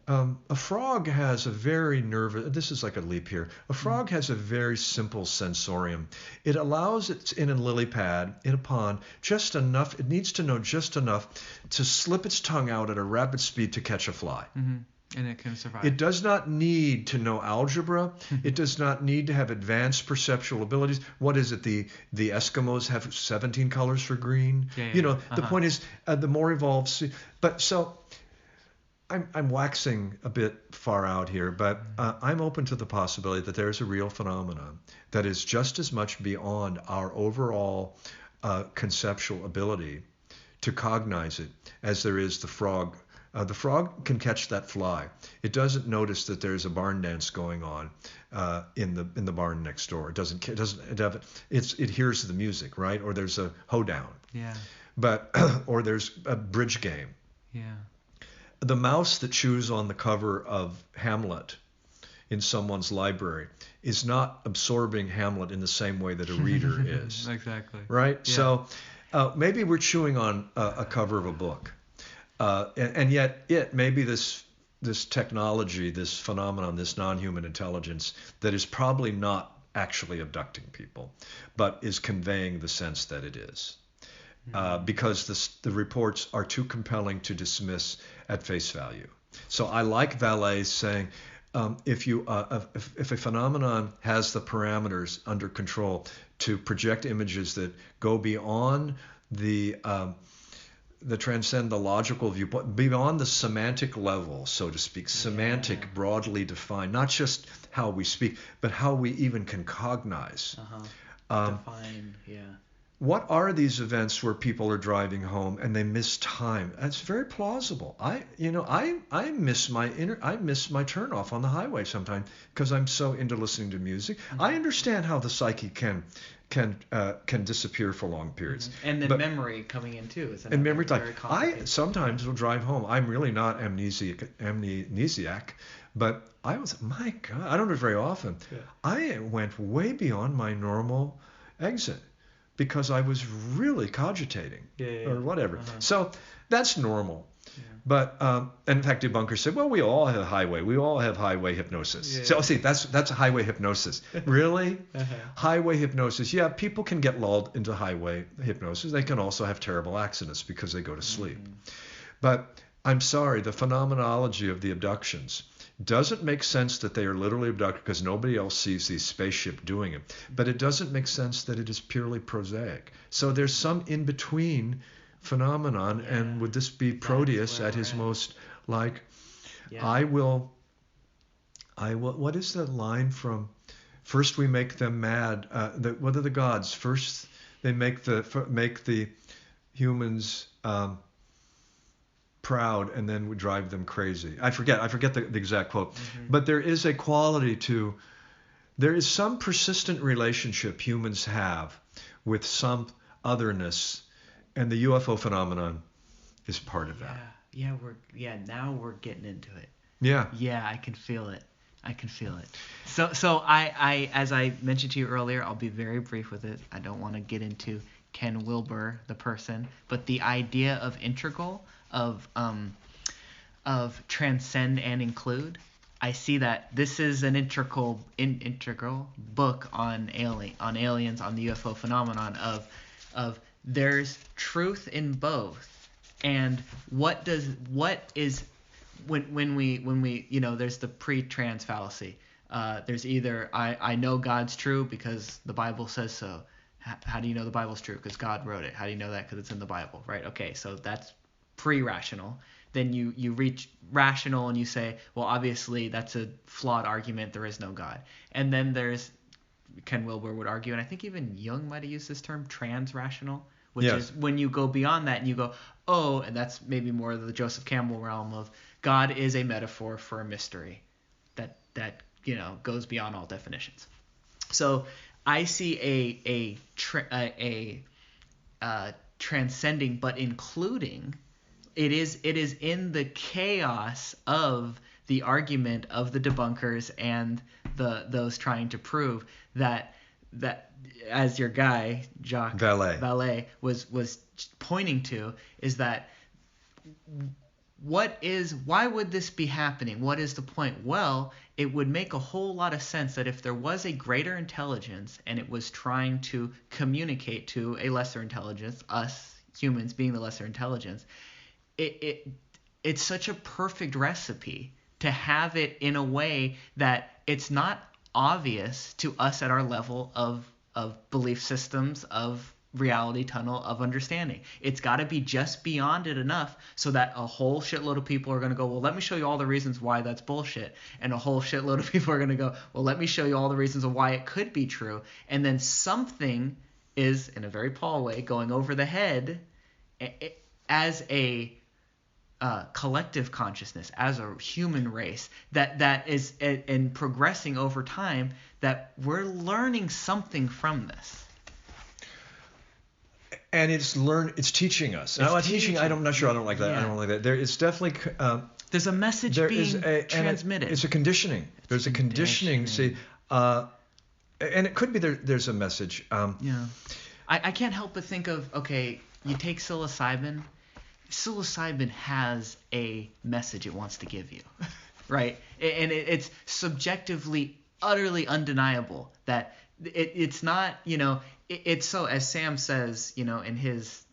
A frog has a very nervous. This is like a leap here. A frog has a very simple sensorium. It allows it in a lily pad, in a pond, just enough. It needs to know just enough to slip its tongue out at a rapid speed to catch a fly. And it can survive. It does not need to know algebra. It does not need to have advanced perceptual abilities. What is it? The Eskimos have 17 colors for green. The point is, the more evolved. But so I'm waxing a bit far out here, but I'm open to the possibility that there's a real phenomenon that is just as much beyond our overall conceptual ability to cognize it as there is the frog. The frog can catch that fly. It doesn't notice that there's a barn dance going on in the barn next door. It hears the music, right? Or there's a hoedown. Yeah. But or there's a bridge game. Yeah. The mouse that chews on the cover of Hamlet in someone's library is not absorbing Hamlet in the same way that a reader is. Exactly. Right? Yeah. So maybe we're chewing on a cover of a book. And yet maybe this technology, this phenomenon, this non-human intelligence that is probably not actually abducting people, but is conveying the sense that it is. Because the reports are too compelling to dismiss at face value. So I like Vallee saying, if a phenomenon has the parameters under control to project images that go beyond the transcend the logical viewpoint, beyond the semantic level, so to speak, semantic, broadly defined, not just how we speak, but how we even can cognize. Define, yeah. What are these events where people are driving home and they miss time? That's very plausible. I miss my turn off on the highway sometimes because I'm so into listening to music. Mm-hmm. I understand how the psyche can disappear for long periods. Mm-hmm. And then memory coming in too. And memory time. I sometimes will drive home. I'm really not amnesiac, but I was, my God, I don't do it very often. Yeah. I went way beyond my normal exit because I was really cogitating or whatever. Uh-huh. So that's normal. Yeah. But in fact, debunkers said, well, we all have highway. We all have highway hypnosis. Yeah. So see, that's highway hypnosis. Really? Uh-huh. Highway hypnosis. Yeah, people can get lulled into highway hypnosis. They can also have terrible accidents because they go to sleep. But I'm sorry, the phenomenology of the abductions doesn't make sense that they are literally abducted because nobody else sees these spaceship doing it. But it doesn't make sense that it is purely prosaic. So there's some in-between phenomenon, and would this be Proteus at his most like, I will, what is that line from First We Make Them Mad? What are the gods? First they make the humans proud, and then we drive them crazy. I forget the exact quote. Mm-hmm. But there is a quality to, there is some persistent relationship humans have with some otherness, and the UFO phenomenon is part of that. Now we're getting into it. Yeah. Yeah, I can feel it. So I as I mentioned to you earlier, I'll be very brief with it. I don't want to get into Ken Wilber, the person, but the idea of integral, of transcend and include. I see that this is an integral book on aliens, on the UFO phenomenon of there's truth in both, and when we there's the pre-trans fallacy. There's either I know God's true because the Bible says so. How do you know the Bible's true? Because God wrote it. How do you know that? Because it's in the Bible, right? Okay, so that's pre-rational. Then you reach rational and you say, well, obviously that's a flawed argument. There is no God. And then there's, Ken Wilber would argue, and I think even Jung might have used this term, trans-rational, which is when you go beyond that and you go, oh, and that's maybe more of the Joseph Campbell realm of God is a metaphor for a mystery that goes beyond all definitions. So I see a transcending but including. It is in the chaos of the argument of the debunkers and those trying to prove that as your guy Jacques Vallée was pointing to, is that why would this be happening? What is the point? Well, it would make a whole lot of sense that if there was a greater intelligence and it was trying to communicate to a lesser intelligence, us humans being the lesser intelligence, it's such a perfect recipe to have it in a way that it's not obvious to us at our level of belief systems, of reality tunnel, of understanding. It's got to be just beyond it enough so that a whole shitload of people are going to go, well, let me show you all the reasons why that's bullshit. And a whole shitload of people are going to go, well, let me show you all the reasons of why it could be true. And then something is, in a very Paul way, going over the head. as a collective consciousness, as a human race, that is in progressing over time, that we're learning something from this. And it's teaching us. Teaching. I'm not sure. I don't like that. Yeah. I don't like that. It's definitely. There's a message being transmitted. It's a conditioning. There's a conditioning. See, and it could be there's a message. Yeah. I can't help but think of, okay, you take psilocybin. Psilocybin has a message it wants to give you, right? And it's subjectively, utterly undeniable that it's not, it's so, as Sam says, in his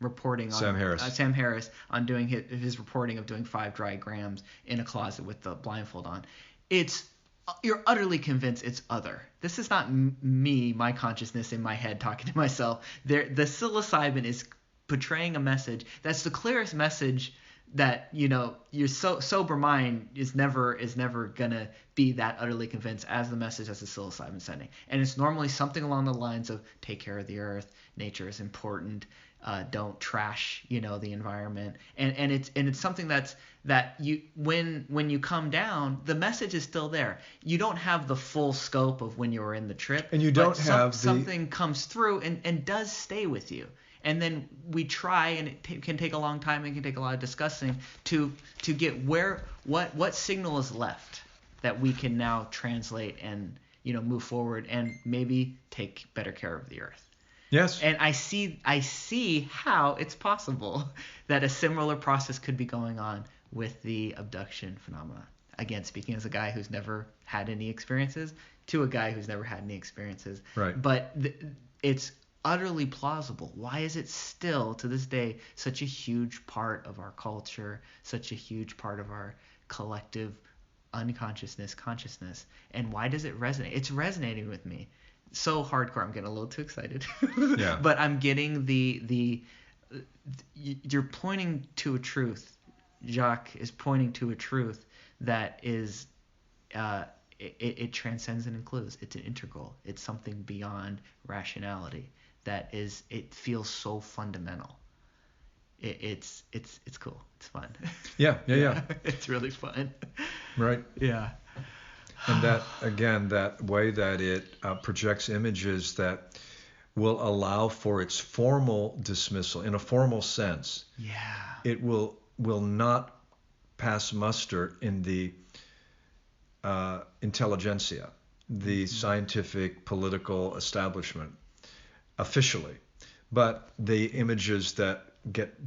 reporting on Sam Harris on doing his reporting of doing 5 dry grams in a closet with the blindfold on. You're utterly convinced it's other. This is not me, my consciousness in my head talking to myself. The psilocybin is portraying a message that's the clearest message that your sober mind is never gonna be that utterly convinced as the message as the psilocybin sending. And it's normally something along the lines of take care of the earth, nature is important, don't trash the environment, and it's something that you when you come down, the message is still there. You don't have the full scope of when you were in the trip, and you don't have something comes through and does stay with you. And then we try, and it can take a long time, and can take a lot of discussing to get what signal is left that we can now translate and move forward and maybe take better care of the earth. Yes. And I see how it's possible that a similar process could be going on with the abduction phenomenon. Again, speaking as a guy who's never had any experiences to a guy who's never had any experiences. Right. But it's utterly plausible. Why is it still to this day such a huge part of our culture, such a huge part of our collective unconsciousness, consciousness, and why does it resonate? It's resonating with me so hardcore. I'm getting a little too excited. Yeah. But I'm getting you're pointing to a truth. Jacques is pointing to a truth that is it transcends and includes. It's an integral. It's something beyond rationality. It feels so fundamental. It's cool. It's fun. Yeah. It's really fun. Right. Yeah. And that, again, that way that it projects images that will allow for its formal dismissal in a formal sense. Yeah. It will not pass muster in the intelligentsia, the scientific, political establishment, officially. But the images that get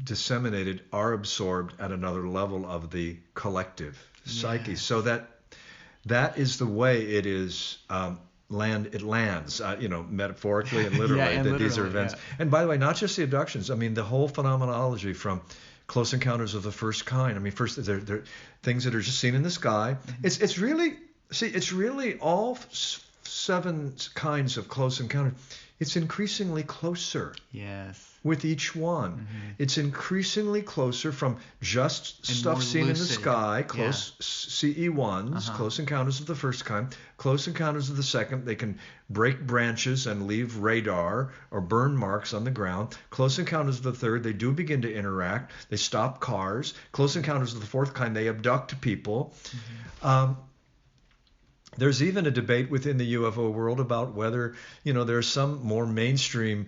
disseminated are absorbed at another level of the collective psyche. So that is the way it is it lands, metaphorically and literally. These are events. Yeah. And by the way, not just the abductions. I mean, the whole phenomenology from Close Encounters of the First Kind. I mean, first they're things that are just seen in the sky. Mm-hmm. It's really all 7 kinds of close encounter. It's increasingly closer. Yes. With each one. Mm-hmm. It's increasingly closer from just and stuff seen lucid in the sky, close CE1s, Close Encounters of the First Kind, Close Encounters of the Second. They can break branches and leave radar or burn marks on the ground. Close Encounters of the Third, they do begin to interact. They stop cars. Close Encounters of the Fourth Kind, they abduct people. Mm-hmm. There's even a debate within the UFO world about whether, there are some more mainstream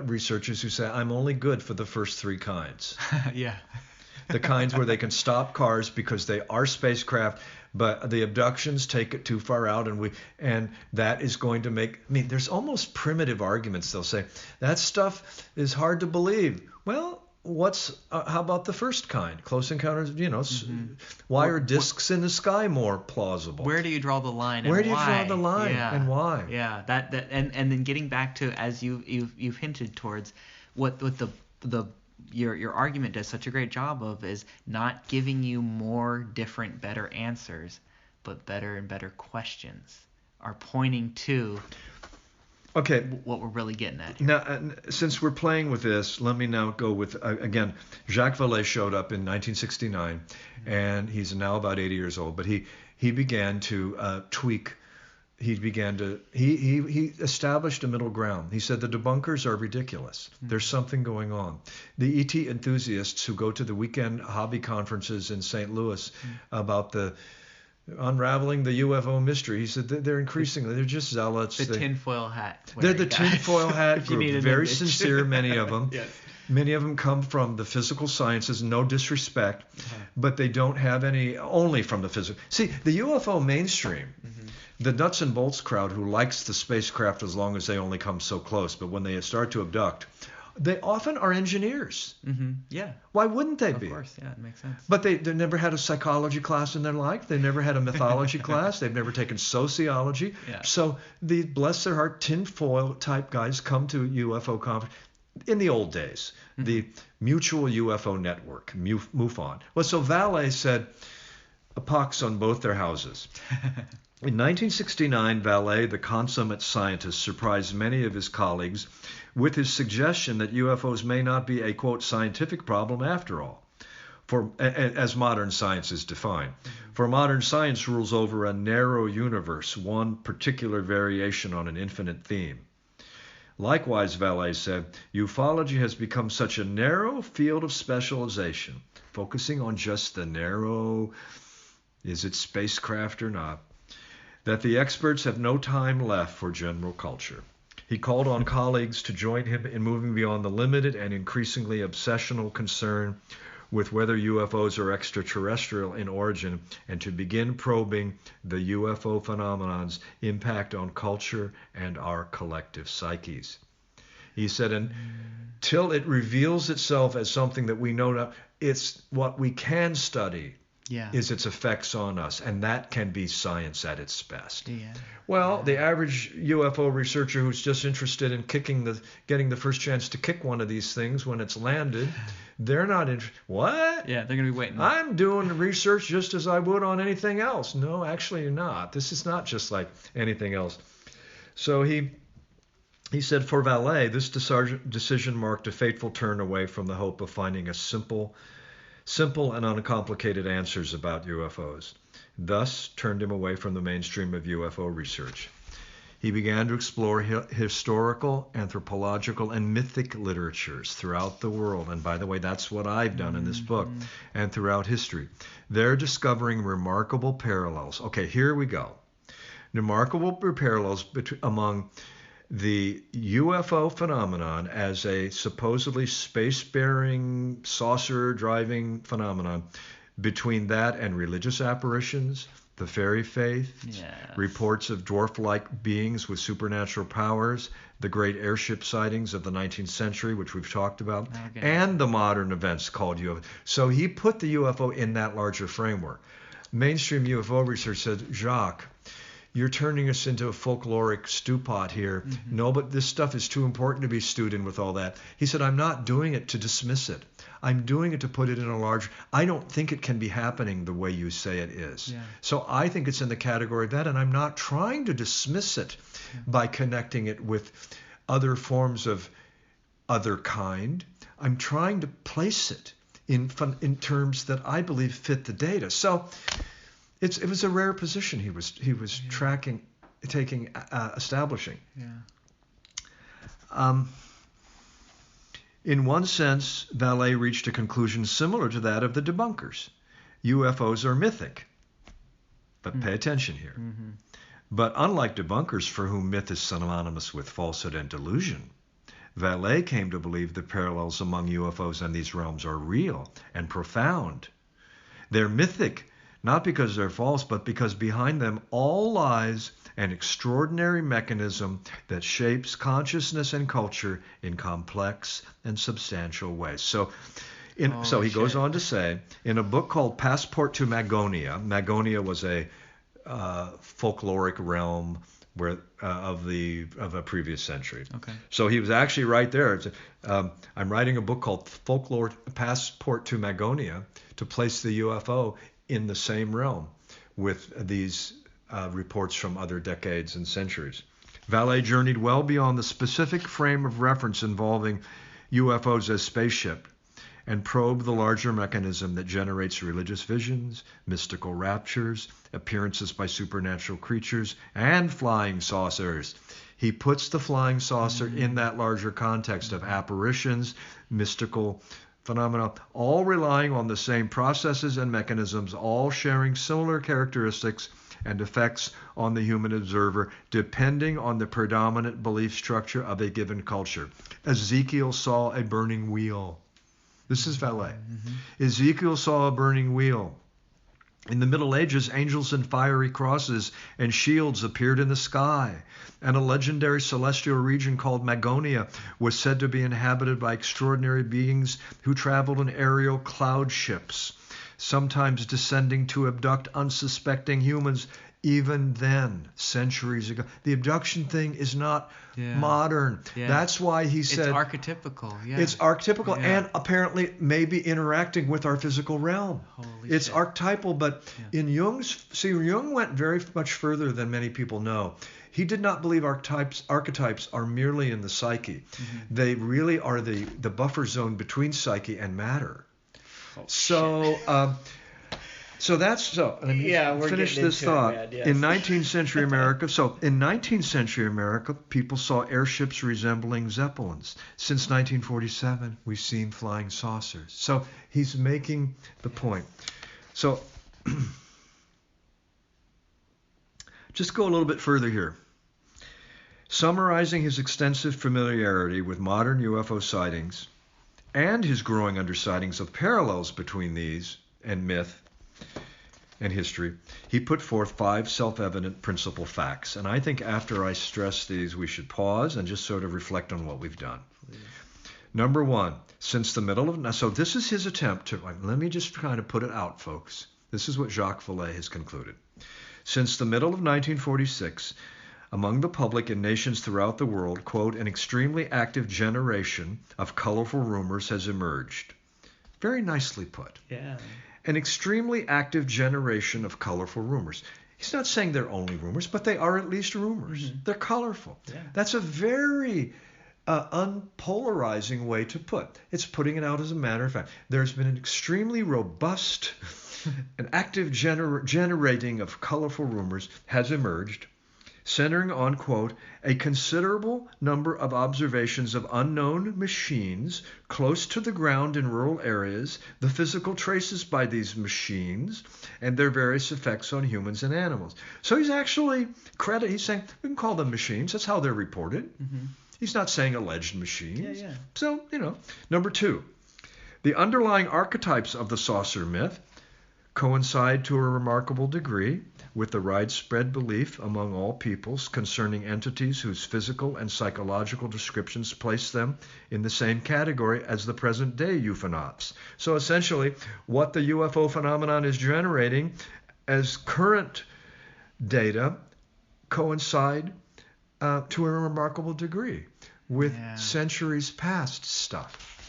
researchers who say, I'm only good for the first 3 kinds. Yeah. The kinds where they can stop cars because they are spacecraft, but the abductions take it too far out, and that is going to make, there's almost primitive arguments. They'll say, that stuff is hard to believe. Well, how about the first kind? Close Encounters, why are discs in the sky more plausible? Where do you draw the line? Where and do you why? draw the line and why? Yeah, that and then getting back to, as you've hinted towards, what your argument does such a great job of is not giving you more different, better answers, but better and better questions are pointing to. Okay. What we're really getting at here. Now, since we're playing with this, let me now go with, again, Jacques Vallée showed up in 1969, and he's now about 80 years old, but he began to tweak he began to he established a middle ground. He said the debunkers are ridiculous. There's something going on. The ET enthusiasts who go to the weekend hobby conferences in St. Louis about the unraveling the UFO mystery, he said they're increasingly, they're just zealots. The tinfoil hat. They're the tinfoil hat group. Very sincere, many of them. Yes. Many of them come from the physical sciences, no disrespect, but they don't have any, only from the physical. See, the UFO mainstream, the nuts and bolts crowd who likes the spacecraft as long as they only come so close, but when they start to abduct, they often are engineers. Yeah. Why wouldn't they be? Of course, yeah, it makes sense. But they never had a psychology class in their life. They never had a mythology class. They've never taken sociology. Yeah. So the, bless their heart, tinfoil type guys come to UFO conference. In the old days, the Mutual UFO Network, MUFON. Well, so Valet said, a pox on both their houses. In 1969, Valet, the consummate scientist, surprised many of his colleagues with his suggestion that UFOs may not be a, quote, scientific problem after all, as modern science is defined. For modern science rules over a narrow universe, one particular variation on an infinite theme. Likewise, Valet said, ufology has become such a narrow field of specialization, focusing on just the narrow, is it spacecraft or not, that the experts have no time left for general culture. He called on colleagues to join him in moving beyond the limited and increasingly obsessional concern with whether UFOs are extraterrestrial in origin and to begin probing the UFO phenomenon's impact on culture and our collective psyches. He said, until it reveals itself as something that we know now, it's what we can study. Is its effects on us, and that can be science at its best. Well, the average UFO researcher who's just interested in getting the first chance to kick one of these things when it's landed, they're not interested. What? Yeah, they're gonna be waiting. I'm doing research just as I would on anything else. No, actually you're not. This is not just like anything else. So he said, for Valet, this decision marked a fateful turn away from the hope of finding a simple and uncomplicated answers about UFOs, thus turned him away from the mainstream of UFO research. He began to explore historical, anthropological, and mythic literatures throughout the world. And by the way, that's what I've done in this book, and throughout history. They're discovering remarkable parallels. Okay, here we go. Remarkable parallels among the UFO phenomenon as a supposedly space-bearing, saucer-driving phenomenon, between that and religious apparitions, the fairy faith, reports of dwarf-like beings with supernatural powers, the great airship sightings of the 19th century, which we've talked about, and the modern events called UFO. So he put the UFO in that larger framework. Mainstream UFO research said, Jacques, you're turning us into a folkloric stew pot here. No, but this stuff is too important to be stewed in with all that. He said, I'm not doing it to dismiss it. I'm doing it to put it in a large, I don't think it can be happening the way you say it is. So I think it's in the category of that, and I'm not trying to dismiss it by connecting it with other forms of other kind. I'm trying to place it in terms that I believe fit the data. So it was a rare position he was establishing. In one sense, Valet reached a conclusion similar to that of the debunkers. UFOs are mythic. But pay attention here. But unlike debunkers for whom myth is synonymous with falsehood and delusion, Valet came to believe the parallels among UFOs and these realms are real and profound. They're mythic, not because they're false, but because behind them all lies an extraordinary mechanism that shapes consciousness and culture in complex and substantial ways. So he goes on to say, in a book called Passport to Magonia, Magonia was a folkloric realm of a previous century. So he was actually right there. I'm writing a book called Folklore Passport to Magonia to place the UFO in the same realm with these reports from other decades and centuries. Valet journeyed well beyond the specific frame of reference involving UFOs as spaceship and probe the larger mechanism that generates religious visions, mystical raptures, appearances by supernatural creatures, and flying saucers. He puts the flying saucer in that larger context of apparitions, mystical phenomena, all relying on the same processes and mechanisms, all sharing similar characteristics and effects on the human observer, depending on the predominant belief structure of a given culture. Ezekiel saw a burning wheel. This is Valet. Ezekiel saw a burning wheel. In the Middle Ages, angels in fiery crosses and shields appeared in the sky, and a legendary celestial region called Magonia was said to be inhabited by extraordinary beings who traveled in aerial cloud ships, sometimes descending to abduct unsuspecting humans. Even then, centuries ago, the abduction thing is not modern. That's why he said it's archetypical. It's archetypical and apparently maybe interacting with our physical realm. It's archetypal, but in Jung's, Jung went very much further than many people know. He did not believe archetypes are merely in the psyche. They really are the buffer zone between psyche and matter. So that's so. Let me finish this thought. In 19th century America, in 19th century America, people saw airships resembling zeppelins. Since 1947, we've seen flying saucers. So he's making the point. So just go a little bit further here. Summarizing his extensive familiarity with modern UFO sightings and his growing understandings of parallels between these and myth and history, he put forth 5 self-evident principal facts. And I think after I stress these, we should pause and just sort of reflect on what we've done. Please. Number 1, since the middle of... So this is his attempt to... Let me just kind of put it out, folks. This is what Jacques Vallée has concluded. Since the middle of 1946, among the public in nations throughout the world, quote, an extremely active generation of colorful rumors has emerged. Very nicely put. Yeah. An extremely active generation of colorful rumors. He's not saying they're only rumors, but they are at least rumors. They're colorful. Yeah. That's a very unpolarizing way to put. It's putting it out as a matter of fact. There's been an extremely robust, an active generating of colorful rumors has emerged, centering on, quote, a considerable number of observations of unknown machines close to the ground in rural areas, the physical traces by these machines, and their various effects on humans and animals. So he's actually he's saying, we can call them machines. That's how they're reported. He's not saying alleged machines. So, Number 2, the underlying archetypes of the saucer myth coincide to a remarkable degree with the widespread belief among all peoples concerning entities whose physical and psychological descriptions place them in the same category as the present-day ufonauts. So essentially, what the UFO phenomenon is generating as current data coincide to a remarkable degree with centuries past stuff.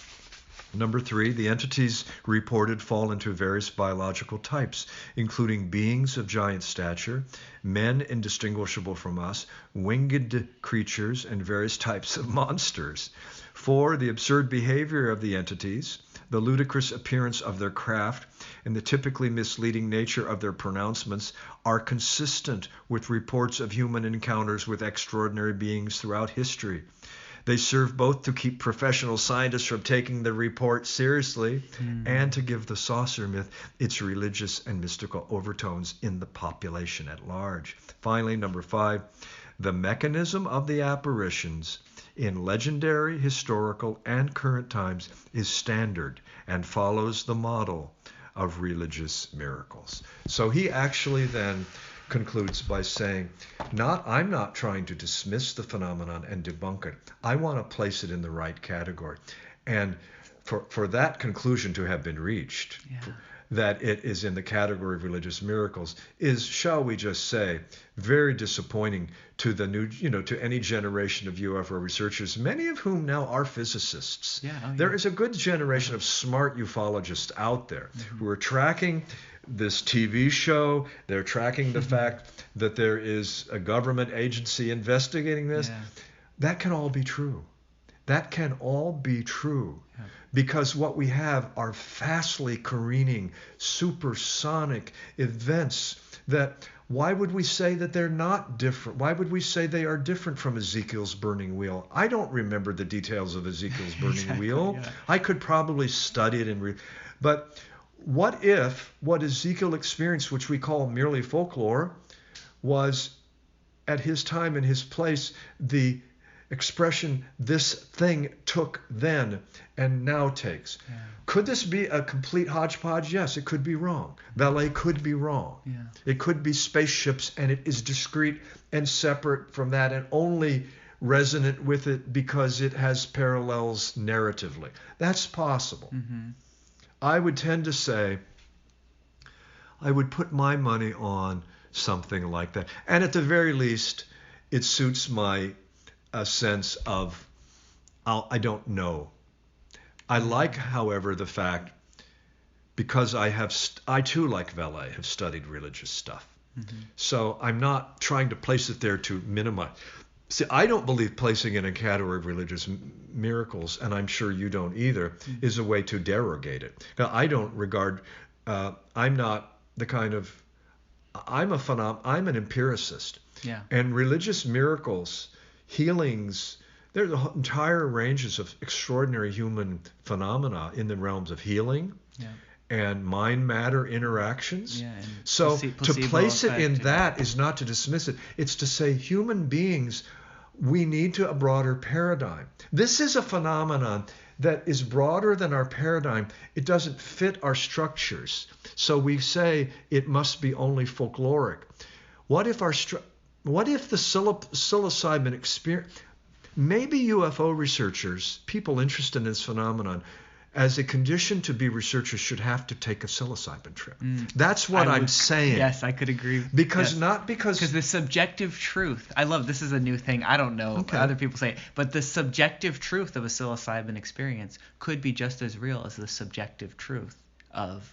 Number 3, the entities reported fall into various biological types, including beings of giant stature, men indistinguishable from us, winged creatures, and various types of monsters. 4, the absurd behavior of the entities, the ludicrous appearance of their craft, and the typically misleading nature of their pronouncements are consistent with reports of human encounters with extraordinary beings throughout history. They serve both to keep professional scientists from taking the report seriously and to give the saucer myth its religious and mystical overtones in the population at large. Finally, number 5, the mechanism of the apparitions in legendary, historical, and current times is standard and follows the model of religious miracles. So he actually then concludes by saying, I'm not trying to dismiss the phenomenon and debunk it. I want to place it in the right category. And for that conclusion to have been reached, that it is in the category of religious miracles, is, shall we just say, very disappointing to the new, to any generation of UFO researchers, many of whom now are physicists. There is a good generation of smart ufologists out there who are tracking this TV show. They're tracking the fact that there is a government agency investigating this. That can all be true. That can all be true. Yeah. Because what we have are fastly careening, supersonic events that, why would we say that they're not different? Why would we say they are different from Ezekiel's burning wheel? I don't remember the details of Ezekiel's burning wheel. Yeah. I could probably study it but what if what Ezekiel experienced, which we call merely folklore, was at his time and his place the expression this thing took then and now takes? Yeah. Could this be a complete hodgepodge? Yes, it could be wrong. Ballet could be wrong. Yeah. It could be spaceships and it is discrete and separate from that and only resonant with it because it has parallels narratively. That's possible. Mm-hmm. I would tend to say I would put my money on something like that. And at the very least, it suits my sense of I don't know. I like, however, the fact, because I too, like Valet, have studied religious stuff. Mm-hmm. So I'm not trying to place it there to minimize. See, I don't believe placing it in a category of religious miracles, and I'm sure you don't either, Mm-hmm. is a way to derogate it. Now, I don't regard, I'm not the kind of, I'm an empiricist. Yeah. And religious miracles, healings, there's entire ranges of extraordinary human phenomena in the realms of healing. Yeah. And mind-matter interactions. Yeah, and so to placebo place it in effect, that is not to dismiss it. It's to say human beings, we need to a broader paradigm. This is a phenomenon that is broader than our paradigm. It doesn't fit our structures. So we say it must be only folkloric. What if the psilocybin experience, maybe UFO researchers, people interested in this phenomenon, as a condition to be researchers, should have to take a psilocybin trip. That's what I'm saying. Yes, I could agree. Because yes. because the subjective truth. I love this is a new thing. I don't know. Okay. Other people say it, but the subjective truth of a psilocybin experience could be just as real as the subjective truth of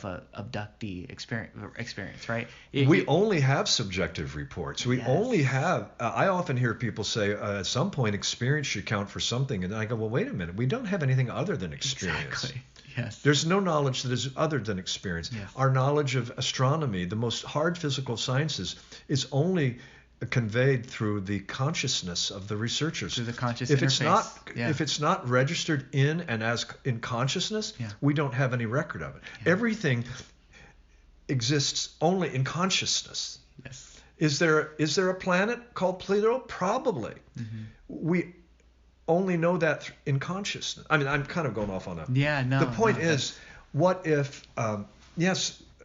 a abductee experience, right? We only have subjective reports. We Yes. only have. I often hear people say, at some point, experience should count for something, and I go, well, wait a minute. We don't have anything other than experience. Exactly. Yes. There's no knowledge that is other than experience. Yes. Our knowledge of astronomy, the most hard physical sciences, is only conveyed through the consciousness of the researchers. Through the conscious if interface. if it's not registered in and as in consciousness, Yeah. we don't have any record of it. Yeah. Everything exists only in consciousness. Yes. Is there a planet called Pluto? Probably. Mm-hmm. We only know that in consciousness. I mean, I'm kind of going off on that. Yeah. No. The point no, is, what if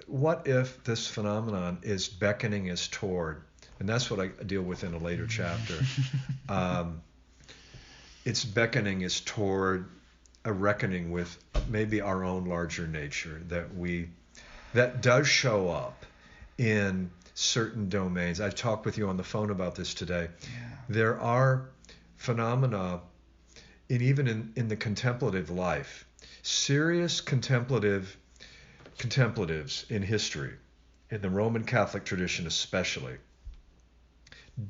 what if this phenomenon is beckoning us toward, and that's what I deal with in a later chapter, it's beckoning us toward a reckoning with maybe our own larger nature that does show up in certain domains. I've talked with you on the phone about this today. Yeah. There are phenomena even in the contemplative life, serious contemplatives in history, in the Roman Catholic tradition especially,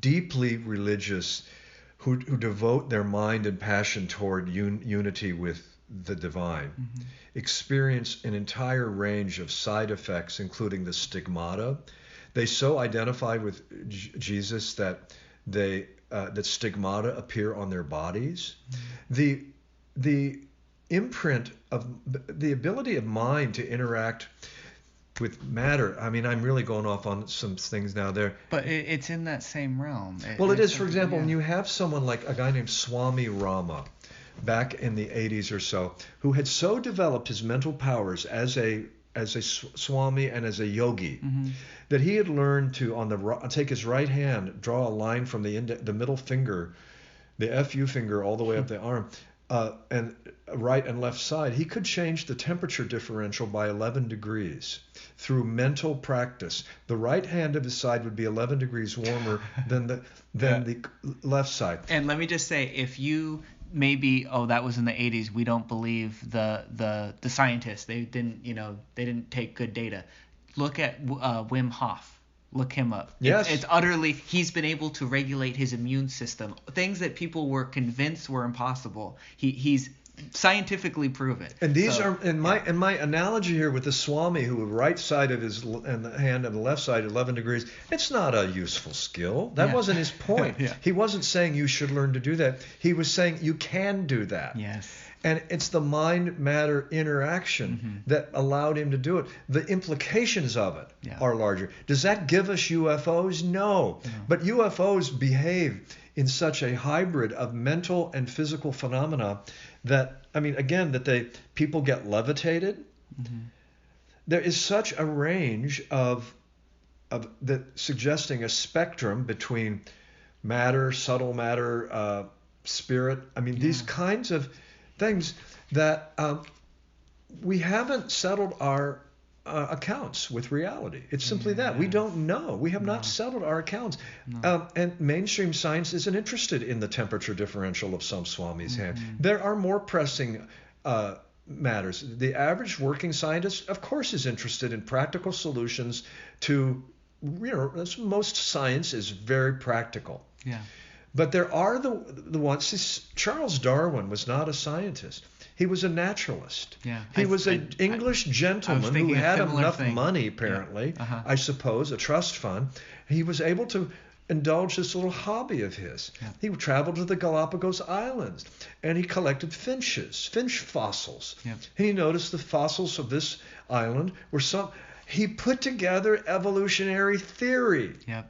deeply religious, who devote their mind and passion toward unity with the divine, Mm-hmm. experience an entire range of side effects, including the stigmata. They so identify with Jesus that that stigmata appear on their bodies. Mm-hmm. The imprint of the ability of mind to interact with matter. I mean, I'm really going off on some things now there. But it's in that same realm. It is. For example, yeah. when you have someone like a guy named Swami Rama, back in the 80s or so, who had so developed his mental powers as a swami and as a yogi, Mm-hmm. that he had learned to take his right hand, draw a line from the middle finger, the FU finger, all the way up the arm, and right and left side. He could change the temperature differential by 11 degrees through mental practice. The right hand of his side would be 11 degrees warmer than the left side. And let me just say, if you maybe, that was in the 80s, we don't believe the scientists. They didn't take good data. Look at Wim Hof. Look him up. Yes. It's utterly. He's been able to regulate his immune system. Things that people were convinced were impossible. He's scientifically proven. And these are in my analogy here with the Swami, who right side of his and the hand and the left side 11 degrees. It's not a useful skill. That wasn't his point. He wasn't saying you should learn to do that. He was saying you can do that. Yes. And it's the mind-matter interaction that allowed him to do it. The implications of it are larger. Does that give us UFOs? No. But UFOs behave in such a hybrid of mental and physical phenomena that, I mean, again, that people get levitated. There is such a range of that suggesting a spectrum between matter, subtle matter, spirit. I mean, these kinds of things that we haven't settled our accounts with reality. It's simply that. We don't know. We have not settled our accounts. And mainstream science isn't interested in the temperature differential of some Swami's hand. There are more pressing matters. The average working scientist, of course, is interested in practical solutions to, most science is very practical. Yeah. But there are the ones. See, Charles Darwin was not a scientist. He was a naturalist. Yeah. He was an English gentleman who had enough money, apparently, I suppose, a trust fund. He was able to indulge this little hobby of his. Yeah. He traveled to the Galapagos Islands, and he collected finch fossils. Yeah. And he noticed the fossils of this island were he put together evolutionary theory. Yep.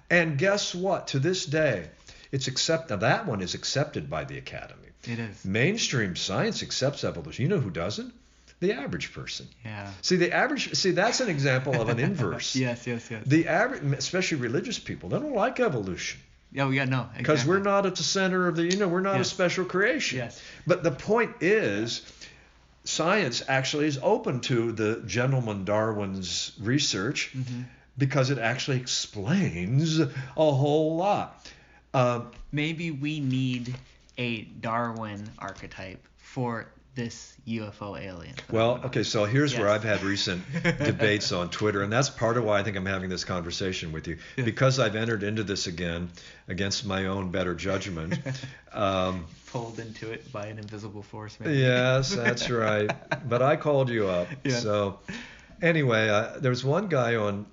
And guess what? To this day, now that one is accepted by the Academy. It is. Mainstream science accepts evolution. You know who doesn't? The average person. Yeah. See, that's an example of an inverse. Yes. The average, especially religious people, they don't like evolution. Oh, yeah, no. Because we're not at the center of we're not a special creation. Yes. But the point is, science actually is open to the gentleman Darwin's research because it actually explains a whole lot. Maybe we need a Darwin archetype for this UFO alien. Well, okay, so here's where I've had recent debates on Twitter, and that's part of why I think I'm having this conversation with you, because I've entered into this again against my own better judgment. Pulled into it by an invisible force, maybe. Yes, that's right. But I called you up. Yeah. So anyway, there was one guy on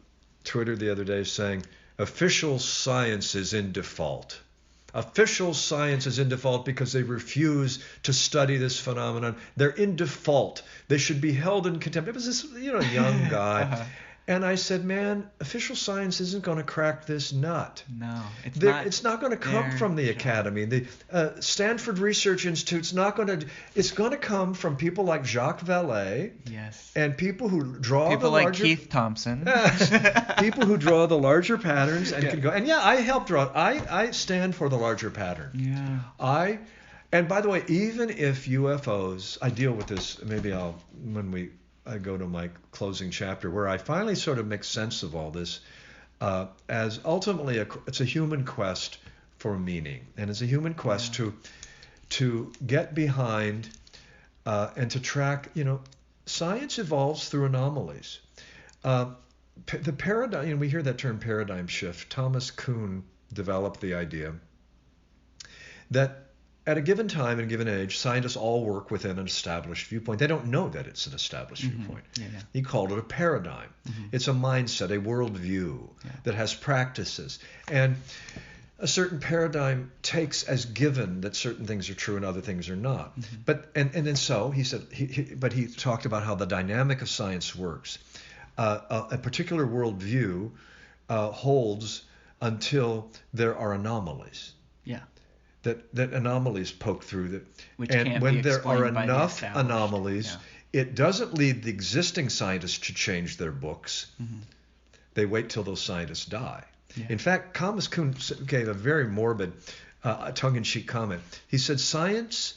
Twitter the other day saying, official science is in default. Official science is in default because they refuse to study this phenomenon. They're in default. They should be held in contempt. It was this, young guy. And I said, man, official science isn't going to crack this nut. No, it's not going to come from the Academy. The Stanford Research Institute's not going to. It's going to come from people like Jacques Vallée. Yes. And people who draw people the larger. People like Keith Thompson. People who draw the larger patterns and can go. And I help draw. I stand for the larger pattern. Yeah. And by the way, even if UFOs, I deal with this. Maybe I go to my closing chapter where I finally sort of make sense of all this as ultimately it's a human quest for meaning, and it's a human quest to get behind and to track. Science evolves through anomalies. The paradigm, we hear that term paradigm shift. Thomas Kuhn developed the idea that at a given time and a given age, scientists all work within an established viewpoint. They don't know that it's an established viewpoint. Yeah. He called it a paradigm. It's a mindset, a worldview that has practices. And a certain paradigm takes as given that certain things are true and other things are not. But and then so he said, he talked about how the dynamic of science works. A particular worldview holds until there are anomalies. Yeah. That anomalies poke through Which and can't when be there are explained enough by the anomalies, it doesn't lead the existing scientists to change their books. They wait till those scientists die. Yeah. In fact, Thomas Kuhn gave a very morbid, tongue-in-cheek comment. He said, "Science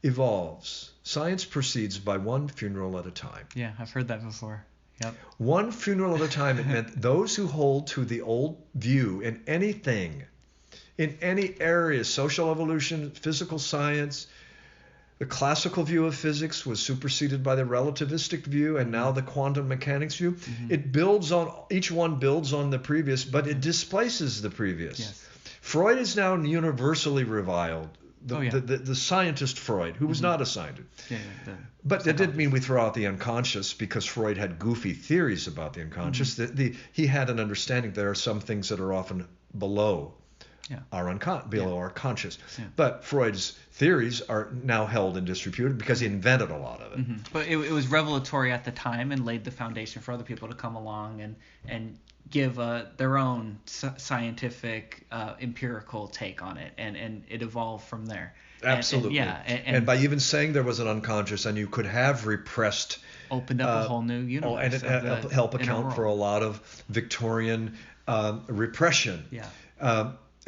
evolves. Science proceeds by one funeral at a time." Yeah, I've heard that before. Yep. One funeral at a time. It meant those who hold to the old view in anything. In any area, social evolution, physical science, the classical view of physics was superseded by the relativistic view, and now the quantum mechanics view. It builds on, each one builds on the previous, but it displaces the previous. Yes. Freud is now universally reviled. The scientist Freud, who was not a scientist. But that didn't mean we throw out the unconscious, because Freud had goofy theories about the unconscious. He had an understanding there are some things that are often below our conscious. But Freud's theories are now held in disrepute because he invented a lot of it. But it was revelatory at the time and laid the foundation for other people to come along and give their own scientific, empirical take on it, and it evolved from there. Absolutely. And by even saying there was an unconscious and you could have repressed, opened up a whole new universe. And it help account for a lot of Victorian repression.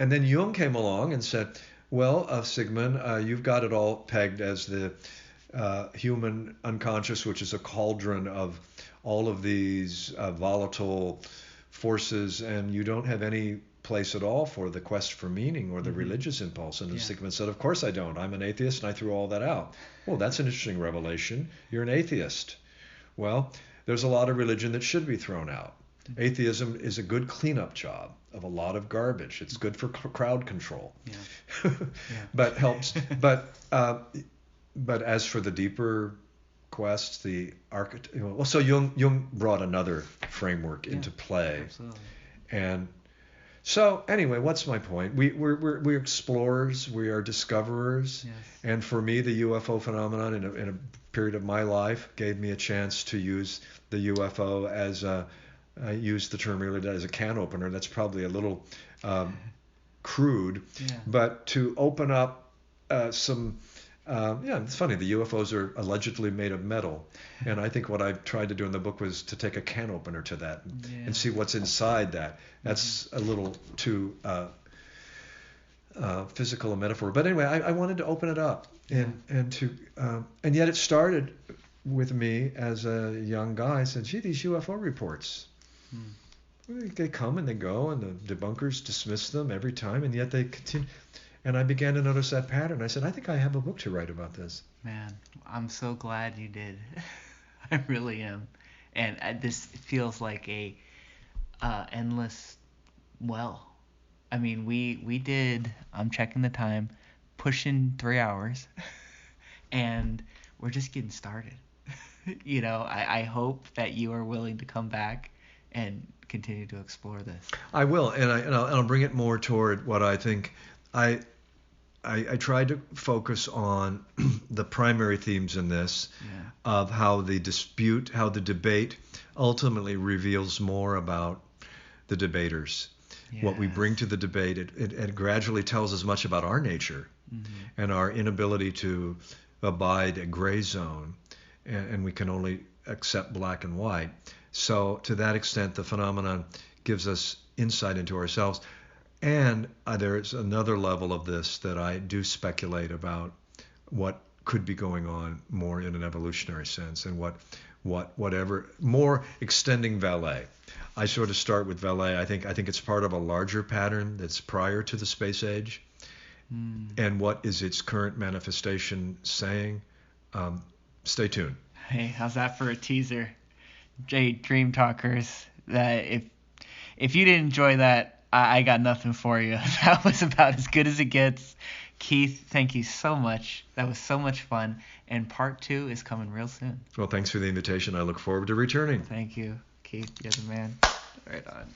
And then Jung came along and said, well, Sigmund, you've got it all pegged as the human unconscious, which is a cauldron of all of these volatile forces, and you don't have any place at all for the quest for meaning or the religious impulse. And Sigmund said, of course I don't. I'm an atheist, and I threw all that out. Well, that's an interesting revelation. You're an atheist. Well, there's a lot of religion that should be thrown out. Atheism is a good cleanup job of a lot of garbage. It's good for crowd control, but helps. But as for the deeper quest, so Jung brought another framework into play. Absolutely. And so anyway, what's my point? We're explorers. We are discoverers. Yes. And for me, the UFO phenomenon in a period of my life gave me a chance to use the UFO as I used the term earlier as a can opener. That's probably a little crude, but to open up some. It's funny. The UFOs are allegedly made of metal, and I think what I tried to do in the book was to take a can opener to that and see what's inside that. That's a little too physical a metaphor, but anyway, I wanted to open it up, and yet it started with me as a young guy. I said, "Gee, these UFO reports." They come and they go, and the debunkers dismiss them every time, and yet they continue. And I began to notice that pattern. I said, I think I have a book to write about this. Man, I'm so glad you did. I really am. And this feels like a endless well. I mean, we did, I'm checking the time, pushing 3 hours, and we're just getting started. I hope that you are willing to come back and continue to explore this. I will, and I'll bring it more toward what I think. I tried to focus on the primary themes in this of how the debate ultimately reveals more about the debaters. Yes. What we bring to the debate, it gradually tells us much about our nature and our inability to abide a gray zone, and we can only accept black and white. So to that extent, the phenomenon gives us insight into ourselves. And there's another level of this that I do speculate about what could be going on more in an evolutionary sense, and whatever more extending valet. I sort of start with valet. I think it's part of a larger pattern that's prior to the space age. And what is its current manifestation saying? Stay tuned. Hey, how's that for a teaser? Jay, Dream Talkers, that if you didn't enjoy that, I got nothing for you. That was about as good as it gets. Keith, thank you so much. That was so much fun. And part 2 is coming real soon. Well, thanks for the invitation. I look forward to returning. Thank you, Keith. You're the man. Right on.